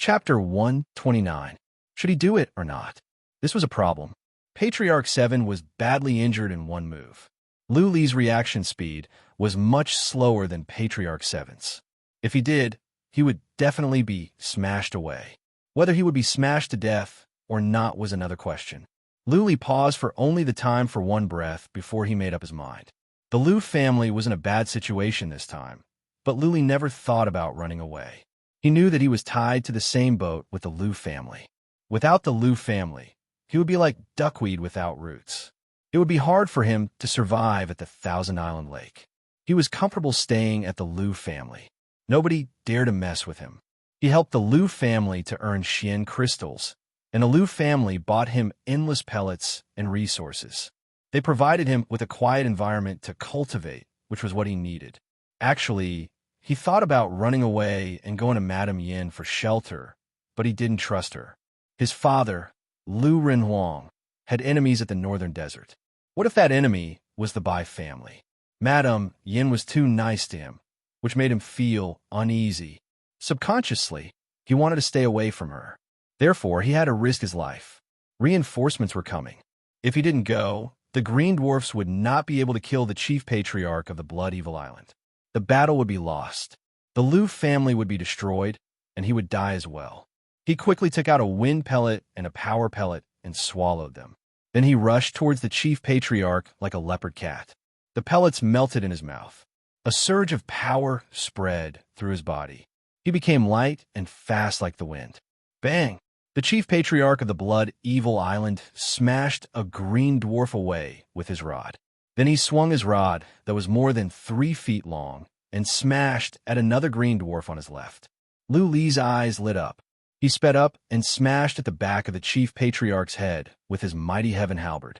Chapter 129. Should he do it or not? This was a problem. Patriarch 7 was badly injured in one move. Lu Li's reaction speed was much slower than Patriarch 7's. If he did, he would definitely be smashed away. Whether he would be smashed to death or not was another question. Lu Li paused for only the time for one breath before he made up his mind. The Lu family was in a bad situation this time, but Lu Li never thought about running away. He knew that he was tied to the same boat with the Lu family. Without the Lu family, he would be like duckweed without roots. It would be hard for him to survive at the Thousand Island Lake. He was comfortable staying at the Lu family. Nobody dared to mess with him. He helped the Lu family to earn Xian crystals, and the Lu family bought him endless pellets and resources. They provided him with a quiet environment to cultivate, which was what he needed. Actually, he thought about running away and going to Madame Yin for shelter, but he didn't trust her. His father, Lu Renhuang, had enemies at the northern desert. What if that enemy was the Bai family? Madame Yin was too nice to him, which made him feel uneasy. Subconsciously, he wanted to stay away from her. Therefore, he had to risk his life. Reinforcements were coming. If he didn't go, the Green Dwarfs would not be able to kill the chief patriarch of the Blood Evil Island. The battle would be lost. The Lu family would be destroyed, and he would die as well. He quickly took out a wind pellet and a power pellet and swallowed them. Then he rushed towards the chief patriarch like a leopard cat. The pellets melted in his mouth. A surge of power spread through his body. He became light and fast like the wind. Bang! The chief patriarch of the Blood Evil Island smashed a green dwarf away with his rod. Then he swung his rod that was more than 3 feet long and smashed at another green dwarf on his left. Lu Li's eyes lit up. He sped up and smashed at the back of the chief patriarch's head with his mighty heaven halberd.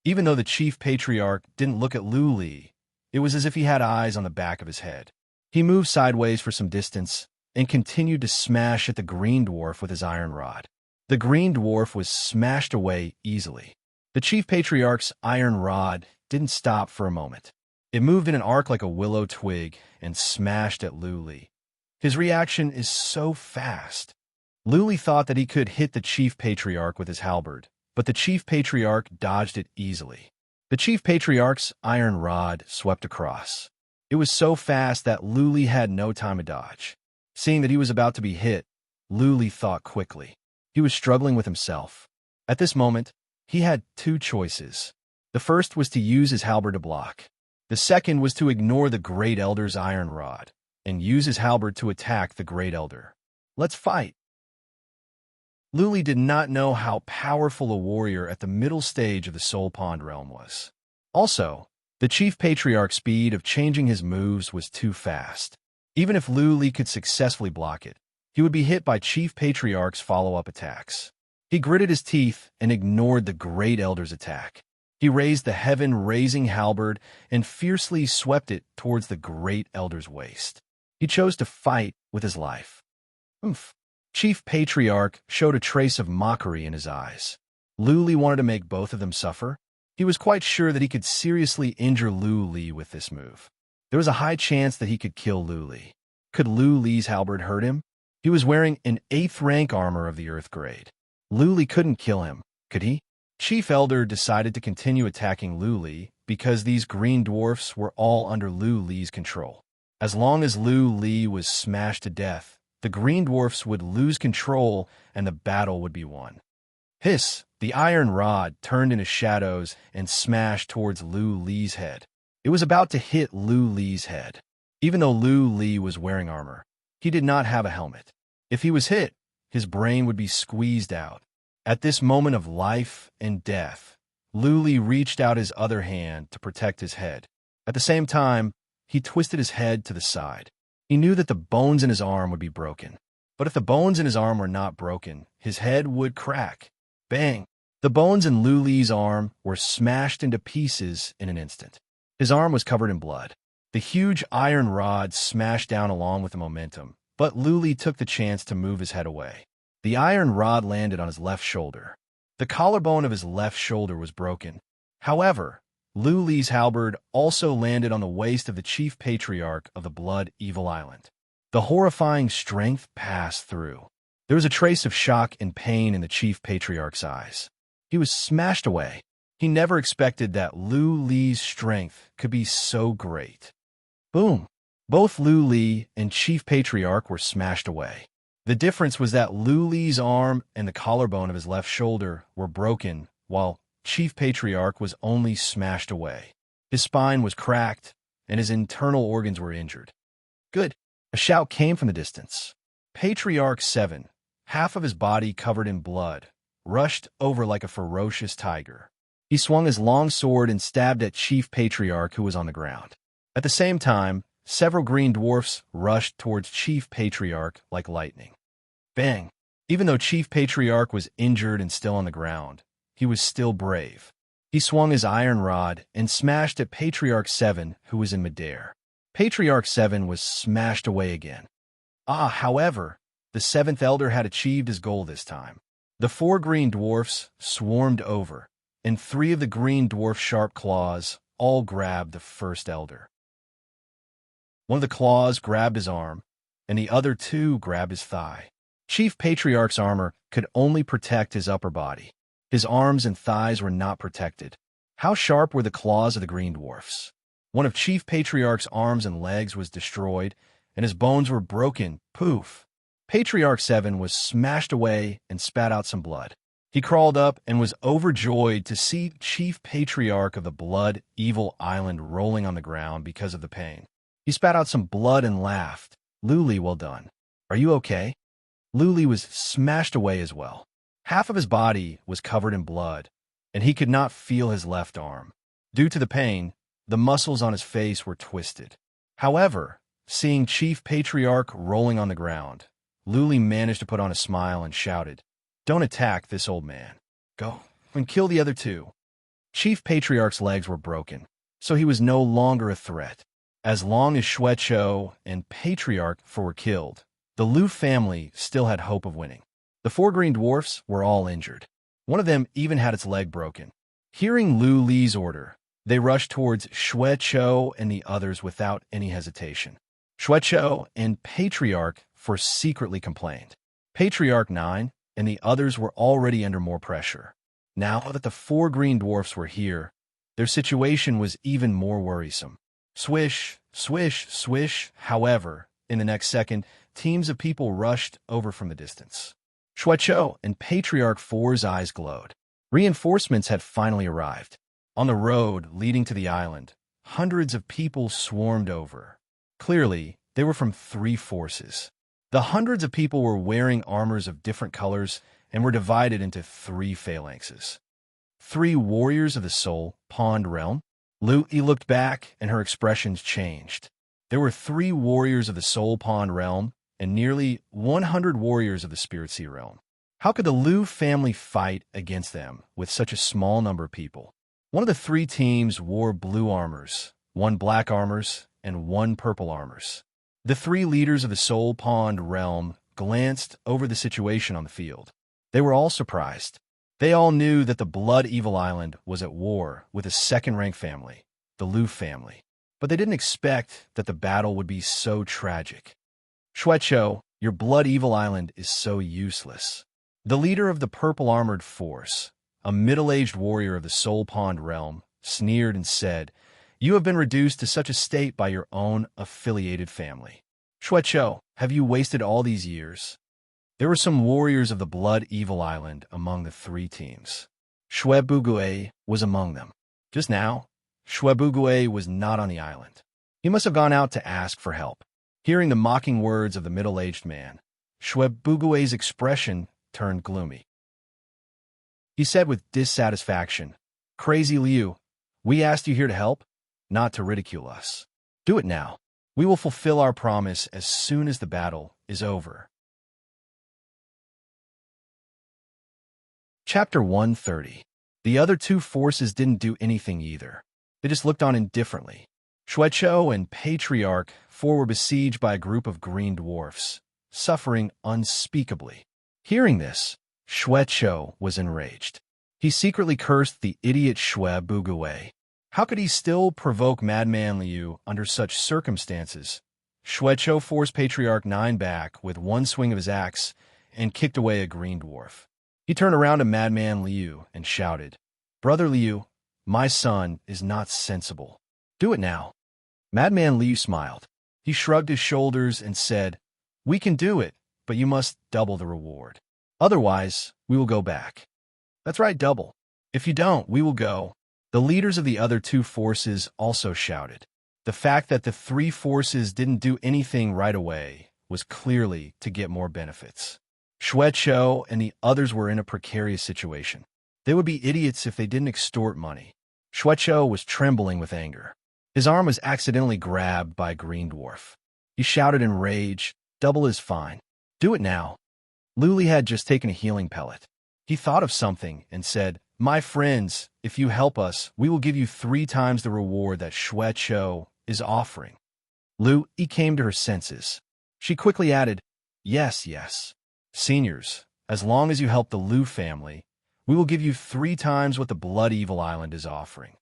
Even though the chief patriarch didn't look at Lu Li, it was as if he had eyes on the back of his head. He moved sideways for some distance and continued to smash at the green dwarf with his iron rod. The green dwarf was smashed away easily. The chief patriarch's iron rod didn't stop for a moment. It moved in an arc like a willow twig and smashed at Lu Li. His reaction is so fast. Lu Li thought that he could hit the chief patriarch with his halberd, but the chief patriarch dodged it easily. The chief patriarch's iron rod swept across. It was so fast that Lu Li had no time to dodge. Seeing that he was about to be hit, Lu Li thought quickly. He was struggling with himself. At this moment, he had 2 choices. The first was to use his halberd to block. The second was to ignore the Great Elder's iron rod and use his halberd to attack the Great Elder. Let's fight. Lu Li did not know how powerful a warrior at the middle stage of the Soul Pond realm was. Also, the chief patriarch's speed of changing his moves was too fast. Even if Lu Li could successfully block it, he would be hit by chief patriarch's follow-up attacks. He gritted his teeth and ignored the Great Elder's attack. He raised the heaven-raising halberd and fiercely swept it towards the Great Elder's waist. He chose to fight with his life. Chief Patriarch showed a trace of mockery in his eyes. Lu Li wanted to make both of them suffer. He was quite sure that he could seriously injure Lu Li with this move. There was a high chance that he could kill Lu Li. Could Lu Li's halberd hurt him? He was wearing an 8th rank armor of the Earth grade. Lu Li couldn't kill him, could he? Chief Elder decided to continue attacking Lu Li because these green dwarfs were all under Lu Li's control. As long as Lu Li was smashed to death, the green dwarfs would lose control and the battle would be won. Hiss! The iron rod turned into shadows and smashed towards Lu Li's head. It was about to hit Lu Li's head. Even though Lu Li was wearing armor, he did not have a helmet. If he was hit, his brain would be squeezed out. At this moment of life and death, Lu Li reached out his other hand to protect his head. At the same time, he twisted his head to the side. He knew that the bones in his arm would be broken. But if the bones in his arm were not broken, his head would crack. Bang! The bones in Lu Li's arm were smashed into pieces in an instant. His arm was covered in blood. The huge iron rod smashed down along with the momentum, but Lu Li took the chance to move his head away. The iron rod landed on his left shoulder. The collarbone of his left shoulder was broken. However, Lu Li's halberd also landed on the waist of the chief patriarch of the Blood Evil Island. The horrifying strength passed through. There was a trace of shock and pain in the chief patriarch's eyes. He was smashed away. He never expected that Lu Li's strength could be so great. Boom! Both Lu Li and Chief Patriarch were smashed away. The difference was that Lu Li's arm and the collarbone of his left shoulder were broken, while Chief Patriarch was only smashed away. His spine was cracked, and his internal organs were injured. Good! A shout came from the distance. Patriarch 7, half of his body covered in blood, rushed over like a ferocious tiger. He swung his long sword and stabbed at Chief Patriarch, who was on the ground. At the same time, several green dwarfs rushed towards Chief Patriarch like lightning. Bang! Even though Chief Patriarch was injured and still on the ground, he was still brave. He swung his iron rod and smashed at Patriarch 7, who was in midair. Patriarch 7 was smashed away again. However, the 7th elder had achieved his goal this time. The 4 green dwarfs swarmed over, and 3 of the green dwarf sharp claws all grabbed the 1st elder. One of the claws grabbed his arm, and the other 2 grabbed his thigh. Chief Patriarch's armor could only protect his upper body. His arms and thighs were not protected. How sharp were the claws of the green dwarfs? One of Chief Patriarch's arms and legs was destroyed, and his bones were broken. Poof! Patriarch 7 was smashed away and spat out some blood. He crawled up and was overjoyed to see Chief Patriarch of the Blood Evil Island rolling on the ground because of the pain. He spat out some blood and laughed. Lu Li, well done. Are you okay? Lu Li was smashed away as well. Half of his body was covered in blood, and he could not feel his left arm. Due to the pain, the muscles on his face were twisted. However, seeing Chief Patriarch rolling on the ground, Lu Li managed to put on a smile and shouted, "Don't attack this old man. Go and kill the other 2. Chief Patriarch's legs were broken, so he was no longer a threat. As long as Xueqiu and Patriarch 4 were killed, the Lu family still had hope of winning. The 4 green dwarfs were all injured. One of them even had its leg broken. Hearing Lu Li's order, they rushed towards Xueqiu and the others without any hesitation. Xueqiu and Patriarch 4 secretly complained. Patriarch 9 and the others were already under more pressure. Now that the 4 green dwarfs were here, their situation was even more worrisome. Swish, swish, swish. However, in the next second, teams of people rushed over from the distance. Xueqiu and Patriarch 4's eyes glowed. Reinforcements had finally arrived. On the road leading to the island, hundreds of people swarmed over. Clearly, they were from 3 forces. The hundreds of people were wearing armors of different colors and were divided into 3 phalanxes. 3 warriors of the Soul Pond Realm. Lu Li looked back and her expressions changed. There were 3 warriors of the Soul Pond Realm and nearly 100 warriors of the Spirit Sea Realm. How could the Lu family fight against them with such a small number of people? One of the 3 teams wore blue armors, 1 black armors, and 1 purple armors. The 3 leaders of the Soul Pond Realm glanced over the situation on the field. They were all surprised. They all knew that the Blood Evil Island was at war with a second-rank family, the Lu family. But they didn't expect that the battle would be so tragic. Xueqiu, your Blood Evil Island is so useless. The leader of the Purple Armored Force, a middle-aged warrior of the Soul Pond Realm, sneered and said, "You have been reduced to such a state by your own affiliated family. Xueqiu, have you wasted all these years?" There were some warriors of the Blood Evil Island among the 3 teams. Xuebugue was among them. Just now, Xuebugue was not on the island. He must have gone out to ask for help. Hearing the mocking words of the middle-aged man, Xuebugue's expression turned gloomy. He said with dissatisfaction, "Crazy Liu, we asked you here to help, not to ridicule us. Do it now. We will fulfill our promise as soon as the battle is over." Chapter 130. The other 2 forces didn't do anything either. They just looked on indifferently. Xueqiu and Patriarch 4 were besieged by a group of green dwarfs, suffering unspeakably. Hearing this, Xueqiu was enraged. He secretly cursed the idiot Xuebugue. How could he still provoke Madman Liu under such circumstances? Xueqiu forced Patriarch 9 back with 1 swing of his axe and kicked away a green dwarf. He turned around to Madman Liu and shouted, "Brother Liu, my son is not sensible. Do it now." Madman Liu smiled. He shrugged his shoulders and said, "We can do it, but you must double the reward. Otherwise, we will go back." "That's right, double. If you don't, we will go." The leaders of the other two forces also shouted. The fact that the three forces didn't do anything right away was clearly to get more benefits. Xueqiu and the others were in a precarious situation. They would be idiots if they didn't extort money. Xueqiu was trembling with anger. His arm was accidentally grabbed by a green dwarf. He shouted in rage, "Double is fine. Do it now." Luli had just taken a healing pellet. He thought of something and said, "My friends, if you help us, we will give you 3 times the reward that Xueqiu is offering." Lu Yi came to her senses. She quickly added, "Yes, yes. Seniors, as long as you help the Lu family, we will give you 3 times what the Blood Evil Island is offering."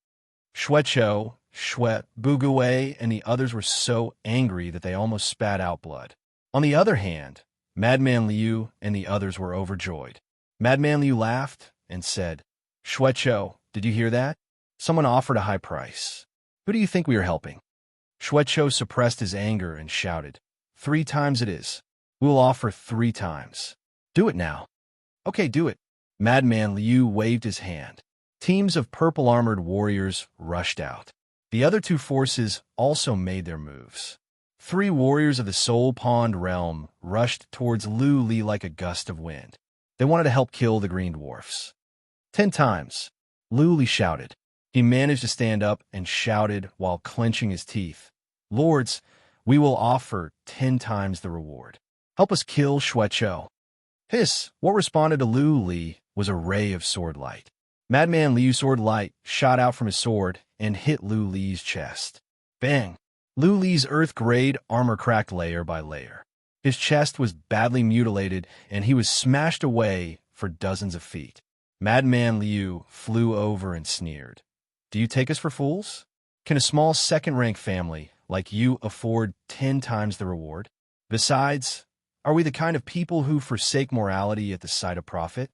Xueqiu, Xue, Bugue, and the others were so angry that they almost spat out blood. On the other hand, Madman Liu and the others were overjoyed. Madman Liu laughed and said, "Xueqiu, did you hear that? Someone offered a high price. Who do you think we are helping?" Xueqiu suppressed his anger and shouted, "3 times it is. We will offer 3 times. Do it now." "Okay, do it." Madman Liu waved his hand. Teams of purple-armored warriors rushed out. The other two forces also made their moves. 3 warriors of the Soul Pond realm rushed towards Lu Li like a gust of wind. They wanted to help kill the green dwarfs. 10 times, Lu Li shouted. He managed to stand up and shouted while clenching his teeth, "Lords, we will offer 10 times the reward. Help us kill Xueqiu." Hiss! What responded to Lu Li was a ray of sword light. Madman Liu's sword light shot out from his sword and hit Lu Li's chest. Bang! Lu Li's earth-grade armor cracked layer by layer. His chest was badly mutilated, and he was smashed away for dozens of feet. Madman Liu flew over and sneered. "Do you take us for fools? Can a small second-rank family like you afford 10 times the reward? Besides, are we the kind of people who forsake morality at the sight of profit?"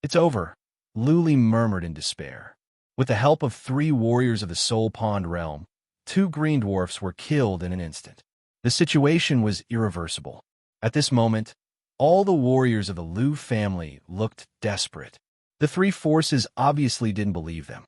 "It's over," Lu Li murmured in despair. With the help of 3 warriors of the Soul Pond realm, 2 green dwarfs were killed in an instant. The situation was irreversible. At this moment, all the warriors of the Lu family looked desperate. The 3 forces obviously didn't believe them.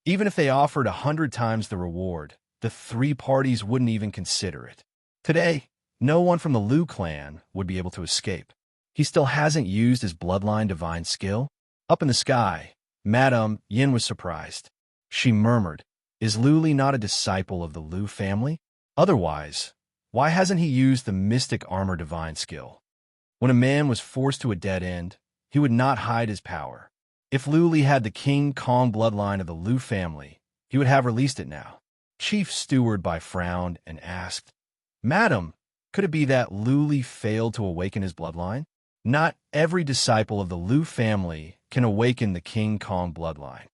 Even if they offered 100 times the reward, the 3 parties wouldn't even consider it. Today, no one from the Lu clan would be able to escape. He still hasn't used his bloodline divine skill. Up in the sky, Madame Yin was surprised. She murmured, "Is Lu Li not a disciple of the Lu family? Otherwise, why hasn't he used the mystic armor divine skill?" When a man was forced to a dead end, he would not hide his power. If Lu Li had the King Kong bloodline of the Lu family, he would have released it now. Chief Steward Bai frowned and asked, "Madam, could it be that Lu Li failed to awaken his bloodline?" "Not every disciple of the Lu family can awaken the King Kong bloodline."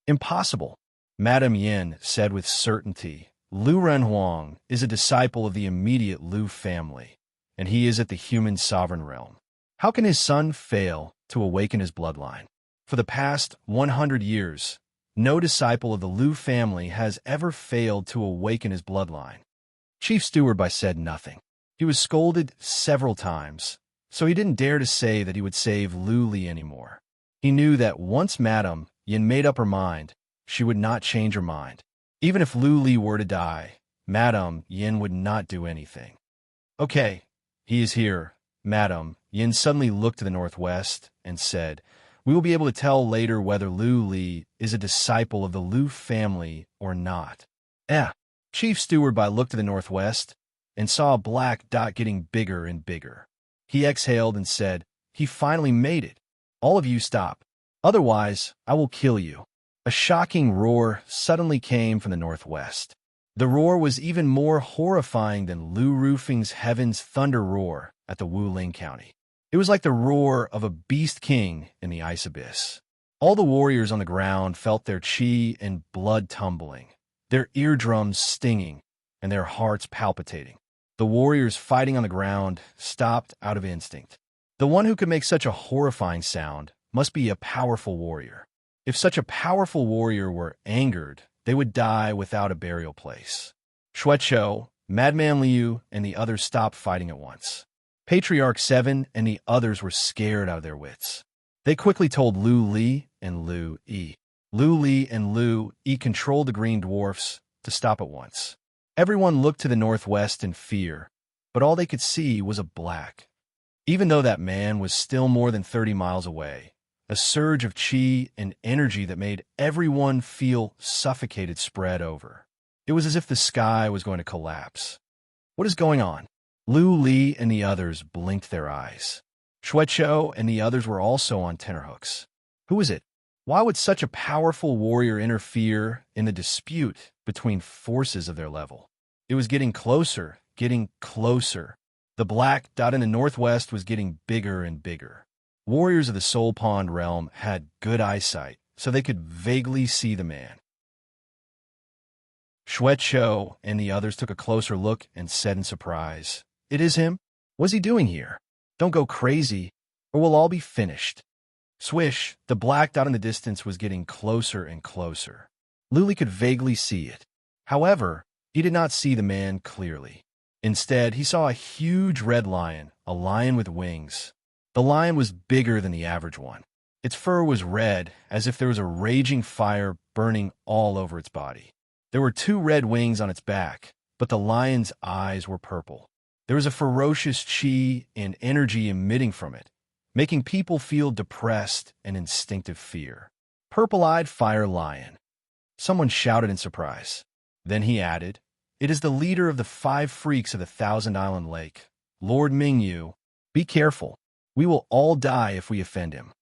"Impossible," Madame Yin said with certainty. "Lu Renhuang is a disciple of the immediate Lu family, and he is at the human sovereign realm. How can his son fail to awaken his bloodline? For the past 100 years, no disciple of the Lu family has ever failed to awaken his bloodline." Chief Steward Bai said nothing. He was scolded several times, so he didn't dare to say that he would save Lu Li anymore. He knew that once Madame Yin made up her mind, she would not change her mind. Even if Lu Li were to die, Madame Yin would not do anything. "Okay, he is here." Madame Yin suddenly looked to the northwest and said, "We will be able to tell later whether Lu Li is a disciple of the Lu family or not." Chief Steward Bai looked to the northwest and saw a black dot getting bigger and bigger. He exhaled and said, "He finally made it. All of you stop. Otherwise, I will kill you." A shocking roar suddenly came from the northwest. The roar was even more horrifying than Lu Rufing's Heaven's Thunder roar at the Wuling County. It was like the roar of a beast king in the ice abyss. All the warriors on the ground felt their chi and blood tumbling, their eardrums stinging, and their hearts palpitating. The warriors fighting on the ground stopped out of instinct. The one who could make such a horrifying sound must be a powerful warrior. If such a powerful warrior were angered, they would die without a burial place. Shuecho, Madman Liu, and the others stopped fighting at once. Patriarch 7 and the others were scared out of their wits. They quickly told Lu Li and Lu Yi. Lu Li and Lu Yi controlled the green dwarfs to stop at once. Everyone looked to the northwest in fear, but all they could see was a black. Even though that man was still more than 30 miles away, a surge of chi and energy that made everyone feel suffocated spread over. It was as if the sky was going to collapse. What is going on? Lu Li and the others blinked their eyes. Shuecho and the others were also on tenterhooks. Who is it? Why would such a powerful warrior interfere in the dispute between forces of their level? It was getting closer, getting closer. The black dot in the northwest was getting bigger and bigger. Warriors of the Soul Pond realm had good eyesight, so they could vaguely see the man. Shuecho and the others took a closer look and said in surprise, "It is him? What's he doing here? Don't go crazy, or we'll all be finished." Swish, the black dot in the distance was getting closer and closer. Luli could vaguely see it. However, he did not see the man clearly. Instead, he saw a huge red lion, a lion with wings. The lion was bigger than the average one. Its fur was red, as if there was a raging fire burning all over its body. There were 2 red wings on its back, but the lion's eyes were purple. There was a ferocious chi and energy emitting from it, making people feel depressed and instinctive fear. Purple-eyed fire lion. Someone shouted in surprise. Then he added, "It is the leader of the 5 freaks of the Thousand Island Lake, Lord Mingyu. Be careful. We will all die if we offend him."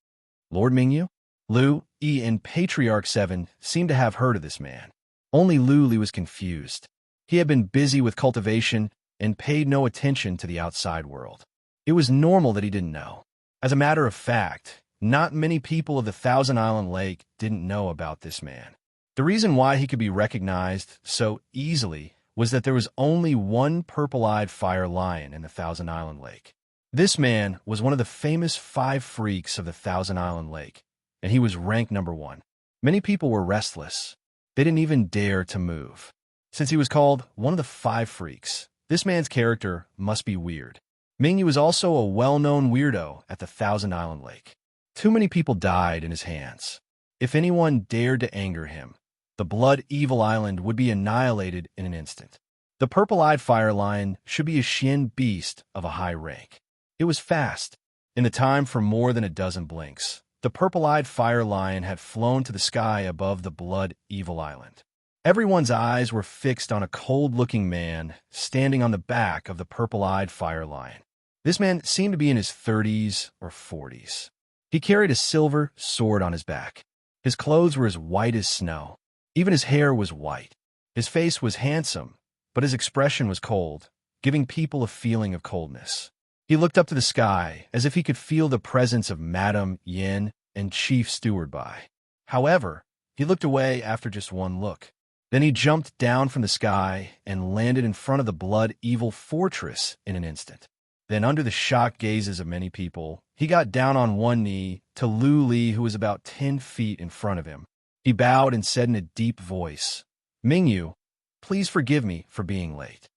Lord Mingyu? Lu Yi and Patriarch 7 seemed to have heard of this man. Only Lu Li was confused. He had been busy with cultivation and paid no attention to the outside world. It was normal that he didn't know. As a matter of fact, not many people of the Thousand Island Lake didn't know about this man. The reason why he could be recognized so easily was that there was only one purple-eyed fire lion in the Thousand Island Lake. This man was one of the famous 5 freaks of the Thousand Island Lake, and he was ranked number 1. Many people were restless. They didn't even dare to move. Since he was called one of the 5 freaks, this man's character must be weird. Mingyu was also a well-known weirdo at the Thousand Island Lake. Too many people died in his hands. If anyone dared to anger him, the Blood Evil Island would be annihilated in an instant. The purple-eyed fire lion should be a Shin beast of a high rank. It was fast. In the time for more than a dozen blinks, the purple-eyed fire lion had flown to the sky above the Blood Evil Island. Everyone's eyes were fixed on a cold-looking man standing on the back of the purple-eyed fire lion. This man seemed to be in his 30s or 40s. He carried a silver sword on his back. His clothes were as white as snow. Even his hair was white. His face was handsome, but his expression was cold, giving people a feeling of coldness. He looked up to the sky as if he could feel the presence of Madame Yin and Chief Steward by. However, he looked away after just one look. Then he jumped down from the sky and landed in front of the Blood Evil Fortress in an instant. Then, under the shocked gazes of many people, he got down on one knee to Lu Li, who was about 10 feet in front of him. He bowed and said in a deep voice, "Mingyu, please forgive me for being late."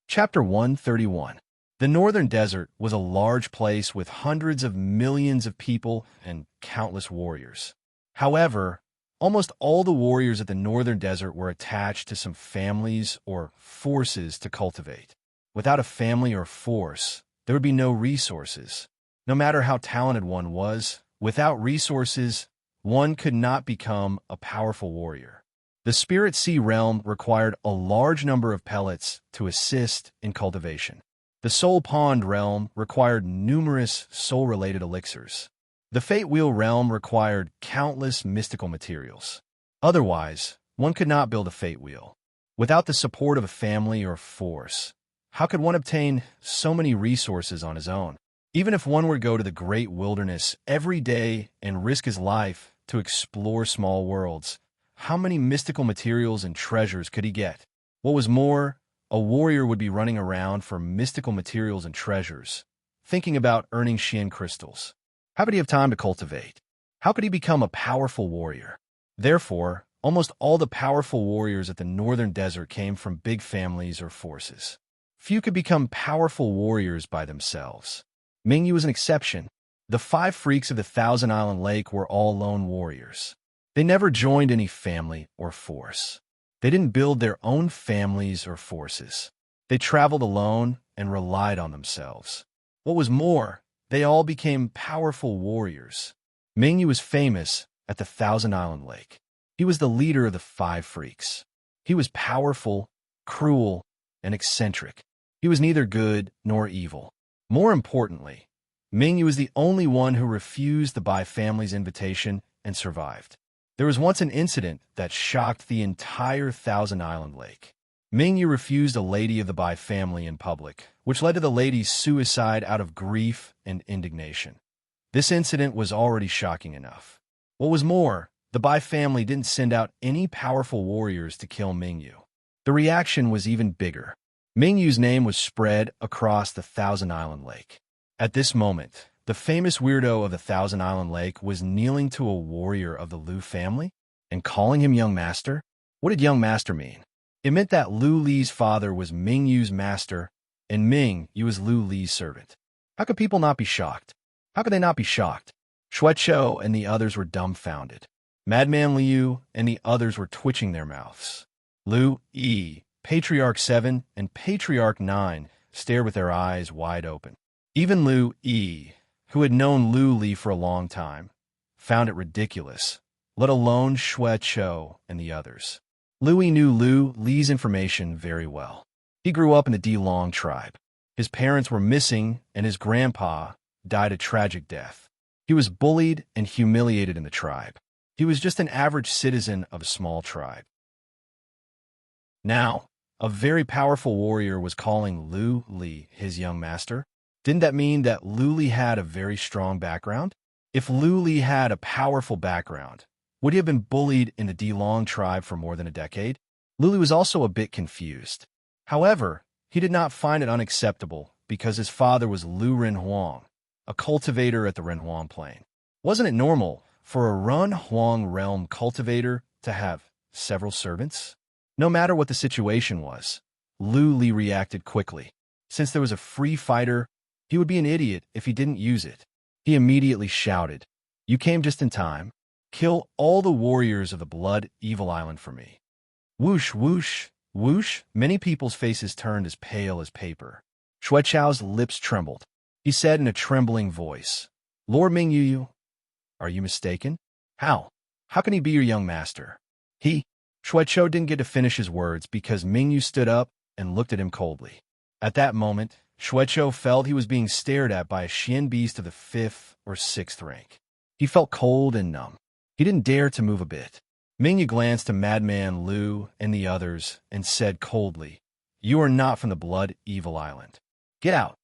Chapter 131. The Northern Desert was a large place with hundreds of millions of people and countless warriors. However, almost all the warriors at the Northern Desert were attached to some families or forces to cultivate. Without a family or force, there would be no resources. No matter how talented one was, without resources, one could not become a powerful warrior. The Spirit Sea realm required a large number of pellets to assist in cultivation. The Soul Pond realm required numerous soul-related elixirs. The Fate Wheel realm required countless mystical materials. Otherwise, one could not build a Fate Wheel. Without the support of a family or force, how could one obtain so many resources on his own? Even if one were to go to the great wilderness every day and risk his life to explore small worlds, how many mystical materials and treasures could he get? What was more, a warrior would be running around for mystical materials and treasures, thinking about earning Xian crystals. How could he have time to cultivate? How could he become a powerful warrior? Therefore, almost all the powerful warriors at the northern desert came from big families or forces. Few could become powerful warriors by themselves. Mingyu was an exception. The 5 freaks of the Thousand Island Lake were all lone warriors. They never joined any family or force. They didn't build their own families or forces. They traveled alone and relied on themselves. What was more, they all became powerful warriors. Mingyu was famous at the Thousand Island Lake. He was the leader of the 5 freaks. He was powerful, cruel, and eccentric. He was neither good nor evil. More importantly, Mingyu was the only one who refused the Bai family's invitation and survived. There was once an incident that shocked the entire Thousand Island Lake. Mingyu refused a lady of the Bai family in public, which led to the lady's suicide out of grief and indignation. This incident was already shocking enough. What was more, the Bai family didn't send out any powerful warriors to kill Mingyu. The reaction was even bigger. Mingyu's name was spread across the Thousand Island Lake. At this moment, the famous weirdo of the Thousand Island Lake was kneeling to a warrior of the Lu family and calling him young master. What did young master mean? It meant that Lu Li's father was Mingyu's master, and Mingyu was Lu Li's servant. How could people not be shocked? How could they not be shocked? Xueqiu and the others were dumbfounded. Madman Liu and the others were twitching their mouths. Lu Yi, Patriarch 7 and Patriarch 9 stared with their eyes wide open. Even Lu Yi, who had known Lu Li for a long time, found it ridiculous, let alone Xueqiu and the others. Lu Yi knew Lu Li's information very well. He grew up in the Dilong tribe. His parents were missing and his grandpa died a tragic death. He was bullied and humiliated in the tribe. He was just an average citizen of a small tribe. Now, a very powerful warrior was calling Lu Li his young master. Didn't that mean that Lu Li had a very strong background? If Lu Li had a powerful background, would he have been bullied in the Dilong tribe for more than a decade? Lu Li was also a bit confused. However, he did not find it unacceptable because his father was Lu Renhuang, a cultivator at the Renhuang Plain. Wasn't it normal for a Renhuang realm cultivator to have several servants? No matter what the situation was, Lu Li reacted quickly. Since there was a free fighter, he would be an idiot if he didn't use it. He immediately shouted, "You came just in time. Kill all the warriors of the Blood Evil Island for me." Whoosh, whoosh, whoosh, many people's faces turned as pale as paper. Xueqiu's lips trembled. He said in a trembling voice, "Lord Mingyu, are you mistaken? How? How can he be your young master?" Xueqiu didn't get to finish his words because Mingyu stood up and looked at him coldly. At that moment, Xueqiu felt he was being stared at by a Xian beast of the 5th or 6th rank. He felt cold and numb. He didn't dare to move a bit. Mingyu glanced to Madman Lu and the others and said coldly, "You are not from the Blood Evil Island. Get out."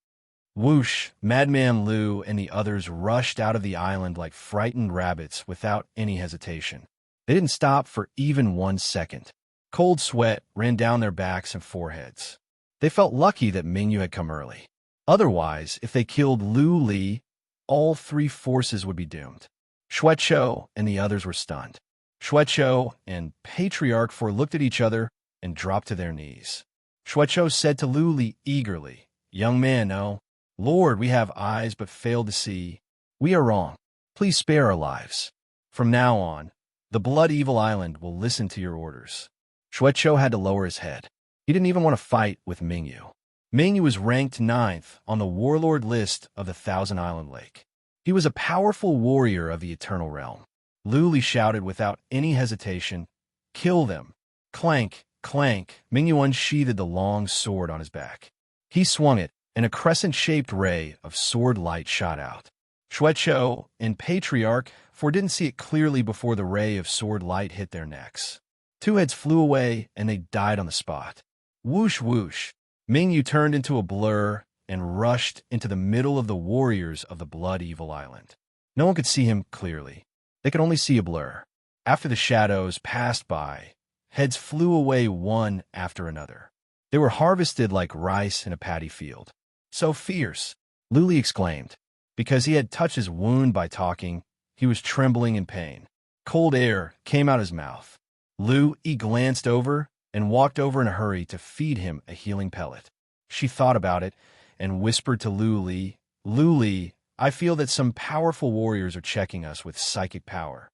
Whoosh, Madman Lu and the others rushed out of the island like frightened rabbits without any hesitation. They didn't stop for even 1 second. Cold sweat ran down their backs and foreheads. They felt lucky that Mingyu had come early. Otherwise, if they killed Lu Li, all 3 forces would be doomed. Xueqiu and the others were stunned. Xueqiu and Patriarch 4 looked at each other and dropped to their knees. Xueqiu said to Lu Li eagerly, "Young man, no. Lord, we have eyes but fail to see. We are wrong. Please spare our lives. From now on, the Blood Evil Island will listen to your orders." Xueqiu had to lower his head. He didn't even want to fight with Mingyu. Mingyu was ranked 9th on the warlord list of the Thousand Island Lake. He was a powerful warrior of the Eternal Realm. Lu Li shouted without any hesitation, "Kill them." Clank, clank, Mingyu unsheathed the long sword on his back. He swung it, and a crescent-shaped ray of sword light shot out. Xueqiu and Patriarch 4 didn't see it clearly before the ray of sword light hit their necks. 2 heads flew away, and they died on the spot. Whoosh, whoosh. Mingyu turned into a blur and rushed into the middle of the warriors of the Blood Evil Island. No one could see him clearly. They could only see a blur. After the shadows passed by, heads flew away one after another. They were harvested like rice in a paddy field. So fierce, Luli exclaimed. Because he had touched his wound by talking, he was trembling in pain. Cold air came out his mouth. Luli glanced over and walked over in a hurry to feed him a healing pellet. She thought about it and whispered to Luli, "Luli, I feel that some powerful warriors are checking us with psychic power."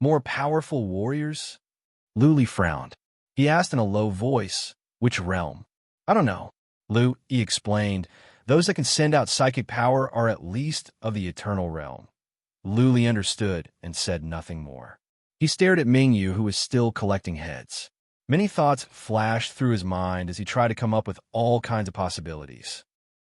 More powerful warriors? Luli frowned. He asked in a low voice, "Which realm?" "I don't know." Luli explained, "Those that can send out psychic power are at least of the eternal realm." Luli understood and said nothing more. He stared at Mingyu, who was still collecting heads. Many thoughts flashed through his mind as he tried to come up with all kinds of possibilities.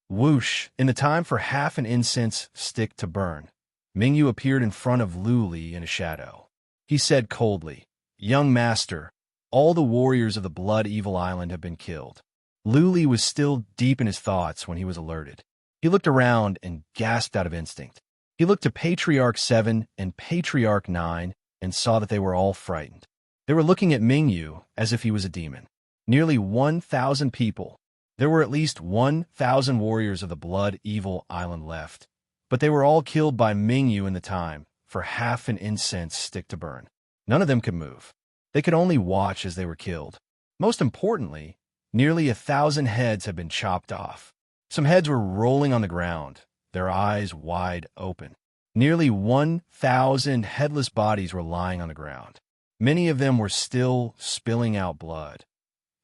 Whoosh! In the time for half an incense stick to burn, Mingyu appeared in front of Luli in a shadow. He said coldly, "Young master, all the warriors of the Blood Evil Island have been killed." Luli was still deep in his thoughts when he was alerted. He looked around and gasped out of instinct. He looked to Patriarch 7 and Patriarch 9 and saw that they were all frightened. They were looking at Mingyu as if he was a demon. Nearly 1,000 people. There were at least 1,000 warriors of the Blood Evil Island left, but they were all killed by Mingyu in the time for half an incense stick to burn. None of them could move. They could only watch as they were killed. Most importantly, nearly 1,000 heads had been chopped off. Some heads were rolling on the ground, their eyes wide open. Nearly 1,000 headless bodies were lying on the ground. Many of them were still spilling out blood.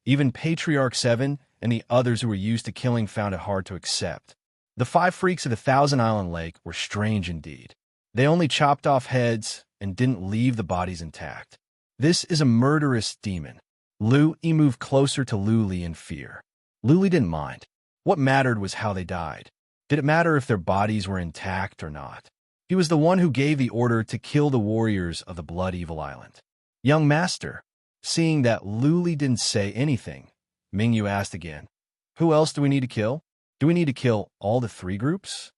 Even Patriarch 7 and the others who were used to killing found it hard to accept. The 5 freaks of the Thousand Island Lake were strange indeed. They only chopped off heads and didn't leave the bodies intact. This is a murderous demon. Luli moved closer to Luli in fear. Luli didn't mind. What mattered was how they died. Did it matter if their bodies were intact or not? He was the one who gave the order to kill the warriors of the Blood Evil Island. "Young master." Seeing that Luli didn't say anything, Mingyu asked again, "Who else do we need to kill? Do we need to kill all the 3 groups?"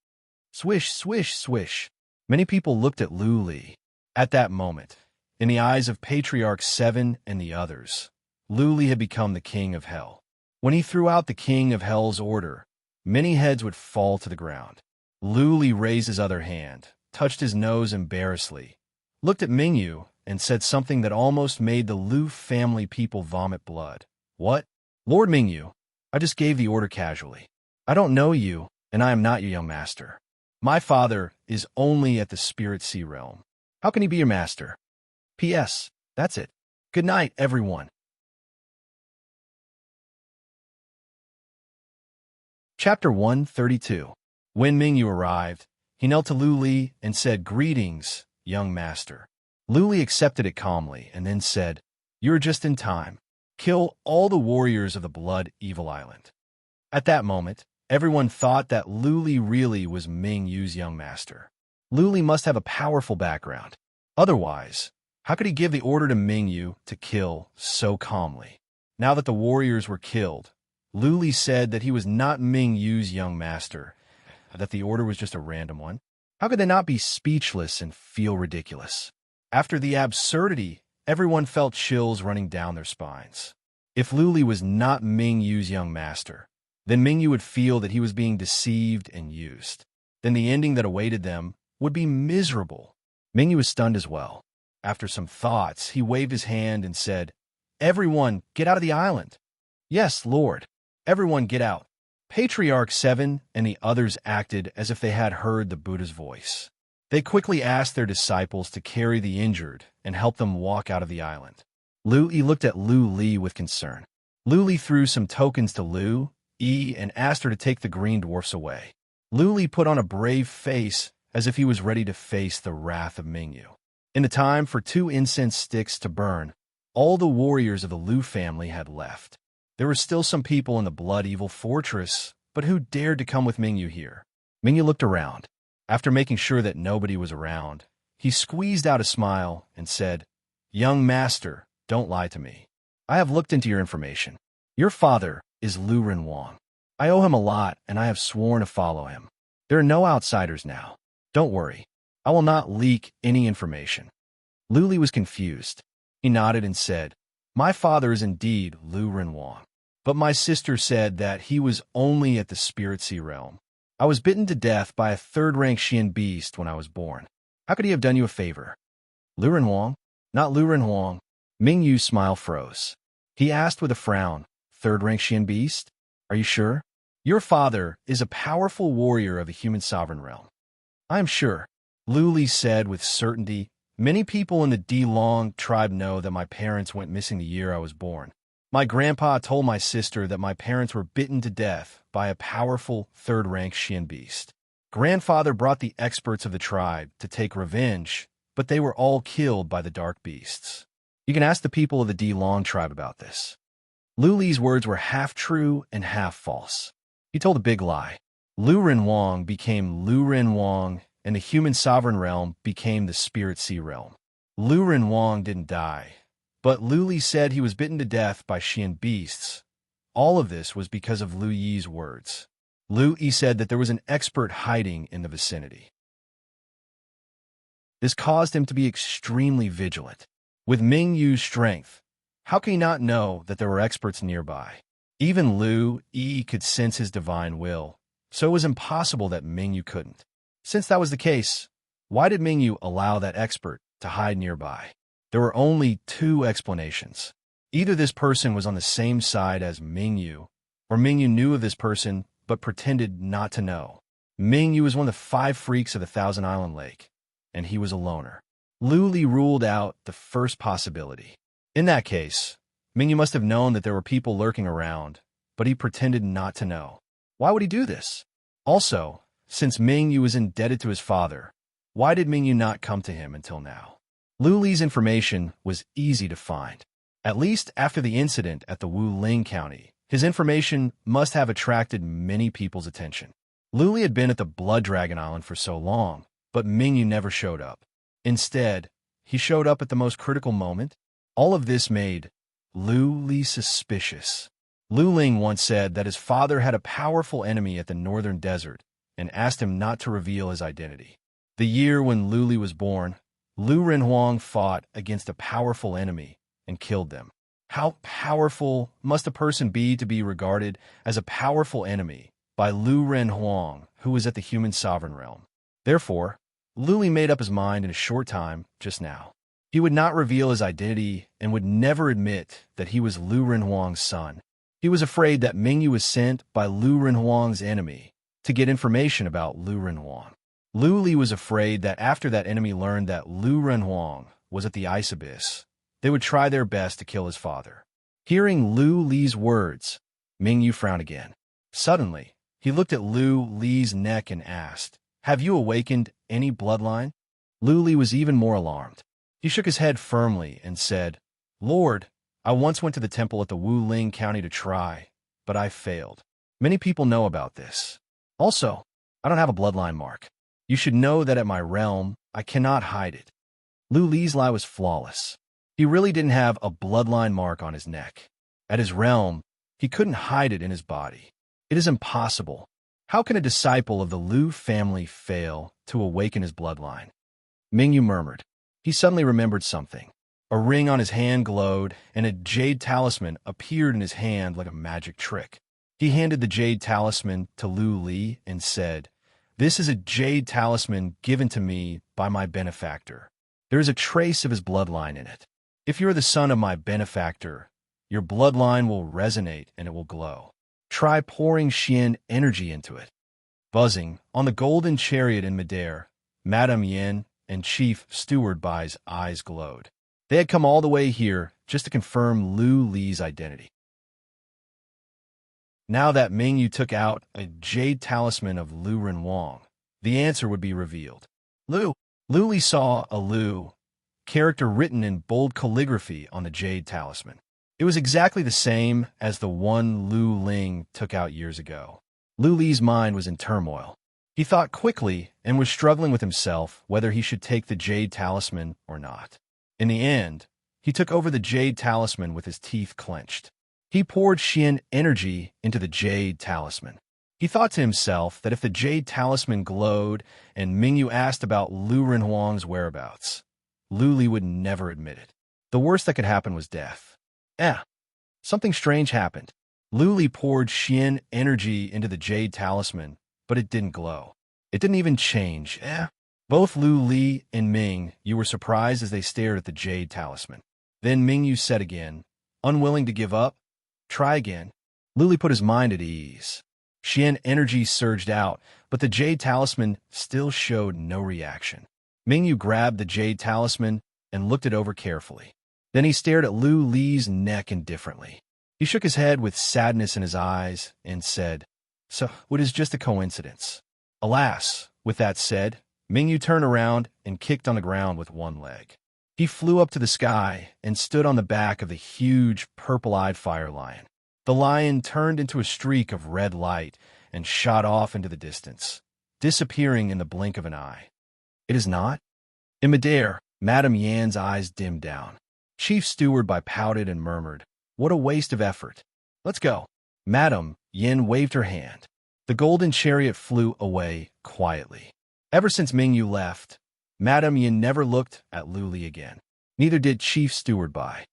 Swish, swish, swish. Many people looked at Luli. At that moment, in the eyes of Patriarch 7 and the others, Luli had become the king of hell. When he threw out the king of hell's order, many heads would fall to the ground. Luli raised his other hand, touched his nose embarrassedly, looked at Mingyu, and said something that almost made the Lu family people vomit blood. "What?" "Lord Mingyu, I just gave the order casually. I don't know you, and I am not your young master. My father is only at the Spirit Sea realm. How can he be your master? P.S. That's it. Good night, everyone." Chapter 132. When Mingyu arrived, he knelt to Luli and said, "Greetings, young master." Luli accepted it calmly and then said, "You're just in time. Kill all the warriors of the Blood Evil Island." At that moment, everyone thought that Luli really was Mingyu's young master. Luli must have a powerful background. Otherwise, how could he give the order to Mingyu to kill so calmly? Now that the warriors were killed, Luli said that he was not Mingyu's young master, that the order was just a random one. How could they not be speechless and feel ridiculous? After the absurdity, everyone felt chills running down their spines. If Luli was not Mingyu's young master, then Mingyu would feel that he was being deceived and used. Then the ending that awaited them would be miserable. Mingyu was stunned as well. After some thoughts, he waved his hand and said, "Everyone, get out of the island." "Yes, Lord. Everyone get out." Patriarch 7 and the others acted as if they had heard the Buddha's voice. They quickly asked their disciples to carry the injured and help them walk out of the island. Luli looked at Luli with concern. Luli threw some tokens to Luli and asked her to take the green dwarfs away. Luli put on a brave face as if he was ready to face the wrath of Mingyu. In the time for 2 incense sticks to burn, all the warriors of the Lu family had left. There were still some people in the Blood Evil Fortress, but who dared to come with Mingyu here? Mingyu looked around. After making sure that nobody was around, he squeezed out a smile and said, "Young master, don't lie to me. I have looked into your information. Your father is Lu Renwang. I owe him a lot, and I have sworn to follow him. There are no outsiders now. Don't worry. I will not leak any information. Lu Li was confused. He nodded and said, My father is indeed Lu Renwang, but my sister said that he was only at the Spirit Sea realm. I was bitten to death by a third-rank Xian beast when I was born. How could he have done you a favor? Lu Renwang? Not Lu Renwang. Ming Yu's smile froze. He asked with a frown, Third-rank Xian beast? Are you sure? Your father is a powerful warrior of the human sovereign realm. I am sure, Lu Li said with certainty. Many people in the Dilong tribe know that my parents went missing the year I was born. My grandpa told my sister that my parents were bitten to death by a powerful third-rank Xian beast. Grandfather brought the experts of the tribe to take revenge, but they were all killed by the dark beasts. You can ask the people of the Dilong tribe about this. Lu Li's words were half true and half false. He told a big lie. Lu Renwang became Lu Renwang, and the human sovereign realm became the Spirit Sea realm. Lu Renwang didn't die, but Lu Li said he was bitten to death by Xian beasts. All of this was because of Lu Yi's words. Lu Yi said that there was an expert hiding in the vicinity. This caused him to be extremely vigilant. With Ming Yu's strength, how can he not know that there were experts nearby? Even Lu Yi could sense his divine will, so it was impossible that Ming Yu couldn't. Since that was the case, why did Ming Yu allow that expert to hide nearby? There were only two explanations. Either this person was on the same side as Ming Yu, or Ming Yu knew of this person but pretended not to know. Ming Yu was one of the 5 freaks of the Thousand Island Lake, and he was a loner. Lu Li ruled out the first possibility. In that case, Ming Yu must have known that there were people lurking around, but he pretended not to know. Why would he do this? Also, since Ming Yu was indebted to his father, why did Ming Yu not come to him until now? Lu Li's information was easy to find. At least after the incident at the Wuling County, his information must have attracted many people's attention. Lu Li had been at the Blood Dragon Island for so long, but Ming Yu never showed up. Instead, he showed up at the most critical moment. All of this made Lu Li suspicious. Lu Ling once said that his father had a powerful enemy at the northern desert and asked him not to reveal his identity. The year when Lu Li was born, Lu Renhuang fought against a powerful enemy and killed them. How powerful must a person be to be regarded as a powerful enemy by Lu Renhuang, who was at the human sovereign realm? Therefore, Lu Li made up his mind in a short time just now. He would not reveal his identity and would never admit that he was Lu Renhuang's son. He was afraid that Ming Yu was sent by Lu Renhuang's enemy to get information about Lu Renhuang. Lu Li was afraid that after that enemy learned that Lu Renhuang was at the ice abyss, they would try their best to kill his father. Hearing Lu Li's words, Ming Yu frowned again. Suddenly, he looked at Lu Li's neck and asked, "Have you awakened any bloodline?" Lu Li was even more alarmed. He shook his head firmly and said, "Lord, I once went to the temple at the Wuling County to try, but I failed. Many people know about this. Also, I don't have a bloodline mark. You should know that at my realm, I cannot hide it." Lu Li's lie was flawless. He really didn't have a bloodline mark on his neck. At his realm, he couldn't hide it in his body. It is impossible. How can a disciple of the Lu family fail to awaken his bloodline? Ming Yu murmured. He suddenly remembered something. A ring on his hand glowed, and a jade talisman appeared in his hand like a magic trick. He handed the jade talisman to Lu Li and said, "This is a jade talisman given to me by my benefactor. There is a trace of his bloodline in it. If you are the son of my benefactor, your bloodline will resonate and it will glow. Try pouring Xian energy into it." Buzzing on the golden chariot in midair, Madame Yin and Chief Steward Bai's eyes glowed. They had come all the way here just to confirm Lu Li's identity. Now that Ming Yu took out a jade talisman of Lu Renhuang, the answer would be revealed. Lu Li saw a Lu character written in bold calligraphy on the jade talisman. It was exactly the same as the one Lu Ling took out years ago. Lu Li's mind was in turmoil. He thought quickly and was struggling with himself whether he should take the jade talisman or not. In the end, he took over the jade talisman with his teeth clenched. He poured Xian energy into the jade talisman. He thought to himself that if the jade talisman glowed and Mingyu asked about Lu Renhuang's whereabouts, Lu Li would never admit it. The worst that could happen was death. Something strange happened. Lu Li poured Xian energy into the jade talisman, but it didn't glow. It didn't even change. Both Lu Li and Ming Yu were surprised as they stared at the jade talisman. Then Ming Yu said again, unwilling to give up, "Try again." Lu Li put his mind at ease. Xian energy surged out, but the jade talisman still showed no reaction. Ming Yu grabbed the jade talisman and looked it over carefully. Then he stared at Lu Li's neck indifferently. He shook his head with sadness in his eyes and said, "So, it is just a coincidence." Alas, with that said, Ming Yu turned around and kicked on the ground with one leg. He flew up to the sky and stood on the back of the huge, purple-eyed fire lion. The lion turned into a streak of red light and shot off into the distance, disappearing in the blink of an eye. It is not? In midair, Madame Yan's eyes dimmed down. Chief Steward pouted and murmured, "What a waste of effort. Let's go." Madame Yan waved her hand. The golden chariot flew away quietly. Ever since Ming Yu left, Madame Yan never looked at Lu Li again. Neither did Chief Steward Bai.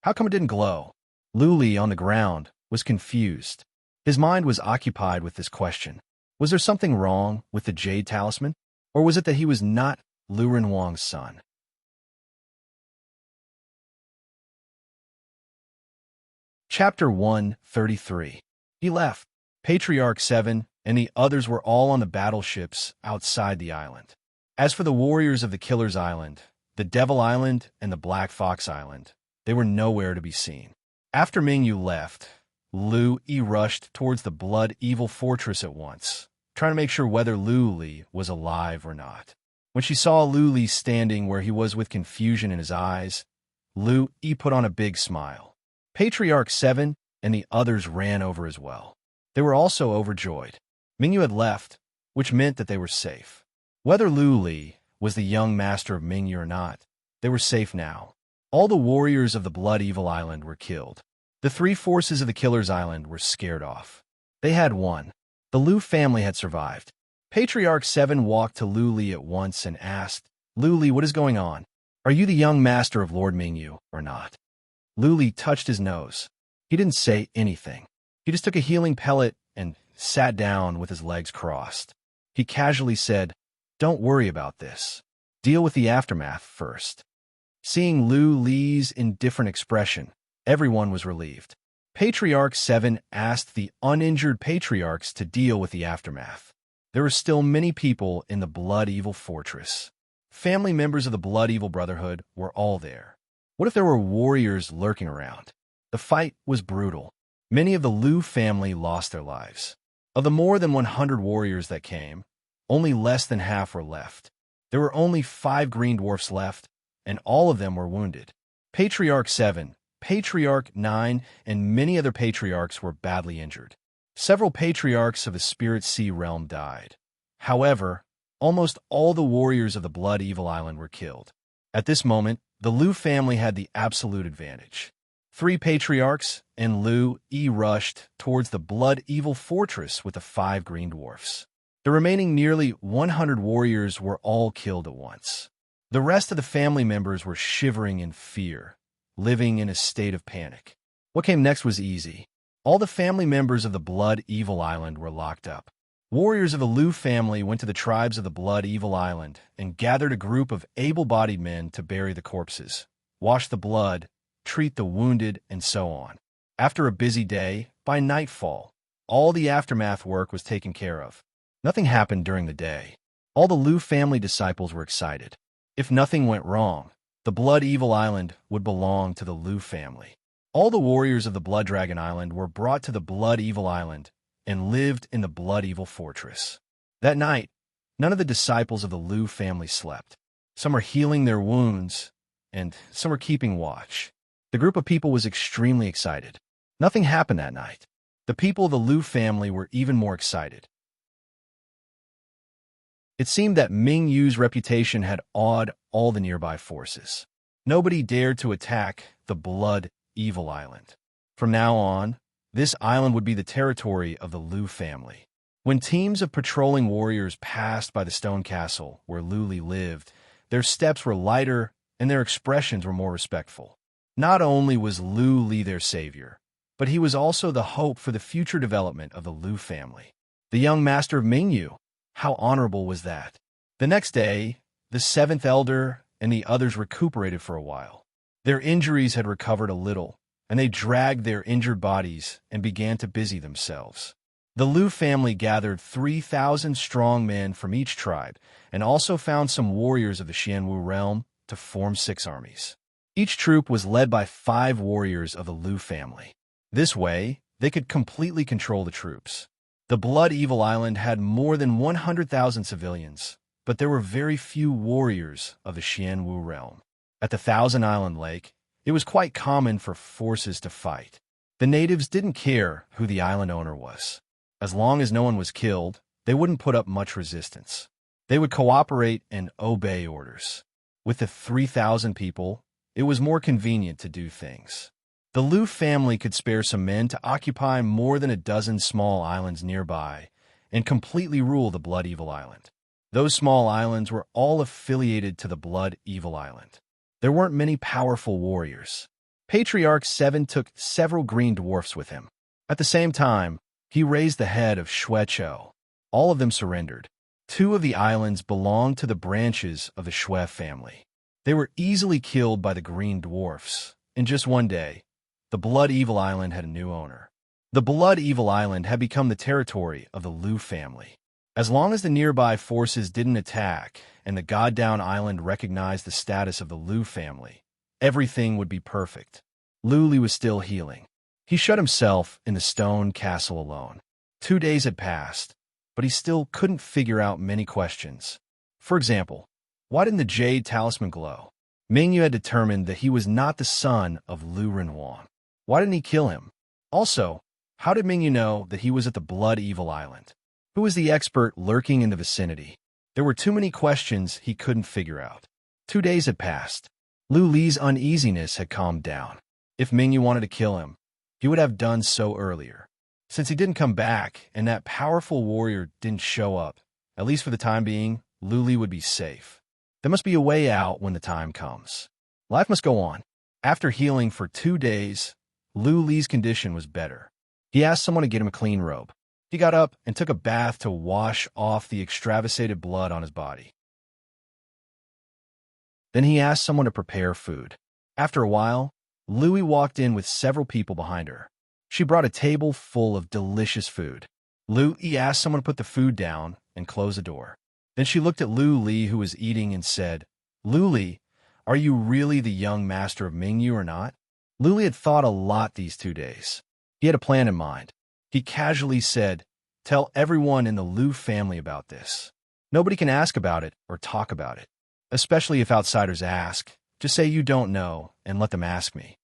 How come it didn't glow? Lu Li, on the ground, was confused. His mind was occupied with this question. Was there something wrong with the jade talisman? Or was it that he was not Lu Renhuang's son? Chapter 133. He left. Patriarch 7 and the others were all on the battleships outside the island. As for the warriors of the Killer's Island, the Devil Island, and the Black Fox Island, they were nowhere to be seen. After Ming Yu left, Lu Yi rushed towards the Blood Evil Fortress at once, trying to make sure whether Lu Li was alive or not. When she saw Lu Li standing where he was with confusion in his eyes, Lu Yi put on a big smile. Patriarch 7 and the others ran over as well. They were also overjoyed. Ming Yu had left, which meant that they were safe. Whether Lu Li was the young master of Ming Yu or not, they were safe now. All the warriors of the Blood Evil Island were killed. The three forces of the Killer's Island were scared off. They had won. The Lu family had survived. Patriarch 7 walked to Lu Li at once and asked, "Lu Li, what is going on? Are you the young master of Lord Ming Yu or not?" Lu Li touched his nose. He didn't say anything. He just took a healing pellet and sat down with his legs crossed. He casually said, "Don't worry about this. Deal with the aftermath first." Seeing Lu Li's indifferent expression, everyone was relieved. Patriarch 7 asked the uninjured patriarchs to deal with the aftermath. There were still many people in the Blood Evil Fortress. Family members of the Blood Evil Brotherhood were all there. What if there were warriors lurking around? The fight was brutal. Many of the Lu family lost their lives. Of the more than 100 warriors that came, only less than half were left. There were only 5 green dwarfs left, and all of them were wounded. Patriarch 7, Patriarch 9, and many other patriarchs were badly injured. Several patriarchs of the Spirit Sea realm died. However, almost all the warriors of the Blood Evil Island were killed. At this moment, the Lu family had the absolute advantage. 3 patriarchs and Lu Yi rushed towards the Blood Evil Fortress with the 5 green dwarfs. The remaining nearly 100 warriors were all killed at once. The rest of the family members were shivering in fear, living in a state of panic. What came next was easy. All the family members of the Blood Evil Island were locked up. Warriors of the Lu family went to the tribes of the Blood Evil Island and gathered a group of able-bodied men to bury the corpses, wash the blood, treat the wounded, and so on. After a busy day, by nightfall, all the aftermath work was taken care of. Nothing happened during the day. All the Lu family disciples were excited. If nothing went wrong, the Blood Evil Island would belong to the Lu family. All the warriors of the Blood Dragon Island were brought to the Blood Evil Island and lived in the Blood Evil Fortress. That night, none of the disciples of the Lu family slept. Some were healing their wounds, and some were keeping watch. The group of people was extremely excited. Nothing happened that night. The people of the Lu family were even more excited. It seemed that Ming Yu's reputation had awed all the nearby forces. Nobody dared to attack the Blood Evil Island. From now on, this island would be the territory of the Lu family. When teams of patrolling warriors passed by the stone castle where Lu Li lived, their steps were lighter and their expressions were more respectful. Not only was Lu Li their savior, but he was also the hope for the future development of the Lu family. The young master of Mingyu, how honorable was that? The next day, the seventh elder and the others recuperated for a while. Their injuries had recovered a little, and they dragged their injured bodies and began to busy themselves. The Lu family gathered 3,000 strong men from each tribe and also found some warriors of the Xianwu realm to form 6 armies. Each troop was led by 5 warriors of the Lu family. This way, they could completely control the troops. The Blood Evil Island had more than 100,000 civilians, but there were very few warriors of the Xianwu realm. At the Thousand Island Lake, it was quite common for forces to fight. The natives didn't care who the island owner was. As long as no one was killed, they wouldn't put up much resistance. They would cooperate and obey orders. With the 3,000 people, it was more convenient to do things. The Lu family could spare some men to occupy more than a dozen small islands nearby and completely rule the Blood Evil Island. Those small islands were all affiliated to the Blood Evil Island. There weren't many powerful warriors. Patriarch 7 took several green dwarfs with him. At the same time, he raised the head of Shuechou. All of them surrendered. 2 of the islands belonged to the branches of the Shui family. They were easily killed by the green dwarfs. In just one day, the Blood Evil Island had a new owner. The Blood Evil Island had become the territory of the Lu family. As long as the nearby forces didn't attack and the God-Down Island recognized the status of the Lu family, everything would be perfect. Lu Li was still healing. He shut himself in the stone castle alone. 2 days had passed, but he still couldn't figure out many questions. For example, why didn't the jade talisman glow? Mingyu had determined that he was not the son of Lu Renhuang. Why didn't he kill him? Also, how did Mingyu know that he was at the Blood Evil Island? Who was the expert lurking in the vicinity? There were too many questions he couldn't figure out. 2 days had passed. Lu Li's uneasiness had calmed down. If Mingyu wanted to kill him, he would have done so earlier. Since he didn't come back and that powerful warrior didn't show up, at least for the time being, Lu Li would be safe. There must be a way out when the time comes. Life must go on. After healing for 2 days, Lu Li's condition was better. He asked someone to get him a clean robe. He got up and took a bath to wash off the extravasated blood on his body. Then he asked someone to prepare food. After a while, Lu Li walked in with several people behind her. She brought a table full of delicious food. Lu Li asked someone to put the food down and close the door. Then she looked at Lu Li, who was eating, and said, "Lu Li, are you really the young master of Mingyu or not?" Lu Li had thought a lot these 2 days. He had a plan in mind. He casually said, "Tell everyone in the Lu family about this. Nobody can ask about it or talk about it. Especially if outsiders ask. Just say you don't know and let them ask me."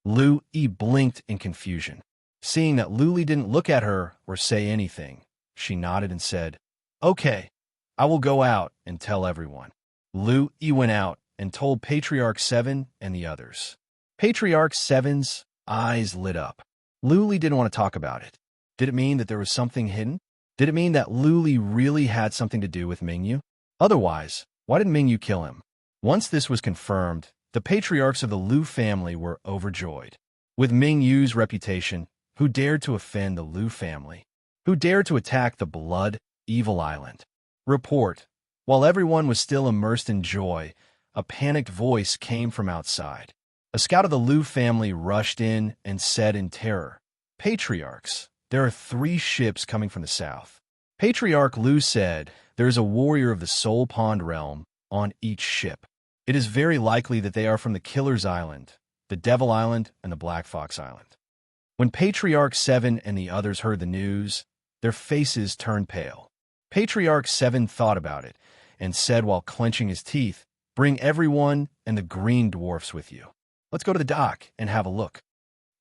Lu Li blinked in confusion. Seeing that Lu Li didn't look at her or say anything, she nodded and said, "Okay, I will go out and tell everyone." Lu Li went out and told Patriarch 7 and the others. Patriarch 7's eyes lit up. Lu Li didn't want to talk about it. Did it mean that there was something hidden? Did it mean that Lu Li really had something to do with Mingyu? Otherwise, why did Mingyu kill him? Once this was confirmed, the patriarchs of the Lu family were overjoyed. With Mingyu's reputation, who dared to offend the Lu family? Who dared to attack the Blood Evil Island? Report. While everyone was still immersed in joy, a panicked voice came from outside. A scout of the Lu family rushed in and said in terror, "Patriarchs, there are 3 ships coming from the south." Patriarch Lu said, "There is a warrior of the Soul Pond realm on each ship. It is very likely that they are from the Killer's Island, the Devil Island, and the Black Fox Island." When Patriarch 7 and the others heard the news, their faces turned pale. Patriarch 7 thought about it and said while clenching his teeth, "Bring everyone and the green dwarfs with you. Let's go to the dock and have a look."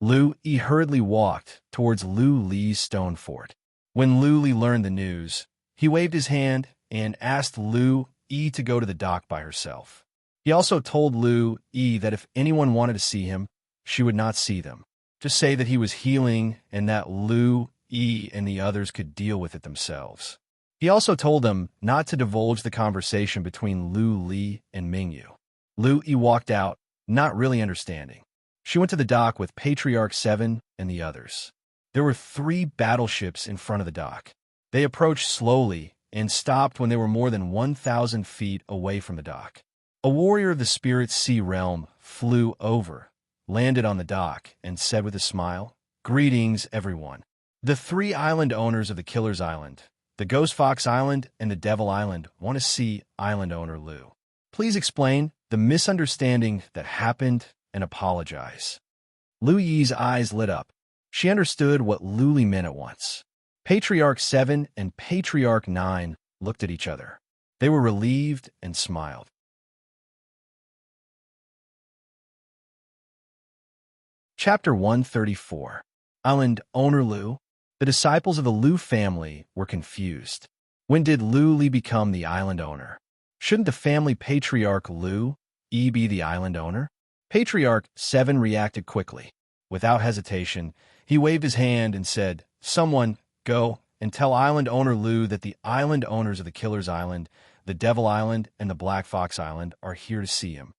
Lu Li hurriedly walked towards Lu Li's stone fort. When Lu Li learned the news, he waved his hand and asked Lu Li to go to the dock by herself. He also told Lu Li that if anyone wanted to see him, she would not see them. Just say that he was healing and that Lu E, and the others could deal with it themselves. He also told them not to divulge the conversation between Lu Li and Mingyu. Lu Yi walked out, not really understanding. She went to the dock with Patriarch 7 and the others. There were 3 battleships in front of the dock. They approached slowly and stopped when they were more than 1,000 feet away from the dock. A warrior of the Spirit Sea realm flew over, landed on the dock, and said with a smile, "Greetings, everyone. The 3 island owners of the Killer's Island, the Ghost Fox Island, and the Devil Island want to see island owner Lu. Please explain the misunderstanding that happened and apologize." Lu Yi's eyes lit up. She understood what Lu Li meant at once. Patriarch 7 and Patriarch 9 looked at each other. They were relieved and smiled. Chapter 134. Island Owner Lu. The disciples of the Lu family were confused. When did Lu Li become the island owner? Shouldn't the family patriarch Lu Yi be the island owner? Patriarch 7 reacted quickly. Without hesitation, he waved his hand and said, "Someone, go and tell island owner Lu that the island owners of the Killer's Island, the Devil Island, and the Black Fox Island are here to see him."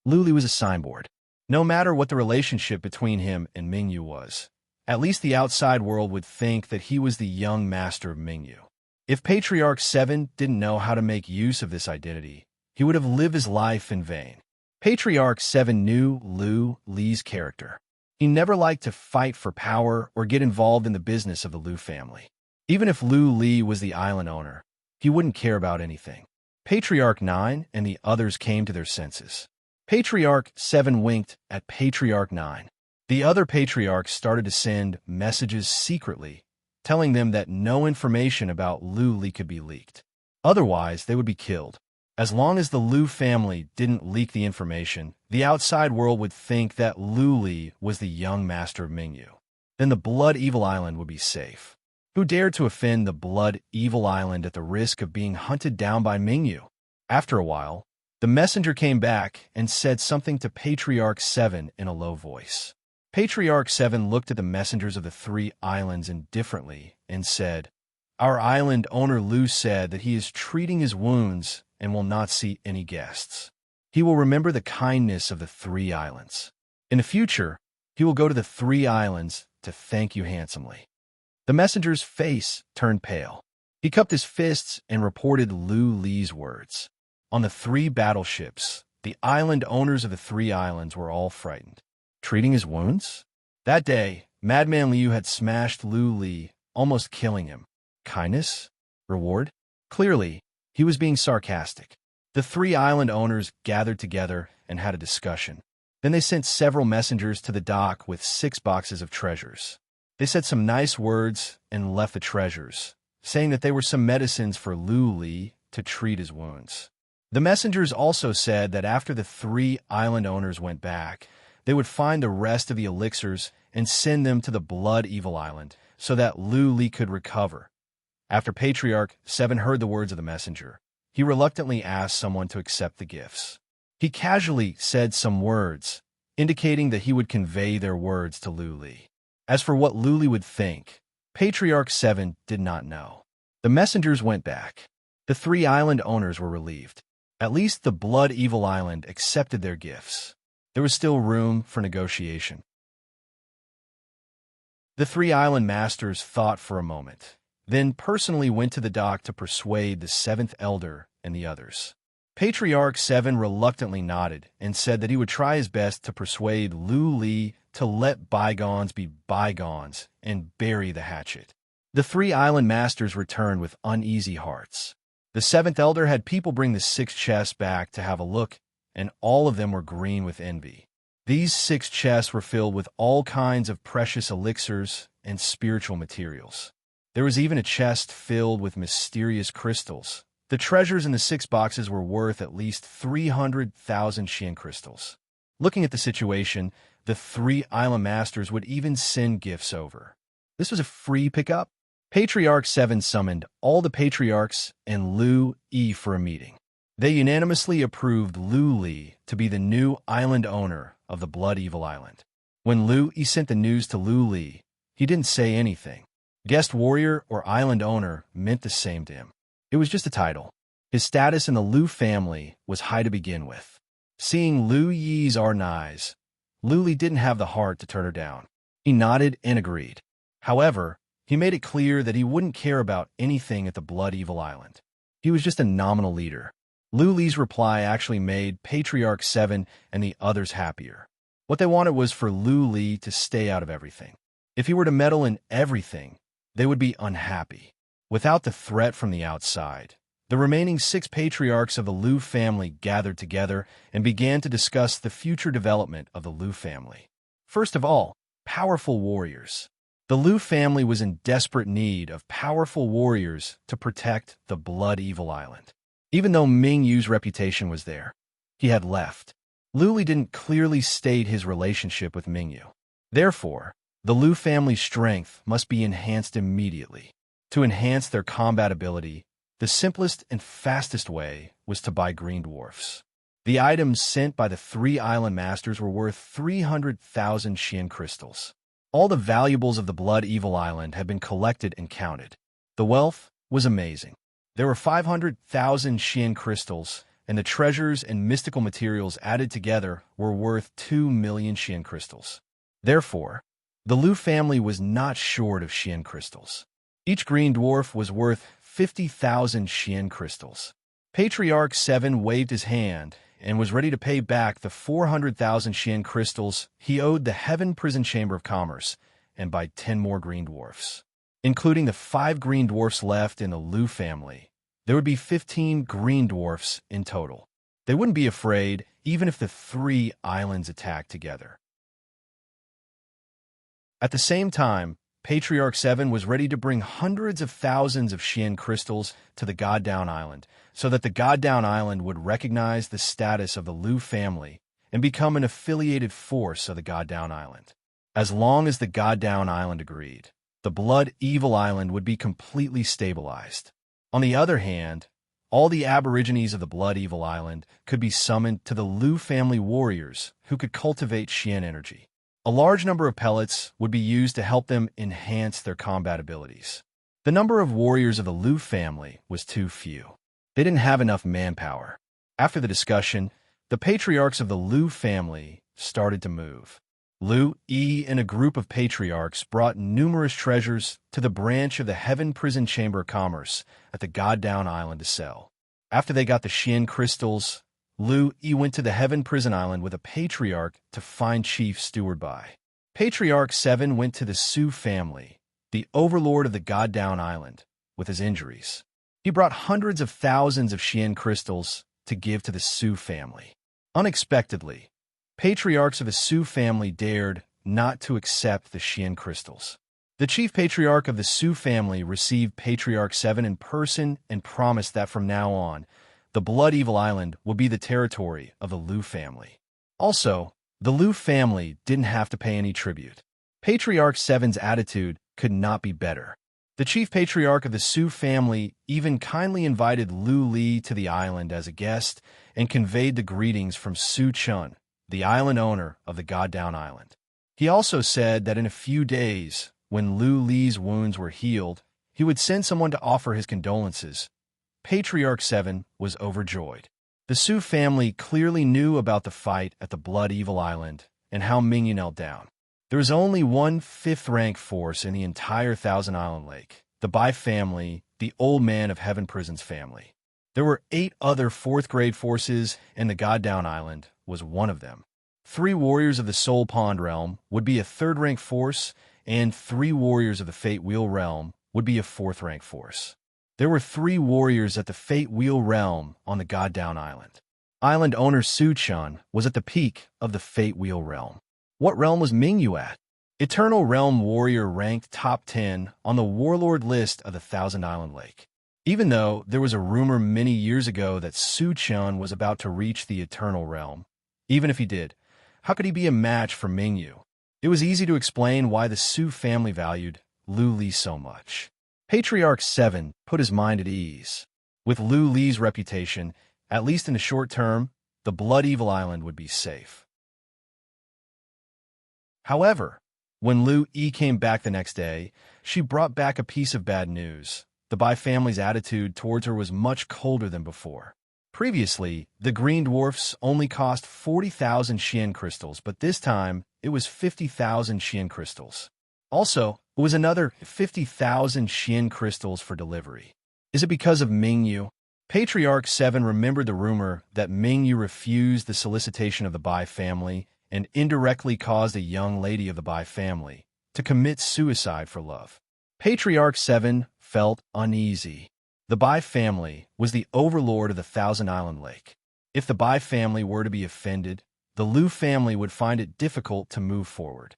Lu Li was a signboard. No matter what the relationship between him and Mingyu was, at least the outside world would think that he was the young master of Mingyu. If Patriarch 7 didn't know how to make use of this identity, he would have lived his life in vain. Patriarch 7 knew Lu Li's character. He never liked to fight for power or get involved in the business of the Lu family. Even if Lu Li was the island owner, he wouldn't care about anything. Patriarch 9 and the others came to their senses. Patriarch 7 winked at Patriarch 9. The other patriarchs started to send messages secretly, telling them that no information about Lu Li could be leaked. Otherwise, they would be killed. As long as the Lu family didn't leak the information, the outside world would think that Lu Li was the young master of Mingyu. Then the Blood Evil Island would be safe. Who dared to offend the Blood Evil Island at the risk of being hunted down by Mingyu? After a while, the messenger came back and said something to Patriarch 7 in a low voice. Patriarch 7 looked at the messengers of the 3 islands indifferently and said, "Our island owner Lu said that he is treating his wounds and will not see any guests. He will remember the kindness of the 3 islands. In the future, he will go to the 3 islands to thank you handsomely." The messenger's face turned pale. He cupped his fists and reported Lu Li's words. On the 3 battleships, the island owners of the 3 islands were all frightened. Treating his wounds? That day, Madman Liu had smashed Lu Li, almost killing him. Kindness? Reward? Clearly, he was being sarcastic. The 3 island owners gathered together and had a discussion. Then they sent several messengers to the dock with 6 boxes of treasures. They said some nice words and left the treasures, saying that they were some medicines for Lu Li to treat his wounds. The messengers also said that after the 3 island owners went back, they would find the rest of the elixirs and send them to the Blood Evil Island so that Lu Li could recover. After Patriarch 7 heard the words of the messenger, he reluctantly asked someone to accept the gifts. He casually said some words, indicating that he would convey their words to Lu Li. As for what Lu Li would think, Patriarch 7 did not know. The messengers went back. The 3 island owners were relieved. At least the Blood Evil Island accepted their gifts. There was still room for negotiation. The 3 island masters thought for a moment, then personally went to the dock to persuade the 7th elder and the others. Patriarch 7 reluctantly nodded and said that he would try his best to persuade Lu Li to let bygones be bygones and bury the hatchet. The 3 island masters returned with uneasy hearts. The 7th elder had people bring the 6 chests back to have a look, and all of them were green with envy. These 6 chests were filled with all kinds of precious elixirs and spiritual materials. There was even a chest filled with mysterious crystals. The treasures in the 6 boxes were worth at least 300,000 Xian crystals. Looking at the situation, the 3 island masters would even send gifts over. This was a free pickup. Patriarch 7 summoned all the patriarchs and Lu Yi for a meeting. They unanimously approved Lu Li to be the new island owner of the Blood Evil Island. When Lu Yi sent the news to Lu Li, he didn't say anything. Guest warrior or island owner meant the same to him. It was just a title. His status in the Lu family was high to begin with. Seeing Lu Yi's eyes, Lu Li didn't have the heart to turn her down. He nodded and agreed. However, he made it clear that he wouldn't care about anything at the Blood Evil Island. He was just a nominal leader. Lu Li's reply actually made Patriarch 7 and the others happier. What they wanted was for Lu Li to stay out of everything. If he were to meddle in everything, they would be unhappy. Without the threat from the outside, the remaining 6 patriarchs of the Lu family gathered together and began to discuss the future development of the Lu family. First of all, powerful warriors. The Lu family was in desperate need of powerful warriors to protect the Blood Evil Island. Even though Ming Yu's reputation was there, he had left. Lu Li didn't clearly state his relationship with Ming Yu. Therefore, the Lu family's strength must be enhanced immediately. To enhance their combat ability, the simplest and fastest way was to buy green dwarfs. The items sent by the 3 island masters were worth 300,000 Xian crystals. All the valuables of the Blood Evil Island had been collected and counted. The wealth was amazing. There were 500,000 Xian crystals, and the treasures and mystical materials added together were worth 2 million Xian crystals. Therefore, the Lu family was not short of Xian crystals. Each green dwarf was worth 50,000 Xian crystals. Patriarch 7 waved his hand and was ready to pay back the 400,000 Xian crystals he owed the Heaven Prison Chamber of Commerce and buy 10 more green dwarfs. Including the 5 green dwarfs left in the Lu family, there would be 15 green dwarfs in total. They wouldn't be afraid even if the 3 islands attacked together. At the same time, Patriarch 7 was ready to bring hundreds of thousands of Xian crystals to the God Down Island so that the God Down Island would recognize the status of the Lu family and become an affiliated force of the God Down Island. As long as the God Down Island agreed, the Blood Evil Island would be completely stabilized. On the other hand, all the aborigines of the Blood Evil Island could be summoned to the Lu family warriors who could cultivate Xian energy. A large number of pellets would be used to help them enhance their combat abilities. The number of warriors of the Lu family was too few. They didn't have enough manpower. After the discussion, the patriarchs of the Lu family started to move. Lu Yi and a group of patriarchs brought numerous treasures to the branch of the Heaven Prison Chamber of Commerce at the God Down Island to sell. After they got the Xian crystals, Lu Yi went to the Heaven Prison Island with a patriarch to find Chief Steward Bai. Patriarch 7 went to the Su family, the overlord of the God Down Island, with his injuries. He brought hundreds of thousands of Xian crystals to give to the Su family. Unexpectedly, patriarchs of the Su family dared not to accept the Xian crystals. The chief patriarch of the Su family received Patriarch 7 in person and promised that from now on, the Blood Evil Island would be the territory of the Lu family. Also, the Lu family didn't have to pay any tribute. Patriarch 7's attitude could not be better. The chief patriarch of the Su family even kindly invited Lu Li to the island as a guest and conveyed the greetings from Su Chun, the island owner of the God Down Island. He also said that in a few days, when Lu Li's wounds were healed, he would send someone to offer his condolences. Patriarch 7 was overjoyed. The Su family clearly knew about the fight at the Blood Evil Island and how Ming knelt down. There was only one 5th-rank force in the entire Thousand Island Lake, the Bai family, the old man of Heaven Prison's family. There were 8 other 4th-grade forces, and the God Down Island was one of them. 3 warriors of the Soul Pond realm would be a 3rd-rank force, and 3 warriors of the Fate Wheel realm would be a 4th-rank force. There were 3 warriors at the Fate Wheel realm on the God Down Island. Island owner Su Chun was at the peak of the Fate Wheel realm. What realm was Ming Yu at? Eternal Realm Warrior ranked top 10 on the Warlord list of the Thousand Island Lake. Even though there was a rumor many years ago that Su Chun was about to reach the Eternal Realm, even if he did, how could he be a match for Ming Yu? It was easy to explain why the Su family valued Lu Li so much. Patriarch 7 put his mind at ease. With Lu Li's reputation, at least in the short term, the Blood Evil Island would be safe. However, When Lu Yi came back the next day, she brought back a piece of bad news. The Bai family's attitude towards her was much colder than before. Previously, the green dwarfs only cost 40,000 Xian crystals, but this time, it was 50,000 Xian crystals. Also, it was another 50,000 Xian crystals for delivery. Is it because of Mingyu? Patriarch 7 remembered the rumor that Mingyu refused the solicitation of the Bai family and indirectly caused a young lady of the Bai family to commit suicide for love. Patriarch 7 felt uneasy. The Bai family was the overlord of the Thousand Island Lake. If the Bai family were to be offended, the Lu family would find it difficult to move forward.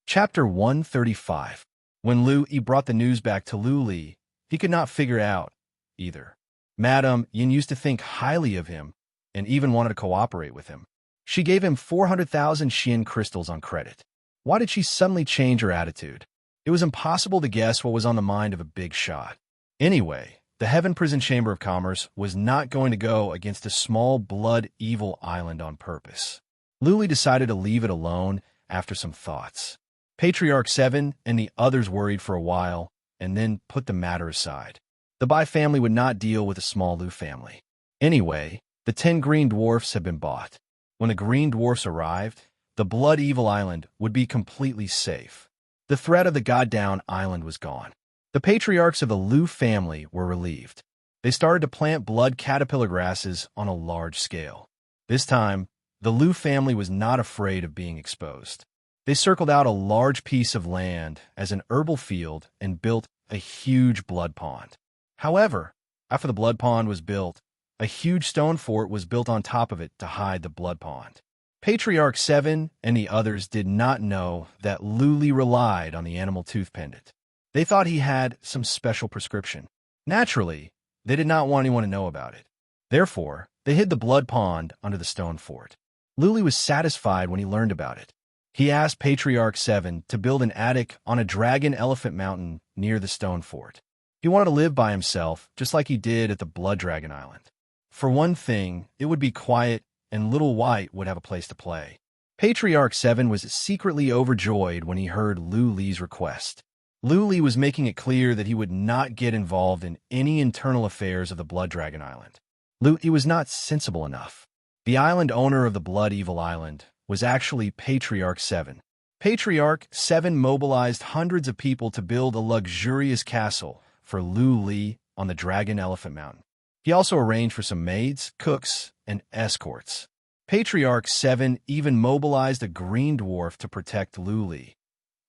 Chapter 135. When Lu Yi brought the news back to Lu Li, he could not figure out either. Madame Yin used to think highly of him and even wanted to cooperate with him. She gave him 400,000 Xian crystals on credit. Why did she suddenly change her attitude? It was impossible to guess what was on the mind of a big shot. Anyway, the Heaven Prison Chamber of Commerce was not going to go against a small blood-evil island on purpose. Lu Li decided to leave it alone after some thoughts. Patriarch 7 and the others worried for a while and then put the matter aside. The Bai family would not deal with a small Lu family. Anyway, the 10 green dwarfs had been bought. When the green dwarfs arrived, the blood-evil island would be completely safe. The threat of the God-Down Island was gone. The patriarchs of the Lu family were relieved. They started to plant blood caterpillar grasses on a large scale. This time, the Lu family was not afraid of being exposed. They circled out a large piece of land as an herbal field and built a huge blood pond. However, after the blood pond was built, a huge stone fort was built on top of it to hide the blood pond. Patriarch 7 and the others did not know that Lu Li relied on the animal tooth pendant. They thought he had some special prescription. Naturally, they did not want anyone to know about it. Therefore, they hid the blood pond under the stone fort. Lu Li was satisfied when he learned about it. He asked Patriarch 7 to build an attic on a dragon elephant mountain near the stone fort. He wanted to live by himself, just like he did at the Blood Dragon Island. For one thing, it would be quiet and Little White would have a place to play. Patriarch 7 was secretly overjoyed when he heard Lu Li's request. Lu Li was making it clear that he would not get involved in any internal affairs of the Blood Dragon Island. Lu Li was not sensible enough. The island owner of the Blood Evil Island was actually Patriarch 7. Patriarch 7 mobilized hundreds of people to build a luxurious castle for Lu Li on the Dragon Elephant Mountain. He also arranged for some maids, cooks, and escorts. Patriarch 7 even mobilized a green dwarf to protect Lu Li.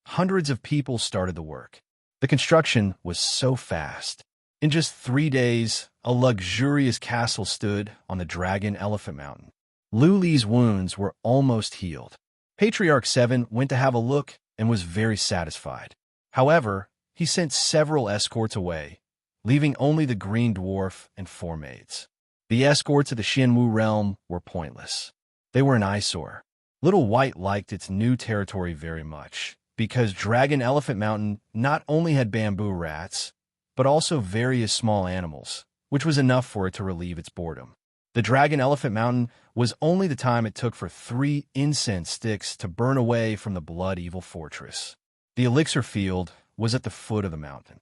Hundreds of people started the work. The construction was so fast. In just 3 days, a luxurious castle stood on the Dragon Elephant Mountain. Lu Li's wounds were almost healed. Patriarch 7 went to have a look and was very satisfied. However, he sent several escorts away, leaving only the green dwarf and 4 maids. The escorts of the Xianwu realm were pointless. They were an eyesore. Little White liked its new territory very much, because Dragon Elephant Mountain not only had bamboo rats, but also various small animals, which was enough for it to relieve its boredom. The Dragon Elephant Mountain was only the time it took for 3 incense sticks to burn away from the Blood Evil Fortress. The elixir field was at the foot of the mountain.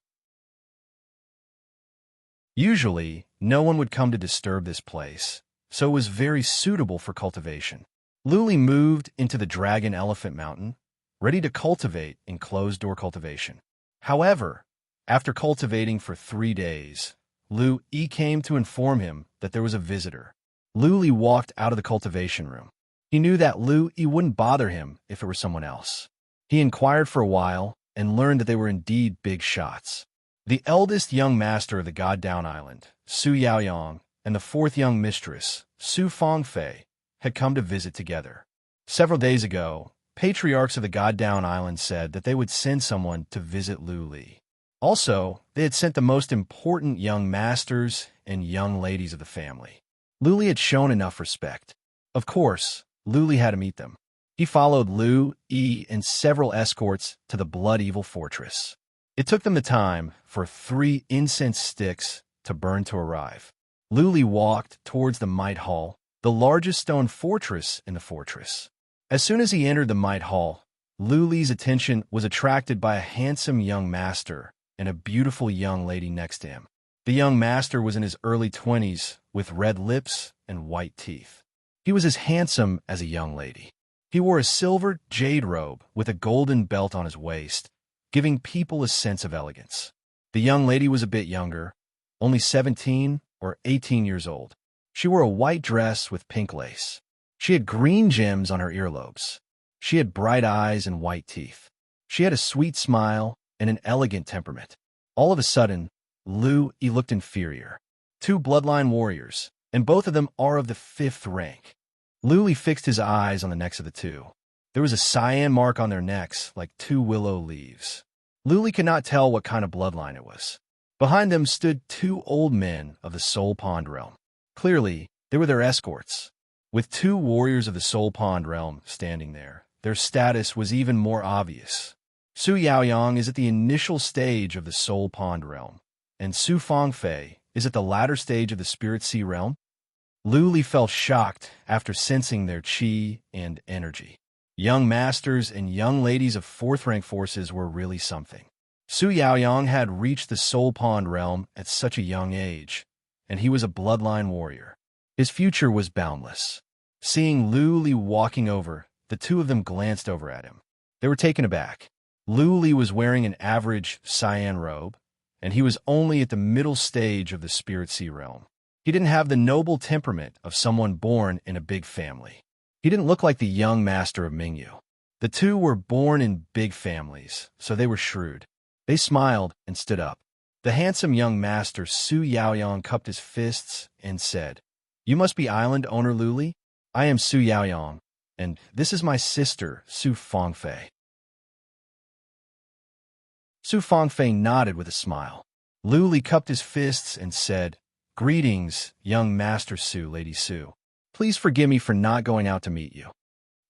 Usually, no one would come to disturb this place, so it was very suitable for cultivation. Lu Li moved into the Dragon Elephant Mountain, ready to cultivate in closed-door cultivation. However, after cultivating for 3 days, Lu Yi came to inform him that there was a visitor. Lu Li walked out of the cultivation room. He knew that Lu Yi wouldn't bother him if it were someone else. He inquired for a while and learned that they were indeed big shots. The eldest young master of the God-Down Island, Su Yaoyang, and the 4th young mistress, Su Fangfei, had come to visit together. Several days ago, patriarchs of the God-Down Island said that they would send someone to visit Lu Li. Also, they had sent the most important young masters and young ladies of the family. Lu Li had shown enough respect. Of course, Lu Li had to meet them. He followed Lu Yi and several escorts to the Blood Evil Fortress. It took them the time for 3 incense sticks to burn to arrive. Lu Li walked towards the Might Hall the largest stone fortress in the fortress. As soon as he entered the Might Hall, Lu Li's attention was attracted by a handsome young master and a beautiful young lady next to him. The young master was in his early 20s with red lips and white teeth. He was as handsome as a young lady. He wore a silver jade robe with a golden belt on his waist, giving people a sense of elegance. The young lady was a bit younger, only 17 or 18 years old. She wore a white dress with pink lace. She had green gems on her earlobes. She had bright eyes and white teeth. She had a sweet smile and an elegant temperament. All of a sudden, Lu Li looked inferior. Two bloodline warriors, and both of them are of the 5th rank. Lu Li fixed his eyes on the necks of the two. There was a cyan mark on their necks like 2 willow leaves. Lu Li could not tell what kind of bloodline it was. Behind them stood 2 old men of the Soul Pond realm. Clearly, they were their escorts. With 2 warriors of the Soul Pond realm standing there, their status was even more obvious. Su Yaoyang is at the initial stage of the Soul Pond realm, and Su Fangfei is at the latter stage of the Spirit Sea realm. Lu Li felt shocked after sensing their qi and energy. Young masters and young ladies of 4th rank forces were really something. Su Yaoyang had reached the Soul Pond realm at such a young age, and he was a bloodline warrior. His future was boundless. Seeing Lu Li walking over, the two of them glanced over at him. They were taken aback. Lu Li was wearing an average cyan robe, and he was only at the middle stage of the Spirit Sea realm. He didn't have the noble temperament of someone born in a big family. He didn't look like the young master of Mingyu. The two were born in big families, so they were shrewd. They smiled and stood up. The handsome young master Su Yaoyang cupped his fists and said, "You must be island owner Lu Li? I am Su Yaoyang, and this is my sister, Su Fangfei." Su Fangfei nodded with a smile. Lu Li cupped his fists and said, "Greetings, young Master Su, Lady Su. Please forgive me for not going out to meet you."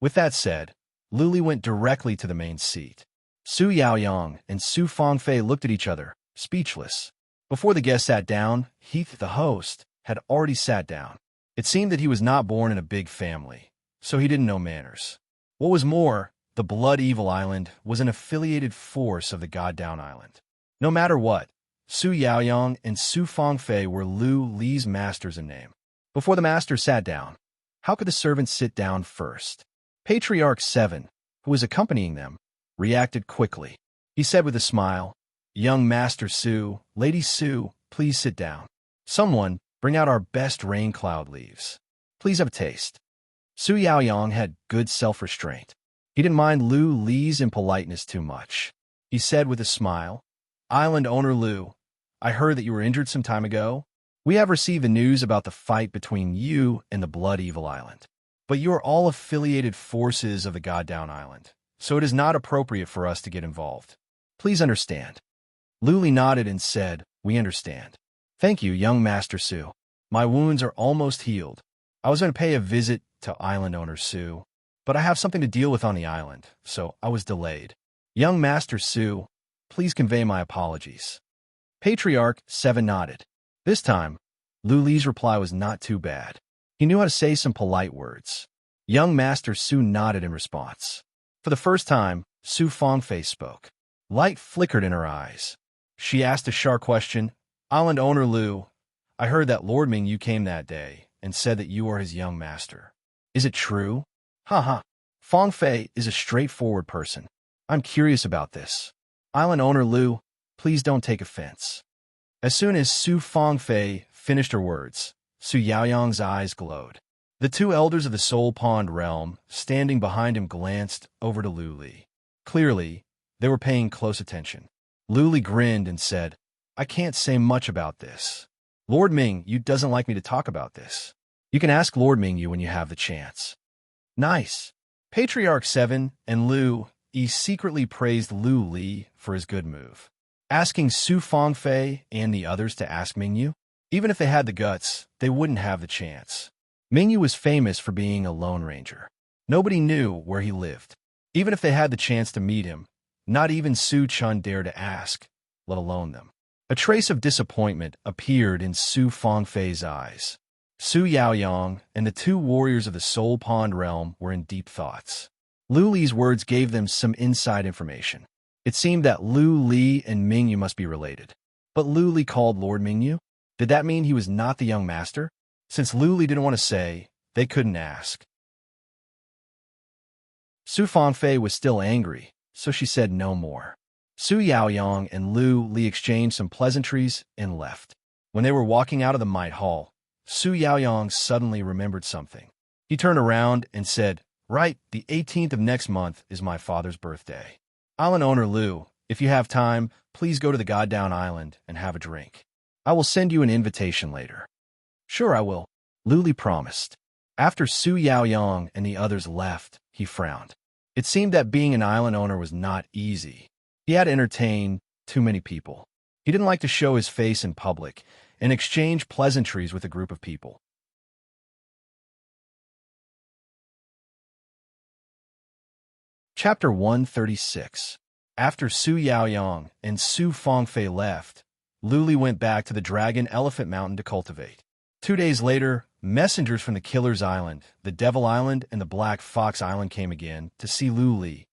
With that said, Lu Li went directly to the main seat. Su Yaoyang and Su Fangfei looked at each other, speechless. Before the guest sat down, Heath, the host, had already sat down. It seemed that he was not born in a big family, so he didn't know manners. What was more, the Blood Evil Island was an affiliated force of the God Down Island. No matter what, Su Yaoyang and Su Fangfei were Lu Li's masters in name. Before the master sat down, how could the servants sit down first? Patriarch 7, who was accompanying them, reacted quickly. He said with a smile, "Young Master Su, Lady Su, please sit down. Someone, bring out our best rain cloud leaves. Please have a taste." Su Yaoyang had good self-restraint. He didn't mind Lu Li's impoliteness too much. He said with a smile, "Island owner Lu, I heard that you were injured some time ago. We have received the news about the fight between you and the Blood Evil Island. But you are all affiliated forces of the God Down Island, so it is not appropriate for us to get involved. Please understand." Lu Li nodded and said, "We understand. Thank you, young Master Su. My wounds are almost healed. I was going to pay a visit to Island owner Su, but I have something to deal with on the island, so I was delayed. Young Master Su, please convey my apologies." Patriarch 7 nodded. This time, Lu Li's reply was not too bad. He knew how to say some polite words. Young Master Su nodded in response. For the first time, Su Fangfei spoke. Light flickered in her eyes. She asked a sharp question, "Island owner Lu, I heard that Lord Mingyu came that day and said that you are his young master. Is it true?" "Ha. Fangfei is a straightforward person. I'm curious about this. Island owner Lu, please don't take offense." As soon as Su Fangfei finished her words, Su Yaoyang's eyes glowed. The two elders of the Soul Pond realm, standing behind him, glanced over to Lu Li. Clearly, they were paying close attention. Lu Li grinned and said, "I can't say much about this. Lord Mingyu doesn't like me to talk about this. You can ask Lord Mingyu when you have the chance." Nice. Patriarch 7 and Lu Li secretly praised Lu Li for his good move. Asking Su Fangfei and the others to ask Mingyu? Even if they had the guts, they wouldn't have the chance. Mingyu was famous for being a lone ranger. Nobody knew where he lived. Even if they had the chance to meet him, not even Su Chun dared to ask, let alone them. A trace of disappointment appeared in Su Fangfei's eyes. Su Yaoyong and the two warriors of the Soul Pond realm were in deep thoughts. Lu Li's words gave them some inside information. It seemed that Lu Li and Mingyu must be related. But Lu Li called Lord Mingyu? Did that mean he was not the young master? Since Lu Li didn't want to say, they couldn't ask. Su Fangfei was still angry, so she said no more. Su Yaoyong and Lu Li exchanged some pleasantries and left. When they were walking out of the Might Hall, Su Yaoyong suddenly remembered something. He turned around and said, "Right, the 18th of next month is my father's birthday. Island owner Lu, if you have time, please go to the Goddown Island and have a drink. I will send you an invitation later." "Sure, I will," Lu Li promised. After Su Yaoyong and the others left, he frowned. It seemed that being an island owner was not easy. He had to entertain too many people. He didn't like to show his face in public and exchange pleasantries with a group of people. Chapter 136. After Su Yaoyong and Su Fangfei left, Lu Li went back to the Dragon Elephant Mountain to cultivate. 2 days later, messengers from the Killer's Island, the Devil Island, and the Black Fox Island came again to see Lu Li.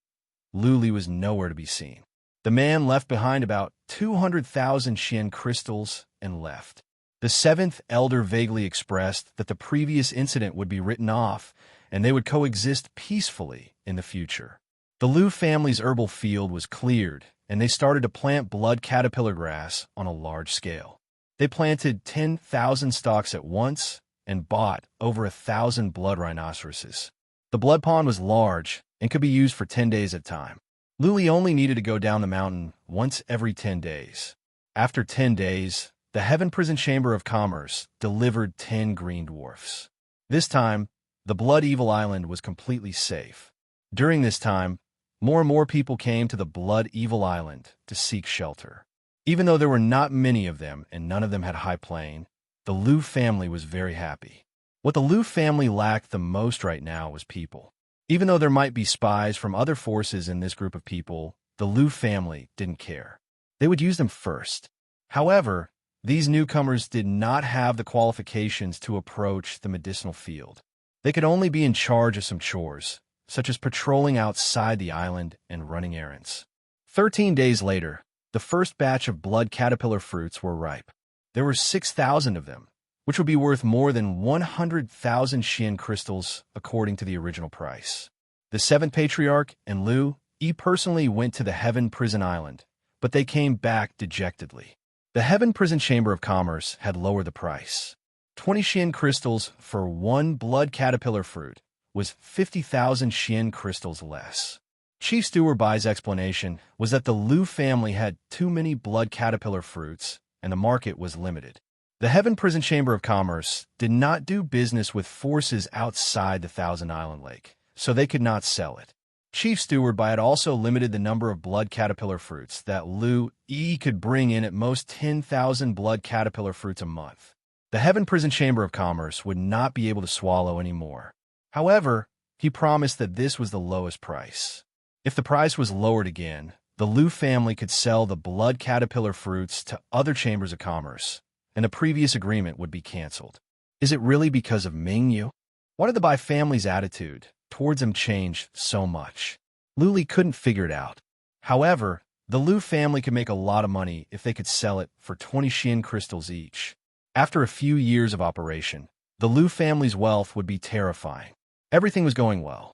Lu Li was nowhere to be seen. The man left behind about 200,000 Xian crystals and left. The seventh elder vaguely expressed that the previous incident would be written off and they would coexist peacefully in the future. The Lu family's herbal field was cleared, and they started to plant blood caterpillar grass on a large scale. They planted 10,000 stalks at once and bought over 1,000 blood rhinoceroses. The blood pond was large and could be used for 10 days at a time. Lu Li only needed to go down the mountain once every 10 days. After 10 days, the Heaven Prison Chamber of Commerce delivered 10 green dwarfs. This time, the Blood Evil Island was completely safe. During this time, more and more people came to the Blood Evil Island to seek shelter. Even though there were not many of them and none of them had high plane, the Lu family was very happy. What the Lu family lacked the most right now was people. Even though there might be spies from other forces in this group of people, the Lu family didn't care. They would use them first. However, these newcomers did not have the qualifications to approach the medicinal field. They could only be in charge of some chores, such as patrolling outside the island and running errands. 13 days later, the first batch of blood caterpillar fruits were ripe. There were 6,000 of them, which would be worth more than 100,000 Xian crystals according to the original price. The seventh patriarch and Lu Yi personally went to the Heaven Prison Island, but they came back dejectedly. The Heaven Prison Chamber of Commerce had lowered the price. 20 Xian crystals for one blood caterpillar fruit was 50,000 Xian crystals less. Chief Steward Bai's explanation was that the Lu family had too many blood caterpillar fruits and the market was limited. The Heaven Prison Chamber of Commerce did not do business with forces outside the Thousand Island Lake, so they could not sell it. Chief Steward Bai had also limited the number of blood caterpillar fruits that Lu Yi could bring in, at most 10,000 blood caterpillar fruits a month. The Heaven Prison Chamber of Commerce would not be able to swallow any more. However, he promised that this was the lowest price. If the price was lowered again, the Lu family could sell the blood caterpillar fruits to other chambers of commerce, and the previous agreement would be canceled. Is it really because of Mingyu? Why did the Bai family's attitude towards him change so much? Lu Li couldn't figure it out. However, the Lu family could make a lot of money if they could sell it for 20 Xian crystals each. After a few years of operation, the Lu family's wealth would be terrifying. Everything was going well.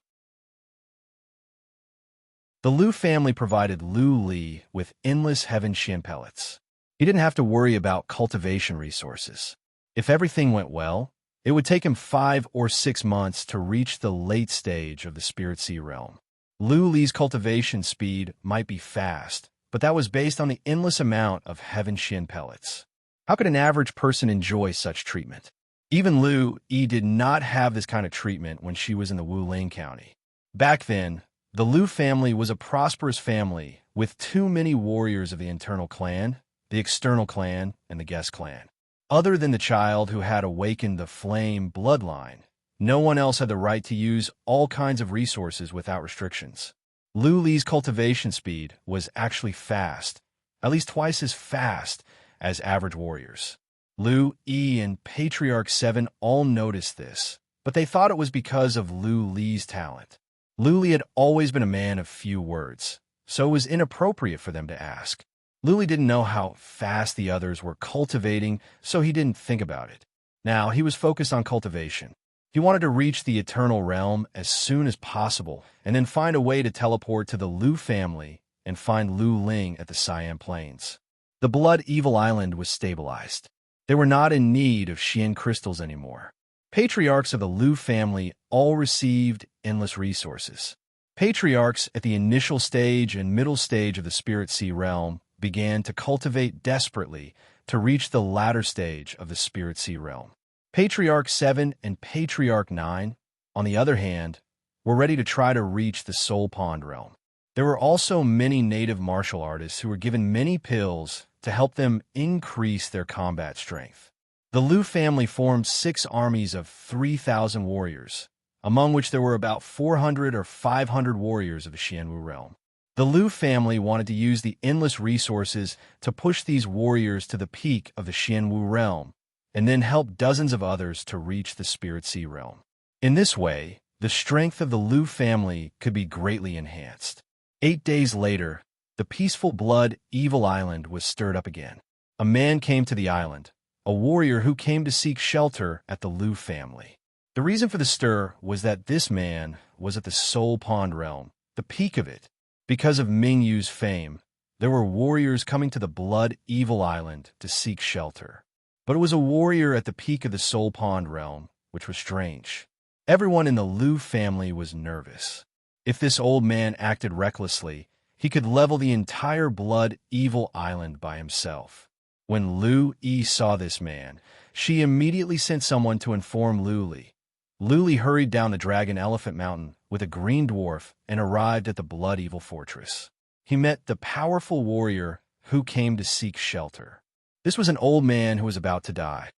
The Lu family provided Lu Li with endless Heaven Xian pellets. He didn't have to worry about cultivation resources. If everything went well, it would take him 5 or 6 months to reach the late stage of the Spirit Sea realm. Lu Li's cultivation speed might be fast, but that was based on the endless amount of Heaven Xian pellets. How could an average person enjoy such treatment? Even Lu Yi did not have this kind of treatment when she was in the Wuling County. Back then, the Lu family was a prosperous family with too many warriors of the internal clan, the external clan, and the guest clan. Other than the child who had awakened the flame bloodline, no one else had the right to use all kinds of resources without restrictions. Lu Li's cultivation speed was actually fast, at least twice as fast as average warriors. Lu, E, and Patriarch 7 all noticed this, but they thought it was because of Lu Li's talent. Lu Li had always been a man of few words, so it was inappropriate for them to ask. Lu Li didn't know how fast the others were cultivating, so he didn't think about it. Now, he was focused on cultivation. He wanted to reach the eternal realm as soon as possible, and then find a way to teleport to the Lu family and find Lu Ling at the Siam Plains. The Blood Evil Island was stabilized. They were not in need of Xian crystals anymore. Patriarchs of the Lu family all received endless resources. Patriarchs at the initial stage and middle stage of the Spirit Sea realm began to cultivate desperately to reach the latter stage of the Spirit Sea realm. Patriarch 7 and Patriarch 9, on the other hand, were ready to try to reach the Soul Pond realm. There were also many native martial artists who were given many pills to help them increase their combat strength. The Lu family formed 6 armies of 3,000 warriors, among which there were about 400 or 500 warriors of the Xianwu realm. The Lu family wanted to use the endless resources to push these warriors to the peak of the Xianwu realm, and then help dozens of others to reach the Spirit Sea realm. In this way, the strength of the Lu family could be greatly enhanced. 8 days later, the peaceful Blood Evil Island was stirred up again. A man came to the island, a warrior who came to seek shelter at the Lu family. The reason for the stir was that this man was at the Soul Pond realm, the peak of it. Because of Ming Yu's fame, there were warriors coming to the Blood Evil Island to seek shelter. But it was a warrior at the peak of the Soul Pond realm, which was strange. Everyone in the Lu family was nervous. If this old man acted recklessly, he could level the entire Blood Evil Island by himself. When Lu Yi saw this man, she immediately sent someone to inform Lu Li. Lu Li hurried down the Dragon Elephant Mountain with a green dwarf and arrived at the Blood Evil Fortress. He met the powerful warrior who came to seek shelter. This was an old man who was about to die.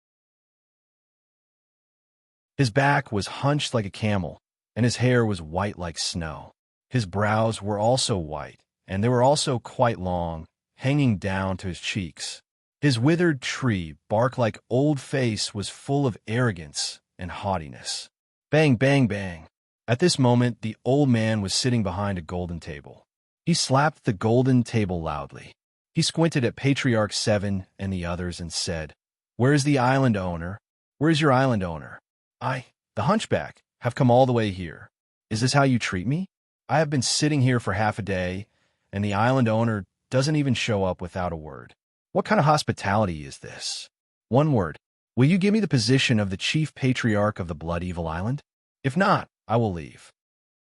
His back was hunched like a camel, and his hair was white like snow. His brows were also white, and they were also quite long, hanging down to his cheeks. His withered tree, bark-like old face was full of arrogance and haughtiness. Bang, bang, bang. At this moment, the old man was sitting behind a golden table. He slapped the golden table loudly. He squinted at Patriarch 7 and the others and said, "Where is the island owner? Where is your island owner? I, the hunchback, have come all the way here. Is this how you treat me? I have been sitting here for half a day, and the island owner doesn't even show up without a word. What kind of hospitality is this? One word. Will you give me the position of the chief patriarch of the Blood Evil Island? If not, I will leave."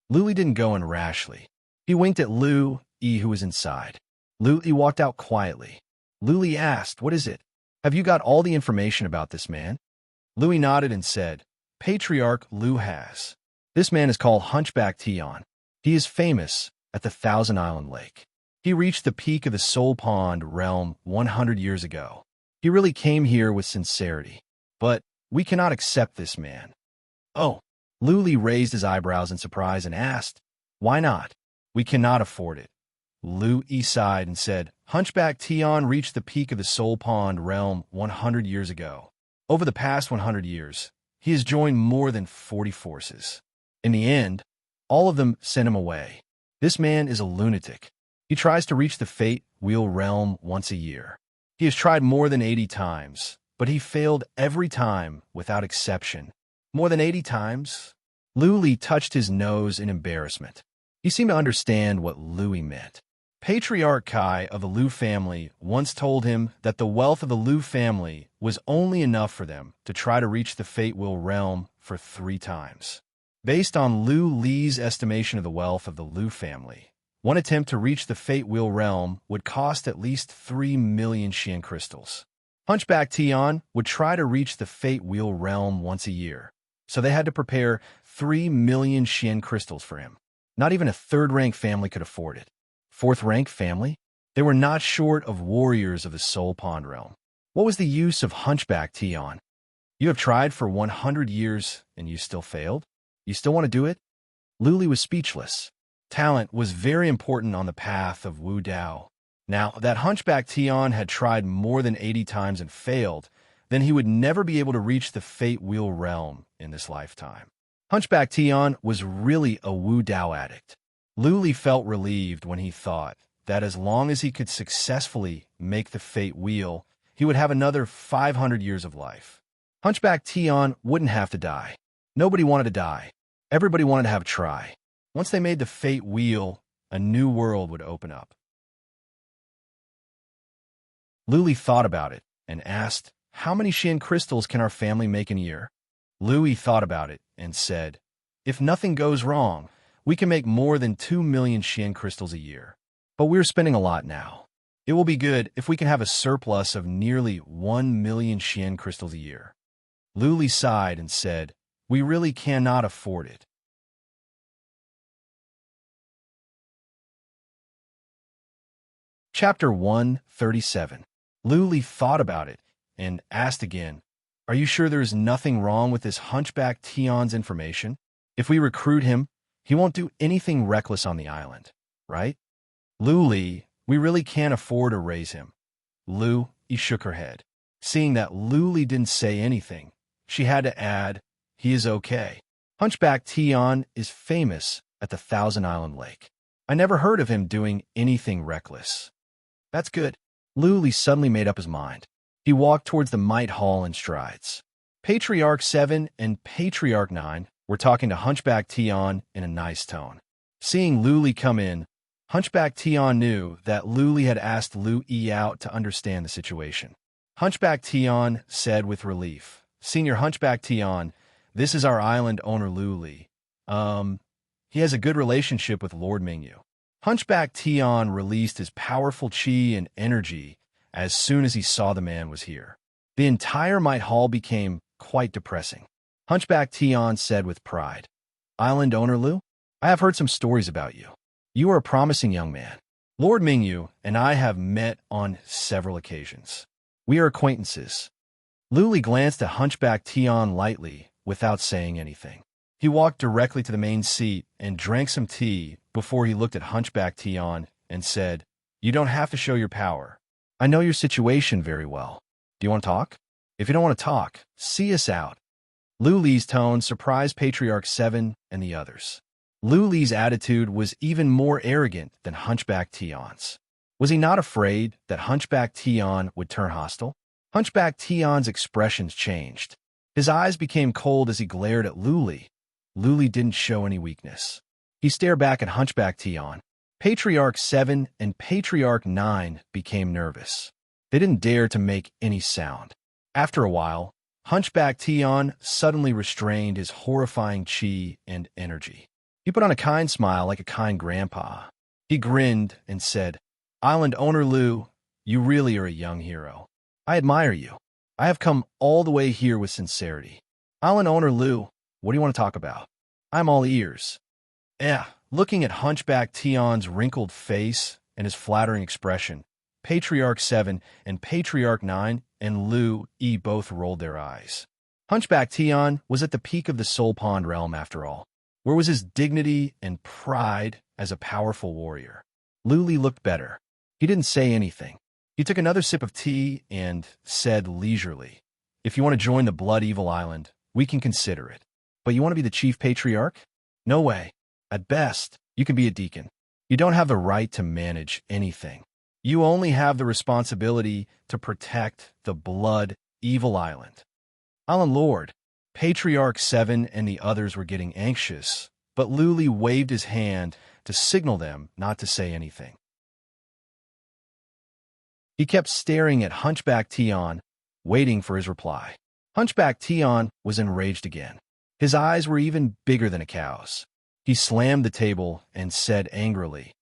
Lu Li didn't go in rashly. He winked at Lu Yi, who was inside. Lu Li walked out quietly. Lu Li asked, "What is it? Have you got all the information about this man?" Lu Yi nodded and said, "Patriarch Lu has. This man is called Hunchback Tian. He is famous at the Thousand Island Lake. He reached the peak of the Soul Pond realm 100 years ago. He really came here with sincerity. But we cannot accept this man." "Oh." Lu Li raised his eyebrows in surprise and asked, "Why not?" "We cannot afford it." Lu Yi sighed and said, "Hunchback Tian reached the peak of the Soul Pond realm 100 years ago. Over the past 100 years, he has joined more than 40 forces. In the end, all of them sent him away. This man is a lunatic. He tries to reach the Fate Wheel realm once a year. He has tried more than 80 times, but he failed every time without exception." "More than 80 times?" Lu Li touched his nose in embarrassment. He seemed to understand what Lu Yi meant. Patriarch Kai of the Lu family once told him that the wealth of the Lu family was only enough for them to try to reach the Fate Wheel realm for 3 times. Based on Lu Li's estimation of the wealth of the Lu family, one attempt to reach the Fate Wheel realm would cost at least 3 million Xian crystals. Hunchback Tian would try to reach the Fate Wheel realm once a year, so they had to prepare 3 million Xian crystals for him. Not even a third-rank family could afford it. Fourth-rank family? They were not short of warriors of the Soul Pond realm. What was the use of Hunchback Tian? You have tried for 100 years and you still failed? You still want to do it? Lu Li was speechless. Talent was very important on the path of Wu Dao. Now, that Hunchback Tian had tried more than 80 times and failed then he would never be able to reach the Fate Wheel realm in this lifetime. Hunchback Tian was really a Wu Dao addict. Luli felt relieved when he thought that as long as he could successfully make the Fate Wheel, he would have another 500 years of life. Hunchback Tian wouldn't have to die. Nobody wanted to die. Everybody wanted to have a try. Once they made the Fate Wheel, a new world would open up. Luli thought about it and asked, "How many Xian crystals can our family make in a year?" Louis thought about it and said, "If nothing goes wrong, we can make more than 2 million Xian crystals a year. But we're spending a lot now. It will be good if we can have a surplus of nearly 1 million Xian crystals a year." Luli sighed and said, "We really cannot afford it." Chapter 137. Luli thought about it and asked again, "Are you sure there is nothing wrong with this Hunchback Tian's information? If we recruit him, he won't do anything reckless on the island, right?" "Luli, we really can't afford to raise him." He shook her head. Seeing that Luli didn't say anything, she had to add, "He is okay. Hunchback Tian is famous at the Thousand Island Lake. I never heard of him doing anything reckless." "That's good." Luli suddenly made up his mind. He walked towards the Might Hall in strides. Patriarch 7 and Patriarch 9 were talking to Hunchback Tian in a nice tone. Seeing Luli come in, Hunchback Tian knew that Luli had asked Lu-Yi out to understand the situation. Hunchback Tian said with relief, "Senior Hunchback Tian, this is our island owner Luli. He has a good relationship with Lord Mingyu." Hunchback Tian released his powerful chi and energy as soon as he saw the man was here. The entire Might Hall became quite depressing. Hunchback Tian said with pride, "Island owner Lu, I have heard some stories about you. You are a promising young man. Lord Mingyu and I have met on several occasions. We are acquaintances." Luli glanced at Hunchback Tian lightly without saying anything. He walked directly to the main seat and drank some tea before he looked at Hunchback Tian and said, "You don't have to show your power. I know your situation very well. Do you want to talk? If you don't want to talk, see us out." Luli's tone surprised Patriarch 7 and the others. Luli's attitude was even more arrogant than Hunchback Tian's. Was he not afraid that Hunchback Tian would turn hostile? Hunchback Tian's expressions changed. His eyes became cold as he glared at Luli. Luli didn't show any weakness. He stared back at Hunchback Tian. Patriarch 7 and Patriarch 9 became nervous. They didn't dare to make any sound. After a while, Hunchback Tian suddenly restrained his horrifying chi and energy. He put on a kind smile like a kind grandpa. He grinned and said, "Island owner Lu, you really are a young hero. I admire you. I have come all the way here with sincerity. Island owner Lu, what do you want to talk about? I'm all ears." Looking at Hunchback Tian's wrinkled face and his flattering expression, Patriarch 7 and Patriarch 9 and Lu-Yi both rolled their eyes. Hunchback Tian was at the peak of the Soul Pond realm after all. Where was his dignity and pride as a powerful warrior? Luli looked better. He didn't say anything. He took another sip of tea and said leisurely, "If you want to join the Blood Evil Island, we can consider it. But you want to be the chief patriarch? No way. At best, you can be a deacon. You don't have the right to manage anything. You only have the responsibility to protect the Blood Evil Island." Island Lord, Patriarch 7 and the others were getting anxious, but Luli waved his hand to signal them not to say anything. He kept staring at Hunchback Tian, waiting for his reply. Hunchback Tian was enraged again. His eyes were even bigger than a cow's. He slammed the table and said angrily,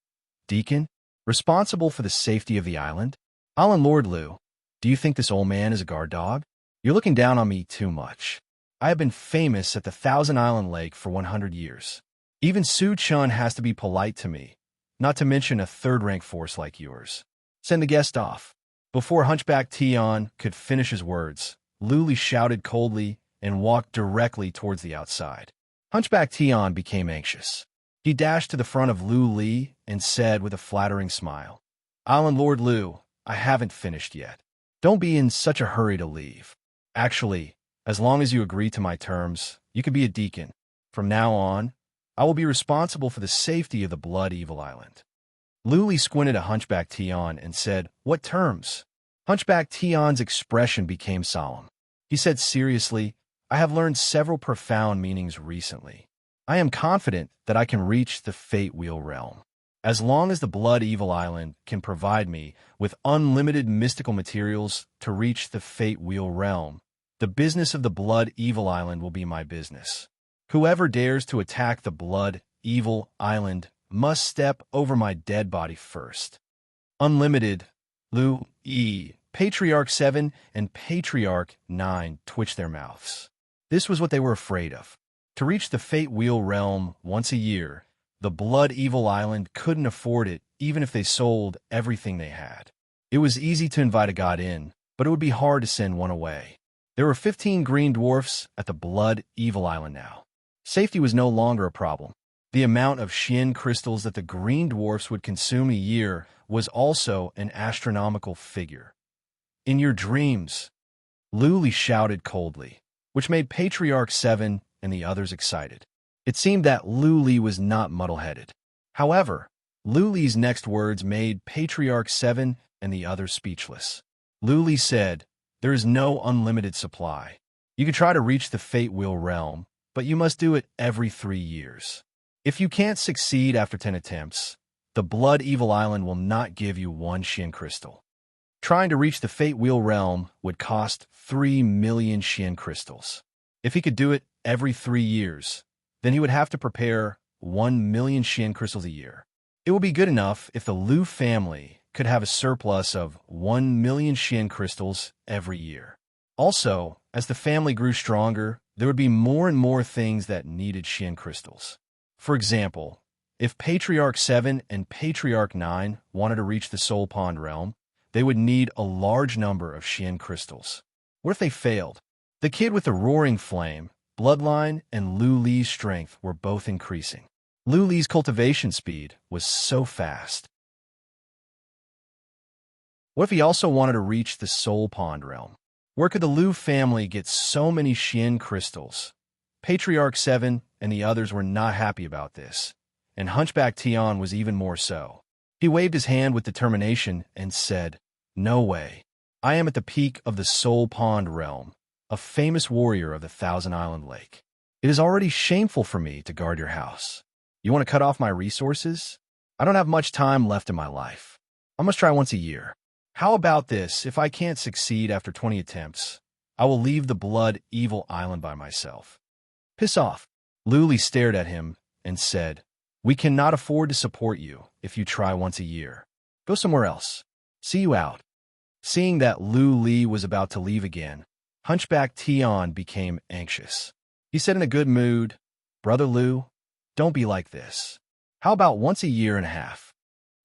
"Deacon, responsible for the safety of the island? Island Lord Lu, do you think this old man is a guard dog? You're looking down on me too much. I have been famous at the Thousand Island Lake for 100 years. Even Su Chun has to be polite to me, not to mention a third-rank force like yours. Send the guest off." Before Hunchback Tian could finish his words, Luli shouted coldly and walked directly towards the outside. Hunchback Tian became anxious. He dashed to the front of Lu-Li and said with a flattering smile, "Island Lord Lu, I haven't finished yet. Don't be in such a hurry to leave. Actually, as long as you agree to my terms, you could be a deacon. From now on, I will be responsible for the safety of the Blood Evil Island. Luli squinted at Hunchback Tion and said, "What terms?" Hunchback Tion's expression became solemn. He said seriously, "I have learned several profound meanings recently. I am confident that I can reach the Fate Wheel realm. As long as the Blood Evil Island can provide me with unlimited mystical materials to reach the Fate Wheel realm, the business of the Blood Evil Island will be my business. Whoever dares to attack the Blood Evil Island must step over my dead body first." Unlimited, Lu E, Patriarch 7 and Patriarch 9 twitched their mouths. This was what they were afraid of. To reach the Fate Wheel realm once a year, the Blood Evil Island couldn't afford it even if they sold everything they had. It was easy to invite a god in, but it would be hard to send one away. There were 15 green dwarfs at the Blood Evil Island now. Safety was no longer a problem. The amount of Xian crystals that the green dwarfs would consume a year was also an astronomical figure. "In your dreams," Luli shouted coldly, which made Patriarch 7 and the others excited. It seemed that Luli was not muddle-headed. However, Luli's next words made Patriarch 7 and the others speechless. Luli said, "There is no unlimited supply. You can try to reach the Fate Wheel realm, but you must do it every 3 years. If you can't succeed after 10 attempts, the Blood Evil Island will not give you 1 Xian crystal. Trying to reach the Fate Wheel realm would cost 3 million Xian crystals. If he could do it every 3 years, then he would have to prepare 1 million Xian crystals a year. It would be good enough if the Lu family could have a surplus of 1 million Xian crystals every year. Also, as the family grew stronger, there would be more and more things that needed Xian crystals. For example, if Patriarch 7 and Patriarch 9 wanted to reach the Soul Pond realm, they would need a large number of Xian crystals. What if they failed? The kid with the roaring flame, bloodline, and Lu Li's strength were both increasing. Lu Li's cultivation speed was so fast. What if he also wanted to reach the Soul Pond realm? Where could the Lu family get so many Xian crystals? Patriarch 7 and the others were not happy about this, and Hunchback Tion was even more so. He waved his hand with determination and said, "No way. I am at the peak of the Soul Pond realm, a famous warrior of the Thousand Island Lake. It is already shameful for me to guard your house. You want to cut off my resources? I don't have much time left in my life. I must try once a year. How about this? If I can't succeed after 20 attempts, I will leave the Blood Evil Island by myself." "Piss off." Luli stared at him and said, "We cannot afford to support you if you try once a year. Go somewhere else. See you out." Seeing that Lu Li was about to leave again, Hunchback Tion became anxious. He said in a good mood, "Brother Lu, don't be like this. How about once a year and a half?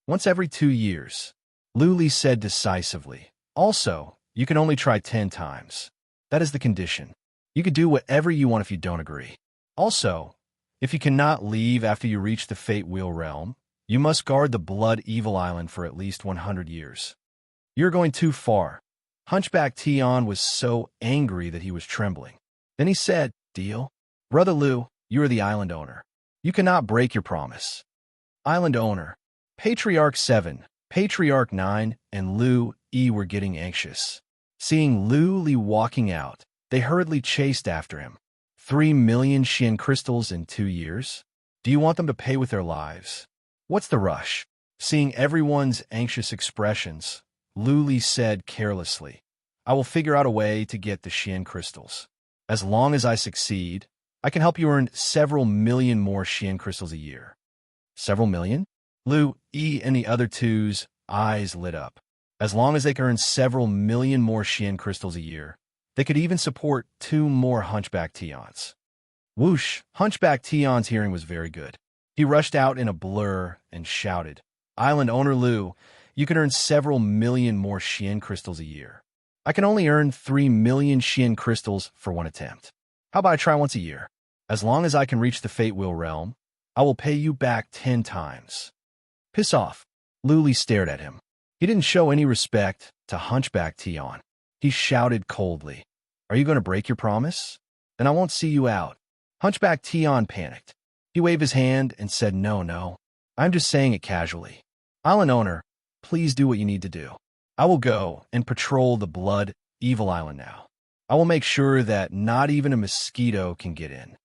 Once every 2 years?" Lu Li said decisively. "Also, you can only try 10 times. That is the condition. You can do whatever you want if you don't agree. Also, if you cannot leave after you reach the Fate Wheel realm, you must guard the Blood Evil Island for at least 100 years. You're going too far." Hunchback Tion was so angry that he was trembling. Then he said, "Deal? Brother Lu, you are the island owner. You cannot break your promise." Island owner. Patriarch 7, Patriarch 9, and Lu E were getting anxious. Seeing Lu Li walking out, they hurriedly chased after him. 3 million Xian crystals in 2 years? Do you want them to pay with their lives? What's the rush? Seeing everyone's anxious expressions, Lu Li said carelessly, "I will figure out a way to get the Xian crystals. As long as I succeed, I can help you earn several million more Xian crystals a year." "Several million?" Lu E and the other two's eyes lit up. As long as they could earn several million more Xian crystals a year, they could even support 2 more Hunchback Tions. Whoosh! Hunchback Tion's hearing was very good. He rushed out in a blur and shouted, "Island owner Lu, you can earn several million more Xian crystals a year. I can only earn 3 million Xian crystals for 1 attempt. How about I try once a year? As long as I can reach the Fate Wheel realm, I will pay you back 10 times. "Piss off." Lu Li stared at him. He didn't show any respect to Hunchback Tion. He shouted coldly, Are you going to break your promise? Then I won't see you out. Hunchback Tion panicked. He waved his hand and said, No. I'm just saying it casually. Island owner, please do what you need to do. I will go and patrol the Blood Evil Island now. I will make sure that not even a mosquito can get in.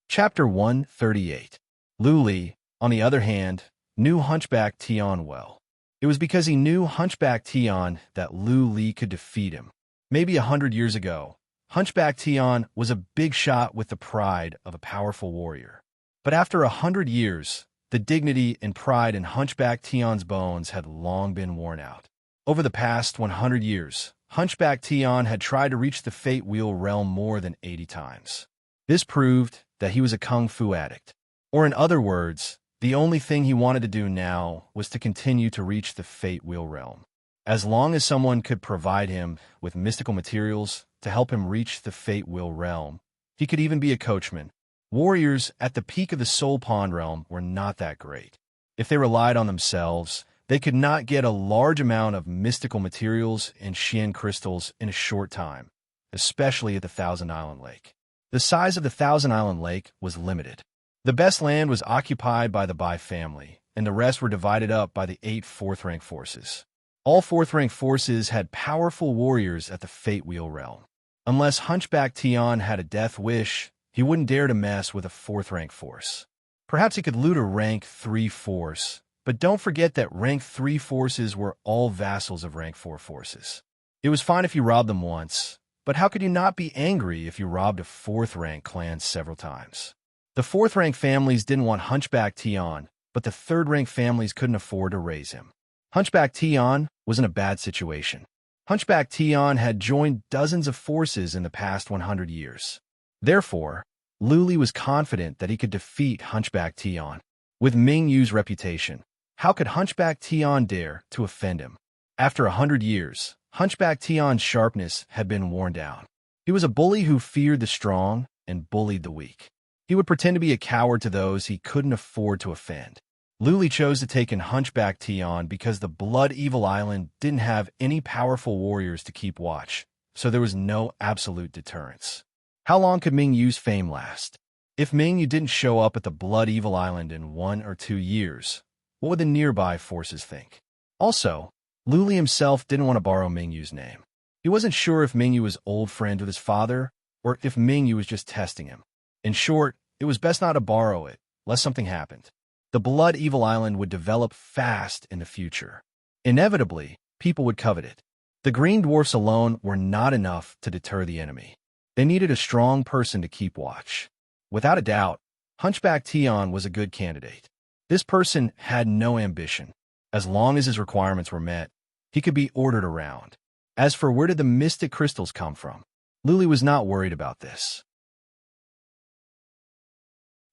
Chapter 138. Luli, on the other hand, knew Hunchback Tion well. It was because he knew Hunchback Tion that Luli could defeat him. Maybe 100 years ago, Hunchback Tion was a big shot with the pride of a powerful warrior. But after 100 years, the dignity and pride in Hunchback Tion's bones had long been worn out. Over the past 100 years, Hunchback Tion had tried to reach the Fate Wheel realm more than 80 times. This proved that he was a kung fu addict. Or in other words, the only thing he wanted to do now was to continue to reach the Fate Wheel realm. As long as someone could provide him with mystical materials to help him reach the Fate Wheel realm, he could even be a coachman. Warriors at the peak of the Soul Pond realm were not that great. If they relied on themselves, they could not get a large amount of mystical materials and Xian crystals in a short time, especially at the Thousand Island Lake. The size of the Thousand Island Lake was limited. The best land was occupied by the Bai family, and the rest were divided up by the 8 fourth-rank forces. All fourth-rank forces had powerful warriors at the Fate Wheel realm. Unless Hunchback Tion had a death wish, he wouldn't dare to mess with a fourth-rank force. Perhaps he could loot a rank 3 force, but don't forget that rank 3 forces were all vassals of rank 4 forces. It was fine if you robbed them once, but how could you not be angry if you robbed a 4th-rank clan several times? The 4th-rank families didn't want Hunchback Tion, but the 3rd-rank families couldn't afford to raise him. Hunchback Tion was in a bad situation. Hunchback Tion had joined dozens of forces in the past 100 years. Therefore, Luli was confident that he could defeat Hunchback Tion. With Ming Yu's reputation, how could Hunchback Tion dare to offend him? After 100 years, Hunchback Tion's sharpness had been worn down. He was a bully who feared the strong and bullied the weak. He would pretend to be a coward to those he couldn't afford to offend. Luli chose to take in Hunchback Tion because the Blood Evil Island didn't have any powerful warriors to keep watch, so there was no absolute deterrence. How long could Ming Yu's fame last? If Ming Yu didn't show up at the Blood Evil Island in 1 or 2 years, what would the nearby forces think? Also, Luli himself didn't want to borrow Ming Yu's name. He wasn't sure if Ming Yu was old friend with his father, or if Ming Yu was just testing him. In short, it was best not to borrow it, lest something happened. The Blood Evil Island would develop fast in the future. Inevitably, people would covet it. The green dwarfs alone were not enough to deter the enemy. They needed a strong person to keep watch. Without a doubt, Hunchback Tion was a good candidate. This person had no ambition. As long as his requirements were met, he could be ordered around. As for where did the mystic crystals come from, Luli was not worried about this.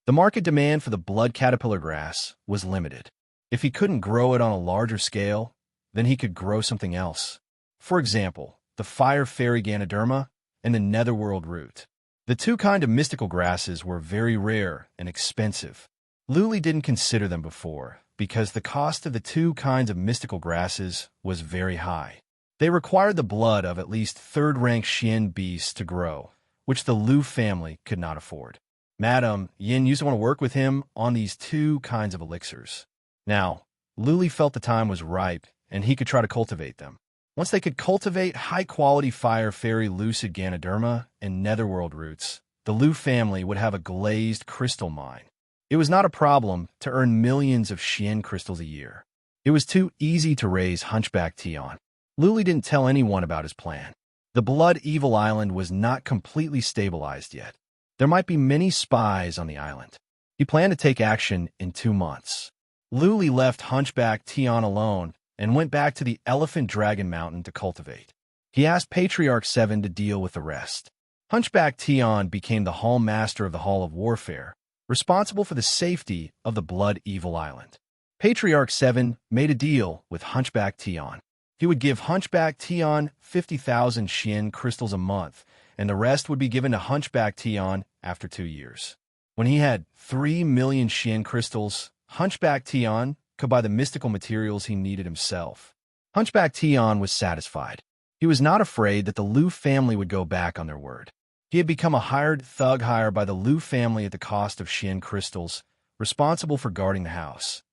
The market demand for the blood caterpillar grass was limited. If he couldn't grow it on a larger scale, then he could grow something else. For example, the fire fairy Ganoderma and the netherworld root. The 2 kinds of mystical grasses were very rare and expensive. Luli didn't consider them before, because the cost of the 2 kinds of mystical grasses was very high. They required the blood of at least 3rd-rank Xian beasts to grow, which the Lu family could not afford. Madame Yin used to want to work with him on these 2 kinds of elixirs. Now, Luli felt the time was ripe, and he could try to cultivate them. Once they could cultivate high-quality fire fairy lucid Ganoderma and netherworld roots, the Lu family would have a glazed crystal mine. It was not a problem to earn millions of Xian crystals a year. It was too easy to raise Hunchback Tion. Luli didn't tell anyone about his plan. The Blood Evil Island was not completely stabilized yet. There might be many spies on the island. He planned to take action in 2 months. Luli left Hunchback Tion alone and went back to the Elephant Dragon Mountain to cultivate. He asked Patriarch 7 to deal with the rest. Hunchback Tion became the Hall Master of the Hall of Warfare, responsible for the safety of the Blood Evil Island. Patriarch 7 made a deal with Hunchback Tion. He would give Hunchback Tion 50,000 Xian crystals a month, and the rest would be given to Hunchback Tion after 2 years. When he had 3 million Xian crystals, Hunchback Tion could buy the mystical materials he needed himself. Hunchback Tian was satisfied. He was not afraid that the Liu family would go back on their word. He had become a hired thug hire by the Liu family at the cost of Xian crystals, responsible for guarding the house.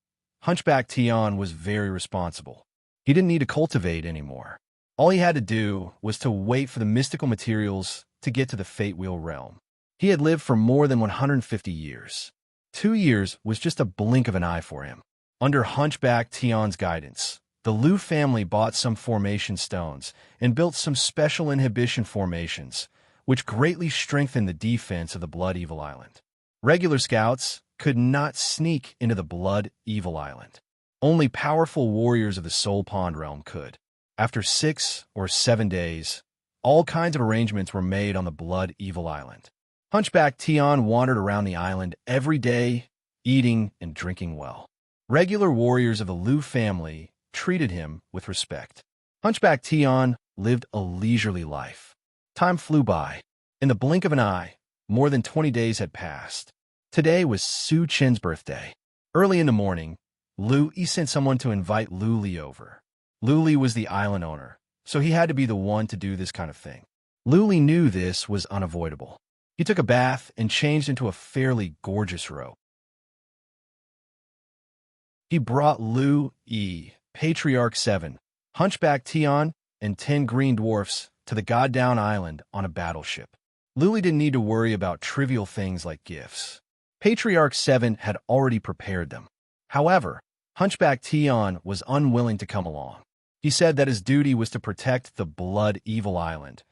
Hunchback Tian was very responsible. He didn't need to cultivate anymore. All he had to do was to wait for the mystical materials to get to the Fate Wheel realm. He had lived for more than 150 years. 2 years was just a blink of an eye for him. Under Hunchback Tian's guidance, the Liu family bought some formation stones and built some special inhibition formations, which greatly strengthened the defense of the Blood Evil Island. Regular scouts could not sneak into the Blood Evil Island. Only powerful warriors of the Soul Pond realm could. After 6 or 7 days, all kinds of arrangements were made on the Blood Evil Island. Hunchback Tian wandered around the island every day, eating and drinking well. Regular warriors of the Liu family treated him with respect. Hunchback Tian lived a leisurely life. Time flew by. In the blink of an eye, more than 20 days had passed. Today was Su Chen's birthday. Early in the morning, Liu Yi sent someone to invite Liu Li over. Liu Li was the island owner, so he had to be the one to do this kind of thing. Liu Li knew this was unavoidable. He took a bath and changed into a fairly gorgeous robe. He brought Liu Yi, Patriarch 7, Hunchback Tian, and 10 green dwarfs to the Goddown Island on a battleship. Liu Li didn't need to worry about trivial things like gifts. Patriarch 7 had already prepared them. However, Hunchback Tian was unwilling to come along. He said that his duty was to protect the Blood Evil Island,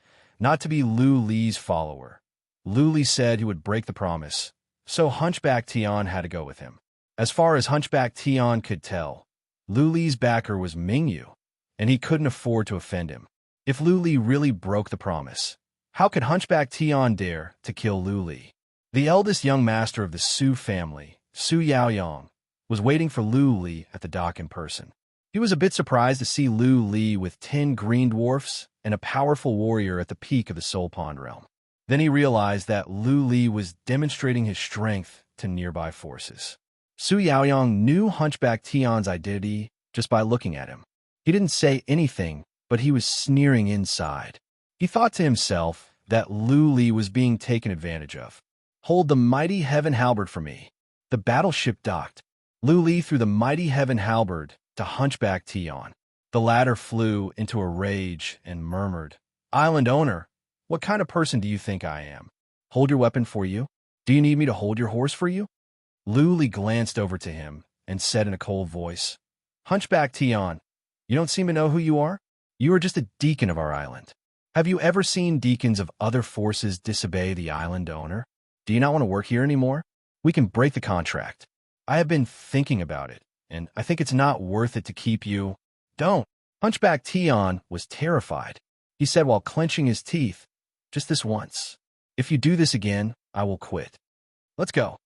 not to be Liu Li's follower. Liu Li said he would break the promise, so Hunchback Tian had to go with him. As far as Hunchback Tian could tell, Liu Li's backer was Mingyu, and he couldn't afford to offend him. If Liu Li really broke the promise, how could Hunchback Tian dare to kill Liu Li? The eldest young master of the Su family, Su Yaoyang, was waiting for Liu Li at the dock in person. He was a bit surprised to see Liu Li with 10 green dwarfs and a powerful warrior at the peak of the Soul Pond realm. Then he realized that Liu Li was demonstrating his strength to nearby forces. Su Yaoyang knew Hunchback Tian's identity just by looking at him. He didn't say anything, but he was sneering inside. He thought to himself that Liu Li was being taken advantage of. "Hold the mighty heaven halberd for me." The battleship docked. Liu Li threw the mighty heaven halberd to Hunchback Tian. The latter flew into a rage and murmured, "Island owner, what kind of person do you think I am? Hold your weapon for you? Do you need me to hold your horse for you?" Liu Li glanced over to him and said in a cold voice, "Hunchback Tian, you don't seem to know who you are? You are just a deacon of our island. Have you ever seen deacons of other forces disobey the island owner? Do you not want to work here anymore? We can break the contract. I have been thinking about it, and I think it's not worth it to keep you." "Don't." Hunchback Tian was terrified. He said while clenching his teeth, "Just this once. If you do this again, I will quit. Let's go."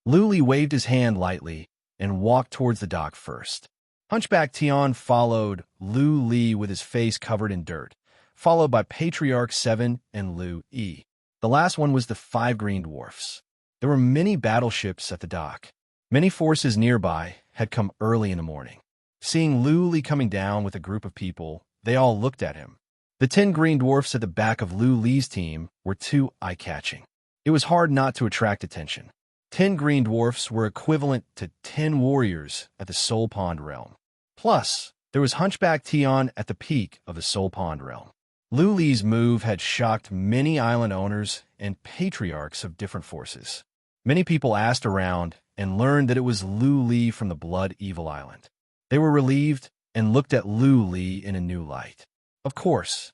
Liu Li waved his hand lightly and walked towards the dock first. Hunchback Tian followed Liu Li with his face covered in dirt, followed by Patriarch 7 and Liu Yi. The last one was the 5 green dwarfs. There were many battleships at the dock. Many forces nearby had come early in the morning. Seeing Liu Li coming down with a group of people, they all looked at him. The 10 green dwarfs at the back of Liu Li's team were too eye-catching. It was hard not to attract attention. 10 green dwarfs were equivalent to 10 warriors at the Soul Pond realm. Plus, there was Hunchback Tian at the peak of the Soul Pond realm. Liu Li's move had shocked many island owners and patriarchs of different forces. Many people asked around and learned that it was Liu Li from the Blood Evil Island. They were relieved and looked at Liu Li in a new light. Of course.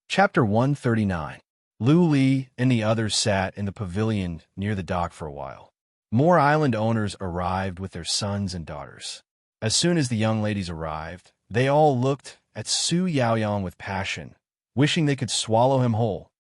Chapter 139. Liu Li and the others sat in the pavilion near the dock for a while. More island owners arrived with their sons and daughters. As soon as the young ladies arrived, they all looked at Su Yaoyang with passion, wishing they could swallow him whole.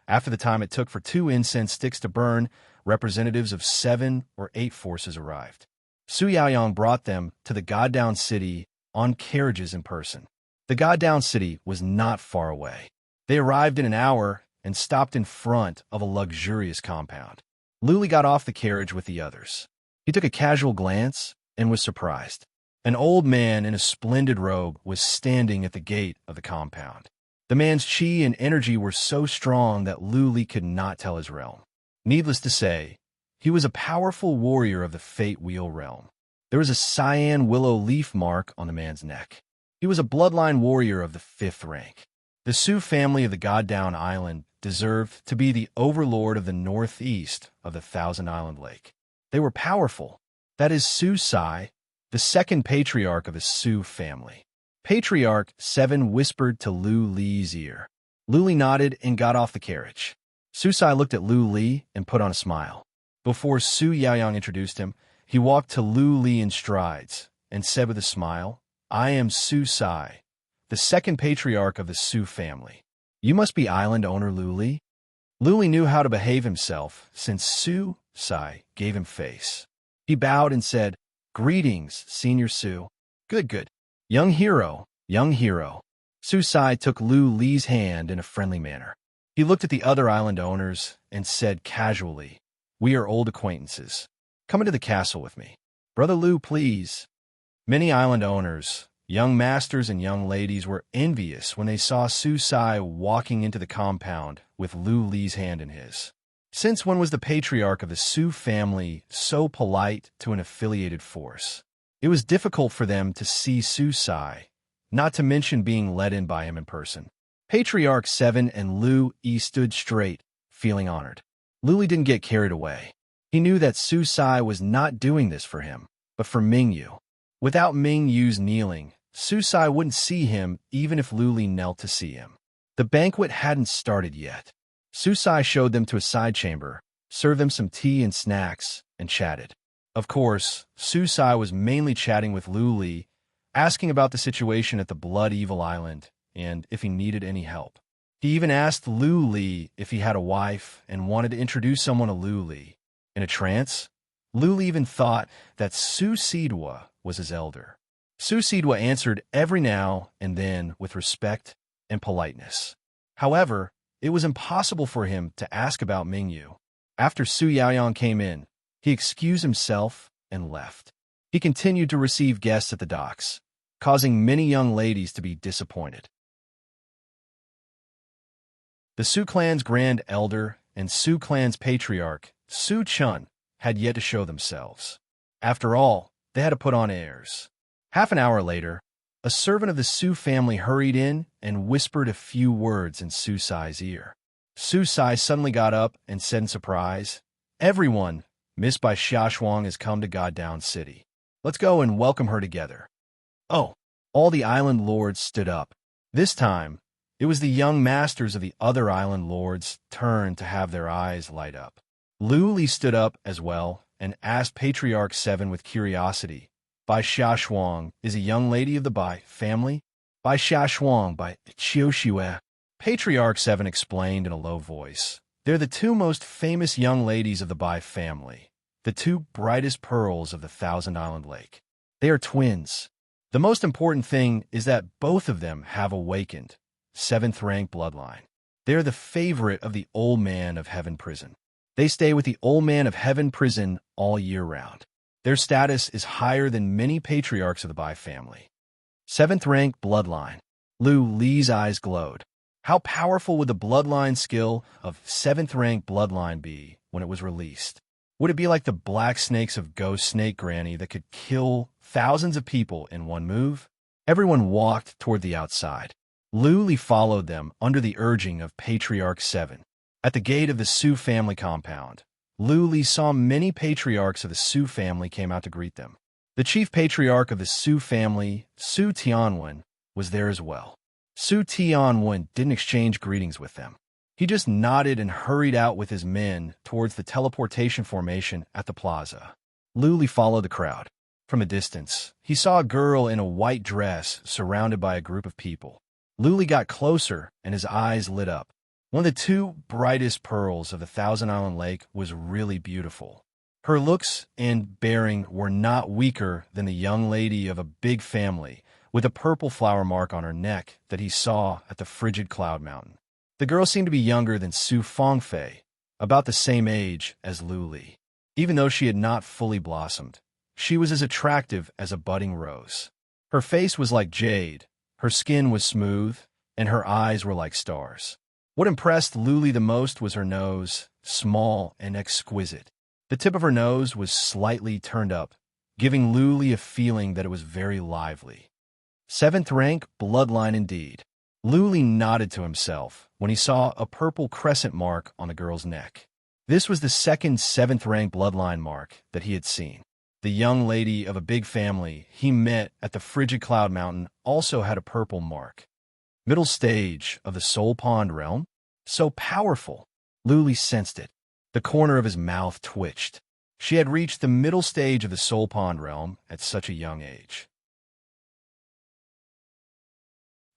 After the time it took for 2 incense sticks to burn, representatives of 7 or 8 forces arrived. Su Yaoyang brought them to the Goddown City on carriages in person. The Goddown City was not far away. They arrived in an hour and stopped in front of a luxurious compound. Luli got off the carriage with the others. He took a casual glance and was surprised. An old man in a splendid robe was standing at the gate of the compound. The man's chi and energy were so strong that Luli could not tell his realm. Needless to say, he was a powerful warrior of the Fate Wheel realm. There was a cyan willow leaf mark on the man's neck. He was a bloodline warrior of the 5th rank. The Sioux family of the God-Down Island deserved to be the overlord of the northeast of the Thousand Island Lake. They were powerful. That is Sioux Sai, the second patriarch of the Sioux family. Patriarch 7 whispered to Lu Li's ear. Luli nodded and got off the carriage. Su Sai looked at Lu Li and put on a smile. Before Su Yaoyang introduced him, he walked to Lu Li in strides and said with a smile, "I am Su Sai, the second patriarch of the Sioux family. You must be island owner Lu Li?" Lu Li knew how to behave himself since Su Sai gave him face. He bowed and said, "Greetings, Senior Su." Good, good. Young hero, young hero. Su Sai took Lu Li's hand in a friendly manner. He looked at the other island owners and said casually, "We are old acquaintances. Come into the castle with me. Brother Lu, please." Many island owners, young masters and young ladies were envious when they saw Su Sai walking into the compound with Lu Li's hand in his. Since when was the patriarch of the Sioux family so polite to an affiliated force? It was difficult for them to see Su Sai, not to mention being let in by him in person. Patriarch 7 and Lu Yi stood straight, feeling honored. Luli didn't get carried away. He knew that Su Sai was not doing this for him, but for Mingyu. Without Mingyu's kneeling, Su Sai wouldn't see him even if Luli knelt to see him. The banquet hadn't started yet. Su Sai showed them to a side chamber, served them some tea and snacks, and chatted. Of course, Su Sai was mainly chatting with Lu Li, asking about the situation at the Blood Evil Island and if he needed any help. He even asked Lu Li if he had a wife and wanted to introduce someone to Lu Li. In a trance, Lu Li even thought that Su Sidwa was his elder. Su Sidwa answered every now and then with respect and politeness. However, it was impossible for him to ask about Mingyu. After Su Yaoyang came in, he excused himself and left. He continued to receive guests at the docks, causing many young ladies to be disappointed. The Sioux clan's grand elder and Sioux clan's patriarch, Su Chun, had yet to show themselves. After all, they had to put on airs. Half an hour later, a servant of the Sioux family hurried in and whispered a few words in Su Sai's ear. Su Sai suddenly got up and said in surprise, "Everyone, Miss Bai Xiaoshuang has come to God-Down City. Let's go and welcome her together." Oh, all the island lords stood up. This time, it was the young masters of the other island lords' turn to have their eyes light up. Lu Li stood up as well and asked Patriarch 7 with curiosity, "Bai Xiaoshuang is a young lady of the Bai family?" "Bai Xiaoshuang by Qiuxiue." Patriarch 7 explained in a low voice. "They're the two most famous young ladies of the Bai family, the two brightest pearls of the Thousand Island Lake. They are twins. The most important thing is that both of them have awakened 7th rank bloodline. They are the favorite of the Old Man of Heaven Prison. They stay with the Old Man of Heaven Prison all year round. Their status is higher than many patriarchs of the Bai family. 7th rank bloodline." Lu Li's eyes glowed. How powerful would the bloodline skill of 7th rank bloodline be when it was released? Would it be like the black snakes of Ghost Snake Granny that could kill thousands of people in one move? Everyone walked toward the outside. Lu Li followed them under the urging of Patriarch 7. At the gate of the Sioux family compound, Lu Li saw many patriarchs of the Sioux family came out to greet them. The chief patriarch of the Sioux family, Su Tianwen, was there as well. Su Tianwen didn't exchange greetings with them. He just nodded and hurried out with his men towards the teleportation formation at the plaza. Lu Li followed the crowd. From a distance, he saw a girl in a white dress surrounded by a group of people. Lu Li got closer and his eyes lit up. One of the two brightest pearls of the Thousand Island Lake was really beautiful. Her looks and bearing were not weaker than the young lady of a big family with a purple flower mark on her neck that he saw at the frigid cloud mountain. The girl seemed to be younger than Su Fengfei, about the same age as Lu Li. Even though she had not fully blossomed, she was as attractive as a budding rose. Her face was like jade, her skin was smooth, and her eyes were like stars. What impressed Lu Li the most was her nose, small and exquisite. The tip of her nose was slightly turned up, giving Lu Li a feeling that it was very lively. Seventh rank bloodline indeed. Lu Li nodded to himself when he saw a purple crescent mark on the girl's neck. This was the second seventh-rank bloodline mark that he had seen. The young lady of a big family he met at the Frigid Cloud Mountain also had a purple mark. Middle stage of the Soul Pond realm? So powerful. Lu Li sensed it. The corner of his mouth twitched. She had reached the middle stage of the Soul Pond realm at such a young age.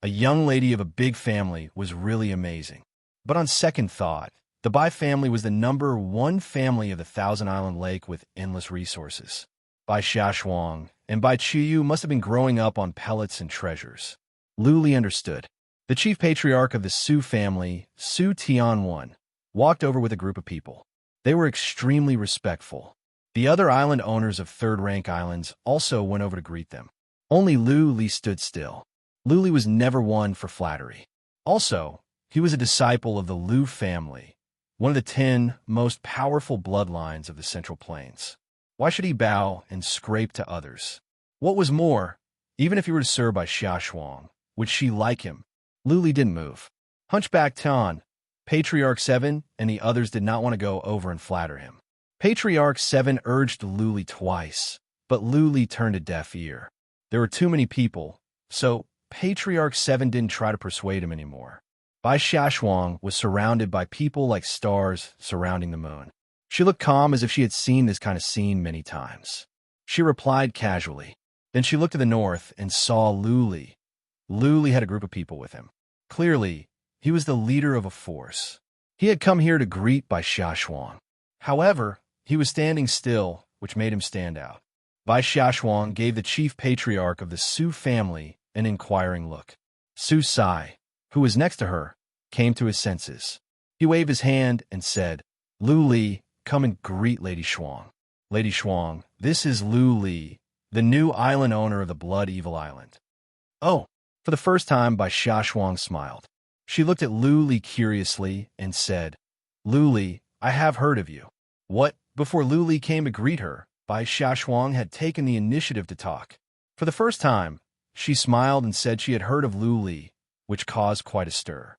A young lady of a big family was really amazing. But on second thought, the Bai family was the #1 family of the Thousand Island Lake with endless resources. Bai Xiaoshuang and Bai Qiyu must have been growing up on pellets and treasures. Lu Li understood. The chief patriarch of the Su family, Su Tianwan, walked over with a group of people. They were extremely respectful. The other island owners of third-rank islands also went over to greet them. Only Lu Li stood still. Lu Li was never one for flattery. Also, he was a disciple of the Lu family, one of the 10 most powerful bloodlines of the Central Plains. Why should he bow and scrape to others? What was more, even if he were to serve by Xiaoshuang, would she like him? Lu Li didn't move. Hunchback Tan, Patriarch 7, and the others did not want to go over and flatter him. Patriarch 7 urged Lu Li twice, but Lu Li turned a deaf ear. There were too many people, so Patriarch 7 didn't try to persuade him anymore. Bai Xiaoshuang was surrounded by people like stars surrounding the moon. She looked calm as if she had seen this kind of scene many times. She replied casually. Then she looked to the north and saw Lu Li. Lu Li had a group of people with him. Clearly, he was the leader of a force. He had come here to greet Bai Xiaoshuang. However, he was standing still, which made him stand out. Bai Xiaoshuang gave the chief patriarch of the Su family an inquiring look. Su Sai, who was next to her, came to his senses. He waved his hand and said, Lu Li, come and greet Lady Shuang. Lady Shuang, this is Lu Li, the new island owner of the Blood Evil Island. Oh, for the first time, Bai Xiaoshuang smiled. She looked at Lu Li curiously and said, Lu Li, I have heard of you. What? Before Lu Li came to greet her, Bai Xiaoshuang had taken the initiative to talk. For the first time, she smiled and said she had heard of Lu Li, which caused quite a stir.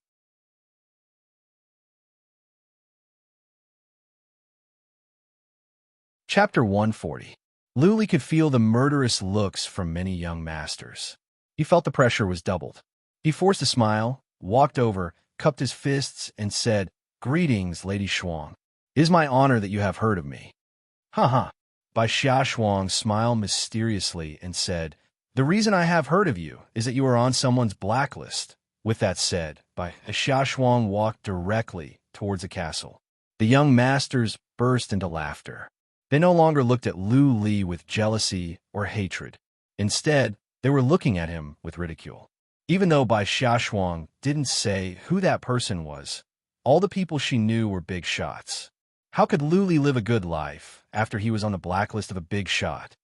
Chapter 140. Lu Li could feel the murderous looks from many young masters. He felt the pressure was doubled. He forced a smile, walked over, cupped his fists, and said, Greetings, Lady Shuang. It is my honor that you have heard of me. Ha. Bai Xiaoshuang smiled mysteriously and said, The reason I have heard of you is that you are on someone's blacklist. With that said, Bai Xiaoshuang walked directly towards the castle. The young masters burst into laughter. They no longer looked at Lu Li with jealousy or hatred. Instead, they were looking at him with ridicule. Even though Bai Xiaoshuang didn't say who that person was, all the people she knew were big shots. How could Lu Li live a good life after he was on the blacklist of a big shot?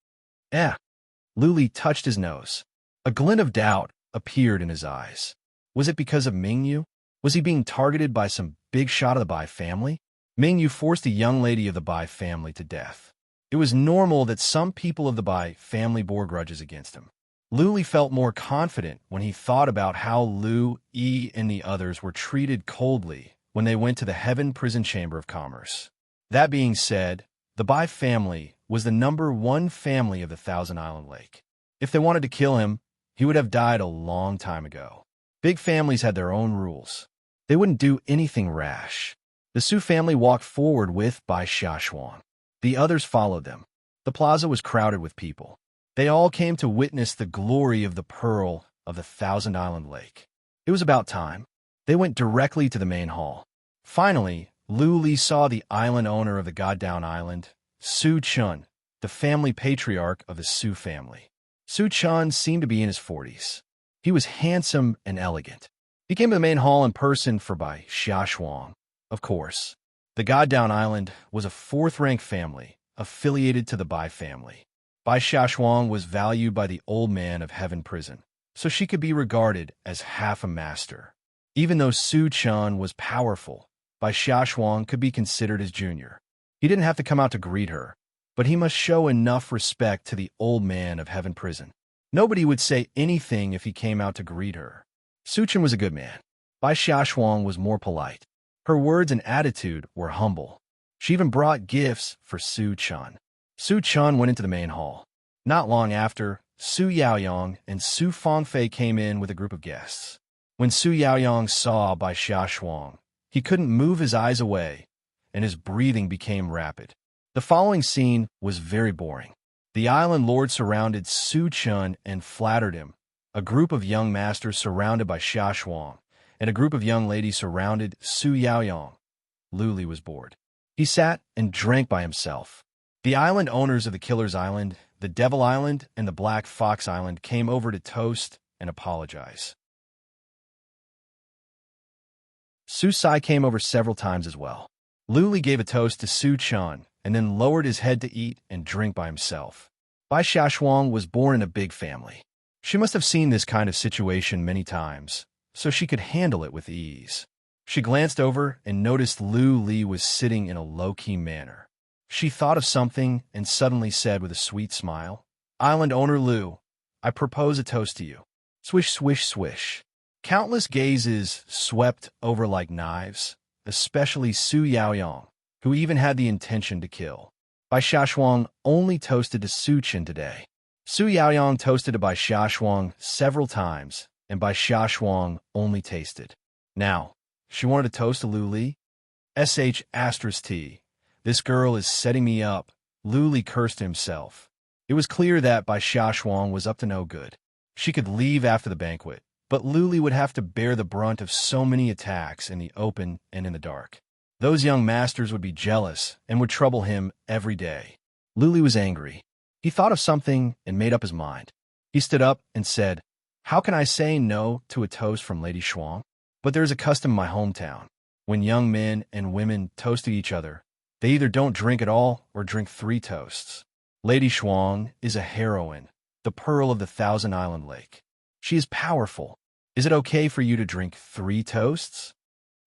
Lu Li touched his nose. A glint of doubt appeared in his eyes. Was it because of Mingyu? Was he being targeted by some big shot of the Bai family? Mingyu forced a young lady of the Bai family to death. It was normal that some people of the Bai family bore grudges against him. Lu Li felt more confident when he thought about how Lu Yi and the others were treated coldly when they went to the Heaven Prison Chamber of Commerce. That being said, the Bai family was the #1 family of the Thousand Island Lake. If they wanted to kill him, he would have died a long time ago. Big families had their own rules. They wouldn't do anything rash. The Su family walked forward with Bai Xiaoshuang. The others followed them. The plaza was crowded with people. They all came to witness the glory of the pearl of the Thousand Island Lake. It was about time. They went directly to the main hall. Finally, Lu Li saw the island owner of the Goddown Island, Su Chun, the family patriarch of the Su family. Su Chun seemed to be in his 40s. He was handsome and elegant. He came to the main hall in person for Bai Xiaoshuang. Of course, the God-Down Island was a fourth-rank family, affiliated to the Bai family. Bai Xiaoshuang was valued by the old man of Heaven Prison, so she could be regarded as half a master. Even though Su Chun was powerful, Bai Xiaoshuang could be considered his junior. He didn't have to come out to greet her, but he must show enough respect to the old man of Heaven Prison. Nobody would say anything if he came out to greet her. Su Chun was a good man. Bai Xiaoshuang was more polite. Her words and attitude were humble. She even brought gifts for Su Chun. Su Chun went into the main hall. Not long after, Su Yaoyong and Su Fangfei came in with a group of guests. When Su Yaoyong saw Bai Xiaoshuang, he couldn't move his eyes away, and his breathing became rapid. The following scene was very boring. The island lord surrounded Su Chun and flattered him. A group of young masters surrounded Bai Xiaoshuang, and a group of young ladies surrounded Su Yaoyong. Luli was bored. He sat and drank by himself. The island owners of the Killer's Island, the Devil Island, and the Black Fox Island came over to toast and apologize. Su Sai came over several times as well. Luli gave a toast to Su Chun and then lowered his head to eat and drink by himself. Bai Xiaoshuang was born in a big family. She must have seen this kind of situation many times, so she could handle it with ease. She glanced over and noticed Lu Li was sitting in a low-key manner. She thought of something and suddenly said with a sweet smile, "Island owner Lu, I propose a toast to you." Swish, swish, swish. Countless gazes swept over like knives, especially Su Yaoyong, who even had the intention to kill. Bai Xiaoshuang only toasted to Su Chun today. Su Yaoyong toasted to Bai Xiaoshuang several times, and Bai Xiaoshuang only tasted. Now, she wanted to toast to Lu Li. *T. This girl is setting me up. Lu Li cursed himself. It was clear that Bai Xiaoshuang was up to no good. She could leave after the banquet, but Lu Li would have to bear the brunt of so many attacks in the open and in the dark. Those young masters would be jealous and would trouble him every day. Lu Li was angry. He thought of something and made up his mind. He stood up and said, "How can I say no to a toast from Lady Shuang? But there's a custom in my hometown. When young men and women toast to each other, they either don't drink at all or drink 3 toasts. Lady Shuang is a heroine, the pearl of the Thousand Island Lake. She is powerful. Is it okay for you to drink 3 toasts?"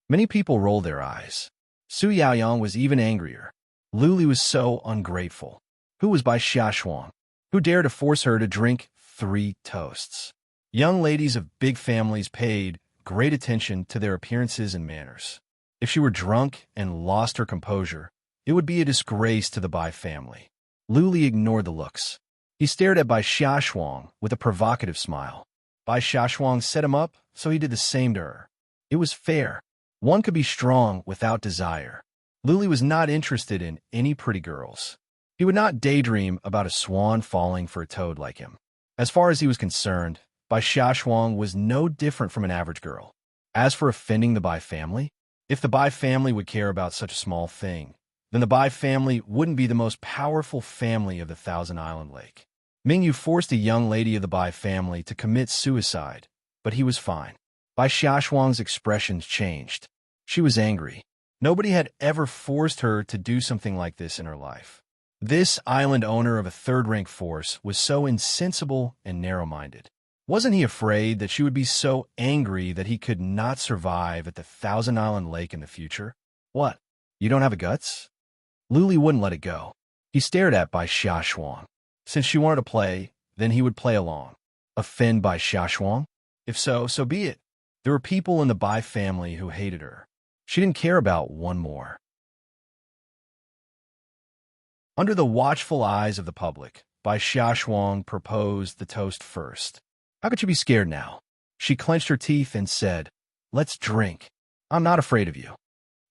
Many people rolled their eyes. Su Yaoyong was even angrier. Lu Li was so ungrateful. Who was Bai Xiaoshuang? Who dared to force her to drink 3 toasts? Young ladies of big families paid great attention to their appearances and manners. If she were drunk and lost her composure, it would be a disgrace to the Bai family. Lu Li ignored the looks. He stared at Bai Xiaoshuang with a provocative smile. Bai Xiaoshuang set him up, so he did the same to her. It was fair. One could be strong without desire. Lu Li was not interested in any pretty girls. He would not daydream about a swan falling for a toad like him. As far as he was concerned, Bai Xiaoshuang was no different from an average girl. As for offending the Bai family, if the Bai family would care about such a small thing, then the Bai family wouldn't be the most powerful family of the Thousand Island Lake. Mingyu forced a young lady of the Bai family to commit suicide, but he was fine. Bai Xiaoshuang's expressions changed. She was angry. Nobody had ever forced her to do something like this in her life. This island owner of a third-rank force was so insensible and narrow-minded. Wasn't he afraid that she would be so angry that he could not survive at the Thousand Island Lake in the future? What? You don't have a guts? Lu Li wouldn't let it go. He stared at Bai Xiaoshuang. Since she wanted to play, then he would play along. Offend Bai Xiaoshuang? If so, so be it. There were people in the Bai family who hated her. She didn't care about one more. Under the watchful eyes of the public, Bai Xiaoshuang proposed the toast first. How could she be scared now? She clenched her teeth and said, "Let's drink. I'm not afraid of you."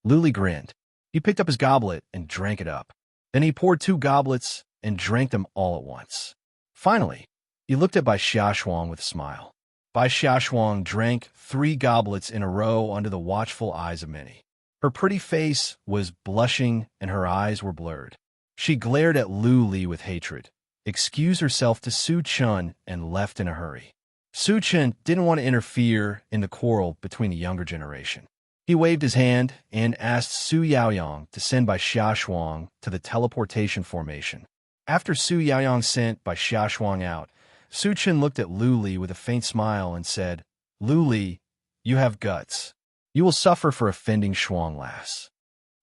Lu Li grinned. He picked up his goblet and drank it up. Then he poured 2 goblets and drank them all at once. Finally, he looked at Bai Xiaoshuang with a smile. Bai Xiaoshuang drank 3 goblets in a row under the watchful eyes of many. Her pretty face was blushing and her eyes were blurred. She glared at Lu Li with hatred, excused herself to Su Chun, and left in a hurry. Su Chen didn't want to interfere in the quarrel between the younger generation. He waved his hand and asked Su Yaoyang to send Bai Xiaoshuang to the teleportation formation. After Su Yaoyang sent Bai Xiaoshuang out, Su Chen looked at Lu Li with a faint smile and said, "Lu Li, you have guts. You will suffer for offending Shuang lass."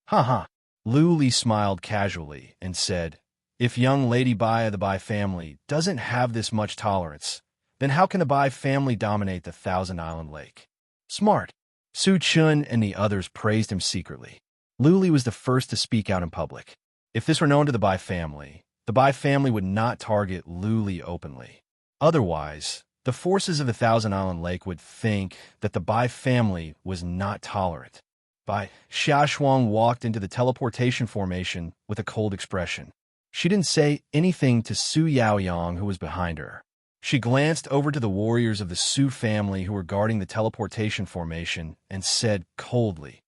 "Ha ha." Lu Li smiled casually and said, "If young Lady Bai of the Bai family doesn't have this much tolerance, then how can the Bai family dominate the Thousand Island Lake?" "Smart." Su Chen and the others praised him secretly. Lu Li was the first to speak out in public. If this were known to the Bai family would not target Lu Li openly. Otherwise, the forces of the Thousand Island Lake would think that the Bai family was not tolerant. Bai Xiaoshuang walked into the teleportation formation with a cold expression. She didn't say anything to Su Yaoyang, who was behind her. She glanced over to the warriors of the Su family who were guarding the teleportation formation and said coldly,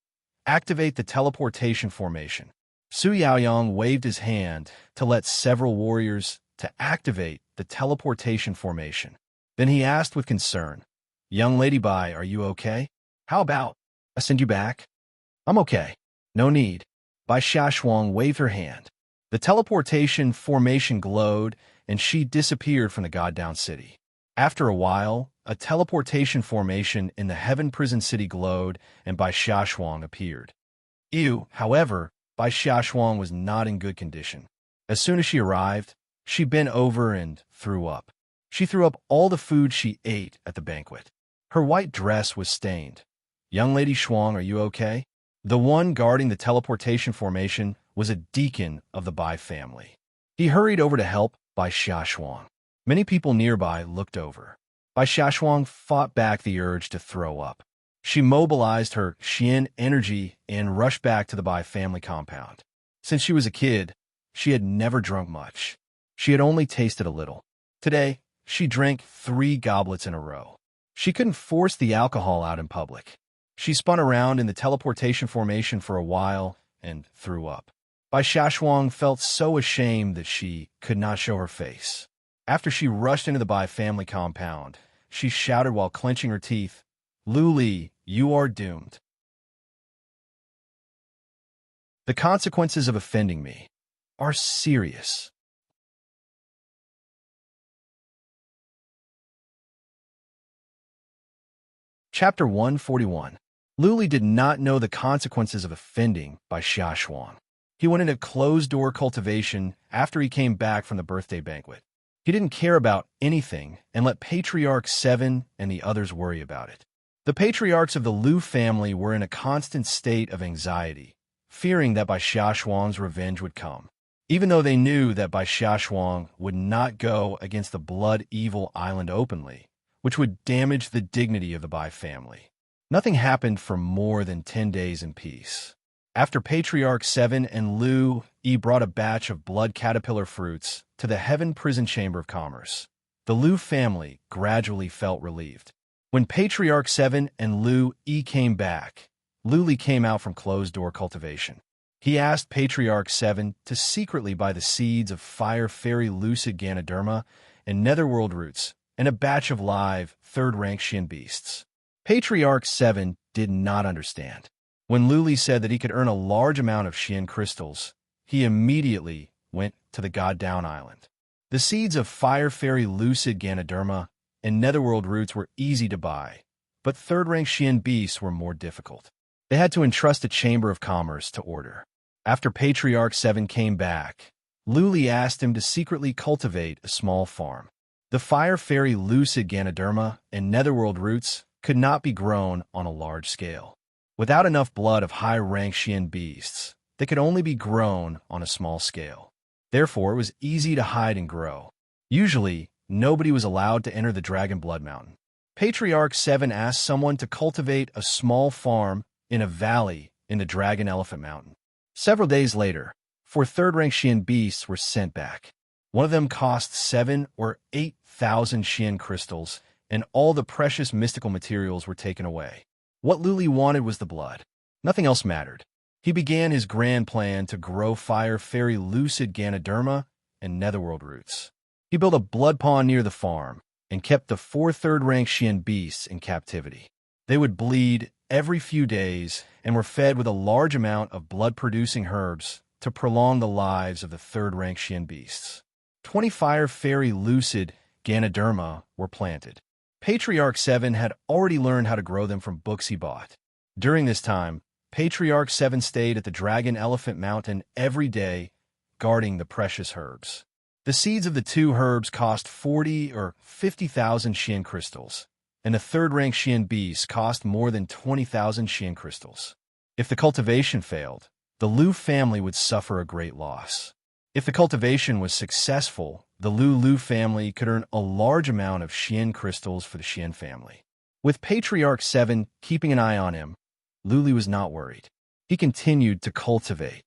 "Activate the teleportation formation." Su Yaoyang waved his hand to let several warriors to activate the teleportation formation. Then he asked with concern, "Young Lady Bai, are you okay? How about I send you back?" "I'm okay. No need." Bai Xiaoshuang waved her hand. The teleportation formation glowed, and she disappeared from the God-Down City. After a while, a teleportation formation in the Heaven Prison City glowed, and Bai Xiaoshuang appeared. However, Bai Xiaoshuang was not in good condition. As soon as she arrived, she bent over and threw up. She threw up all the food she ate at the banquet. Her white dress was stained. "Young Lady Shuang, are you okay?" The one guarding the teleportation formation was a deacon of the Bai family. He hurried over to help Bai Xiaoshuang. Many people nearby looked over. Bai Xiaoshuang fought back the urge to throw up. She mobilized her Xian energy and rushed back to the Bai family compound. Since she was a kid, she had never drunk much. She had only tasted a little. Today, she drank 3 goblets in a row. She couldn't force the alcohol out in public. She spun around in the teleportation formation for a while and threw up. Bai Xiaoshuang felt so ashamed that she could not show her face. After she rushed into the Bai family compound, she shouted while clenching her teeth, "Lu Li, you are doomed. The consequences of offending me are serious." Chapter 141. Lu Li did not know the consequences of offending Bai Xiaoshuang. He went into closed-door cultivation after he came back from the birthday banquet. He didn't care about anything and let Patriarch 7 and the others worry about it. The patriarchs of the Lu family were in a constant state of anxiety, fearing that Bai Xiaoshuang's revenge would come. Even though they knew that Bai Xiaoshuang would not go against the blood-evil island openly, which would damage the dignity of the Bai family. Nothing happened for more than 10 days in peace. After Patriarch 7 and Lu Yi brought a batch of blood caterpillar fruits to the Heaven Prison Chamber of Commerce, the Lu family gradually felt relieved. When Patriarch 7 and Lu Yi came back, Lu Li came out from closed-door cultivation. He asked Patriarch 7 to secretly buy the seeds of Fire Fairy Lucid Ganoderma and Netherworld roots and a batch of live, third-rank Xian beasts. Patriarch 7 did not understand. When Lu Li said that he could earn a large amount of Xian crystals, he immediately went to the God-Down Island. The seeds of Fire Fairy Lucid Ganoderma and Netherworld roots were easy to buy, but third-rank Xian beasts were more difficult. They had to entrust a Chamber of Commerce to order. After Patriarch 7 came back, Lu Li asked him to secretly cultivate a small farm. The Fire Fairy Lucid Ganoderma and Netherworld roots could not be grown on a large scale. Without enough blood of high-rank Xian beasts, they could only be grown on a small scale. Therefore, it was easy to hide and grow. Usually, nobody was allowed to enter the Dragon Blood Mountain. Patriarch 7 asked someone to cultivate a small farm in a valley in the Dragon Elephant Mountain. Several days later, 4 third-rank Xian beasts were sent back. One of them cost 7 or 8,000 Xian crystals, and all the precious mystical materials were taken away. What Lu Li wanted was the blood. Nothing else mattered. He began his grand plan to grow Fire Fairy Lucid Ganoderma and Netherworld roots. He built a blood pond near the farm and kept the 4 third-rank Xian beasts in captivity. They would bleed every few days and were fed with a large amount of blood-producing herbs to prolong the lives of the third-rank Xian beasts. 20 fire fairy lucid Ganoderma were planted. Patriarch 7 had already learned how to grow them from books he bought. During this time, Patriarch 7 stayed at the Dragon Elephant Mountain every day, guarding the precious herbs. The seeds of the 2 herbs cost 40 or 50,000 Xian crystals, and the third-rank Xian beasts cost more than 20,000 Xian crystals. If the cultivation failed, the Lu family would suffer a great loss. If the cultivation was successful, the Lu family could earn a large amount of Xian crystals for the Xian family. With Patriarch 7 keeping an eye on him, Luli was not worried. He continued to cultivate.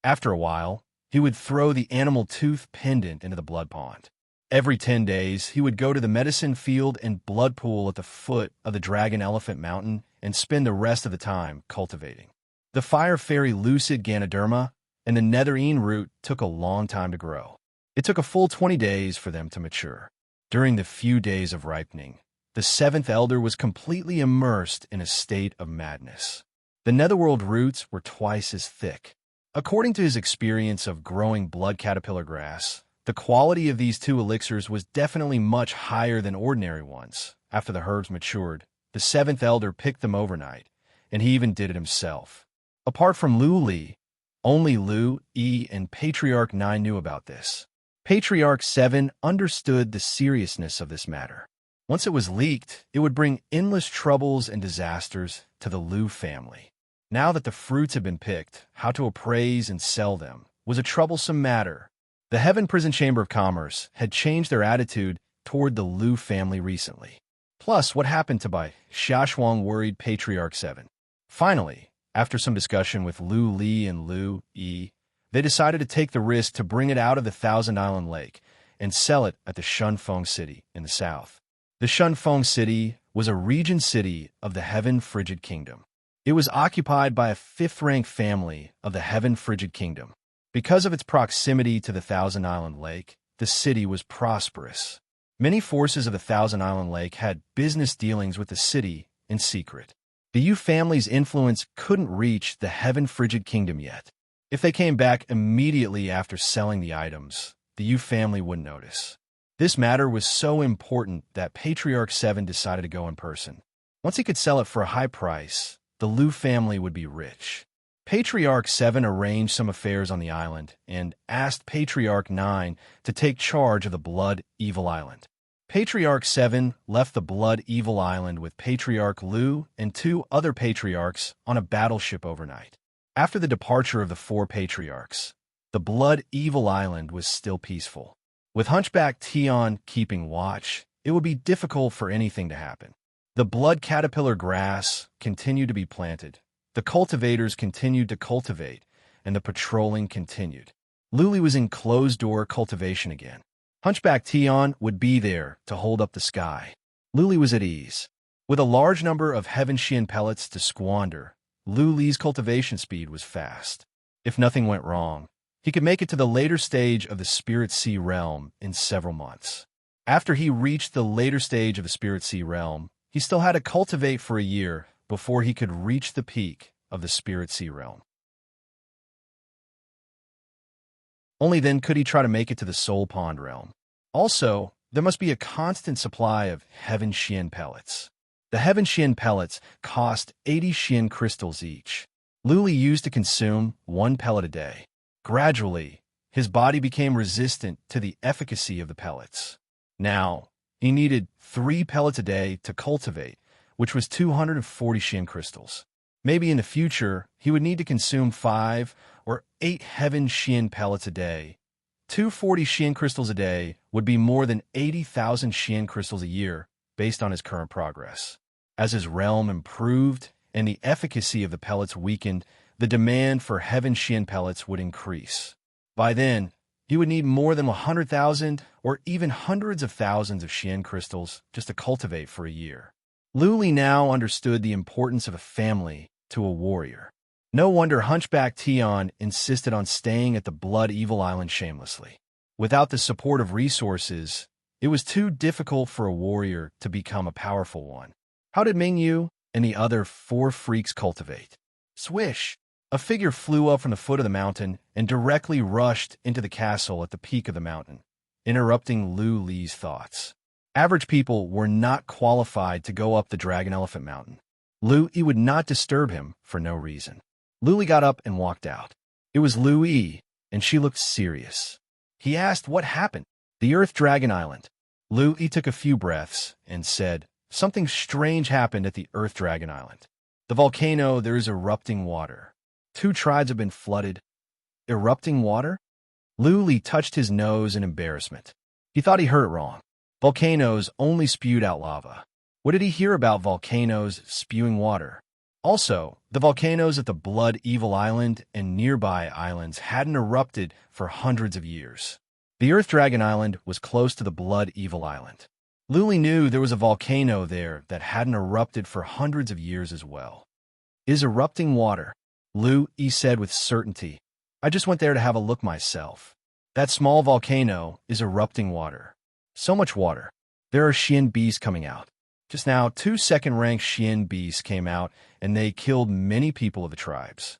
After a while, he would throw the animal tooth pendant into the blood pond. Every 10 days, he would go to the medicine field and blood pool at the foot of the Dragon Elephant Mountain and spend the rest of the time cultivating. The fire fairy lucid Ganoderma and the netherine root took a long time to grow. It took a full 20 days for them to mature. During the few days of ripening, the 7th elder was completely immersed in a state of madness. The netherworld roots were twice as thick. According to his experience of growing blood caterpillar grass, the quality of these 2 elixirs was definitely much higher than ordinary ones. After the herbs matured, the 7th elder picked them overnight, and he even did it himself. Apart from Lu Li, only Lu, Yi, and Patriarch 9 knew about this. Patriarch 7 understood the seriousness of this matter. Once it was leaked, it would bring endless troubles and disasters to the Lu family. Now that the fruits had been picked, how to appraise and sell them was a troublesome matter. The Heaven Prison Chamber of Commerce had changed their attitude toward the Lu family recently. Plus, what happened to Bai Xiaoshuang worried Patriarch 7. Finally, after some discussion with Lu Li and Lu Yi, they decided to take the risk to bring it out of the Thousand Island Lake and sell it at the Shunfeng City in the south. The Shunfeng City was a region city of the Heaven Frigid Kingdom. It was occupied by a 5th-rank family of the Heaven Frigid Kingdom. Because of its proximity to the Thousand Island Lake, the city was prosperous. Many forces of the Thousand Island Lake had business dealings with the city in secret. The Yu family's influence couldn't reach the Heaven Frigid Kingdom yet. If they came back immediately after selling the items, the Yu family wouldn't notice. This matter was so important that Patriarch 7 decided to go in person. Once he could sell it for a high price, the Lu family would be rich. Patriarch 7 arranged some affairs on the island and asked Patriarch 9 to take charge of the Blood Evil Island. Patriarch 7 left the Blood Evil Island with Patriarch Lu and 2 other patriarchs on a battleship overnight. After the departure of the 4 patriarchs, the Blood Evil Island was still peaceful. With Hunchback Tian keeping watch, it would be difficult for anything to happen. The blood caterpillar grass continued to be planted. The cultivators continued to cultivate, and the patrolling continued. Luli was in closed-door cultivation again. Hunchback Tian would be there to hold up the sky. Luli was at ease. With a large number of Heaven Xian pellets to squander, Luli's cultivation speed was fast. If nothing went wrong, he could make it to the later stage of the Spirit Sea realm in several months. After he reached the later stage of the Spirit Sea realm, he still had to cultivate for a year before he could reach the peak of the Spirit Sea realm. Only then could he try to make it to the Soul Pond realm. Also, there must be a constant supply of Heaven Xian pellets. The Heaven Xian pellets cost 80 Xian crystals each. Luli used to consume 1 pellet a day. Gradually, his body became resistant to the efficacy of the pellets. Now, he needed 3 pellets a day to cultivate, which was 240 Xian crystals. Maybe in the future, he would need to consume 5 or 8 Heaven Xian pellets a day. 240 Xian crystals a day would be more than 80,000 Xian crystals a year based on his current progress. As his realm improved and the efficacy of the pellets weakened, the demand for Heaven Xian pellets would increase. By then, he would need more than 100,000 or even hundreds of thousands of Xian crystals just to cultivate for a year. Luli now understood the importance of a family to a warrior. No wonder Hunchback Tian insisted on staying at the Blood Evil Island shamelessly. Without the support of resources, it was too difficult for a warrior to become a powerful one. How did Mingyu and the other 4 freaks cultivate? Swish! A figure flew up from the foot of the mountain and directly rushed into the castle at the peak of the mountain, interrupting Lu Li's thoughts. Average people were not qualified to go up the Dragon Elephant Mountain. Lu Yi would not disturb him for no reason. Lu Li got up and walked out. It was Lu Yi, and she looked serious. He asked what happened. The Earth Dragon Island. Lu Yi took a few breaths and said, something strange happened at the Earth Dragon Island. The volcano, there is erupting water. 2 tribes have been flooded. Erupting water? Lu Li touched his nose in embarrassment. He thought he heard it wrong. Volcanoes only spewed out lava. What did he hear about volcanoes spewing water? Also, the volcanoes at the Blood Evil Island and nearby islands hadn't erupted for hundreds of years. The Earth Dragon Island was close to the Blood Evil Island. Lu Li knew there was a volcano there that hadn't erupted for hundreds of years as well. Is erupting water? Lu Yi said with certainty. I just went there to have a look myself. That small volcano is erupting water. So much water. There are Xian beasts coming out. Just now, 2 second-ranked Xian beasts came out, and they killed many people of the tribes.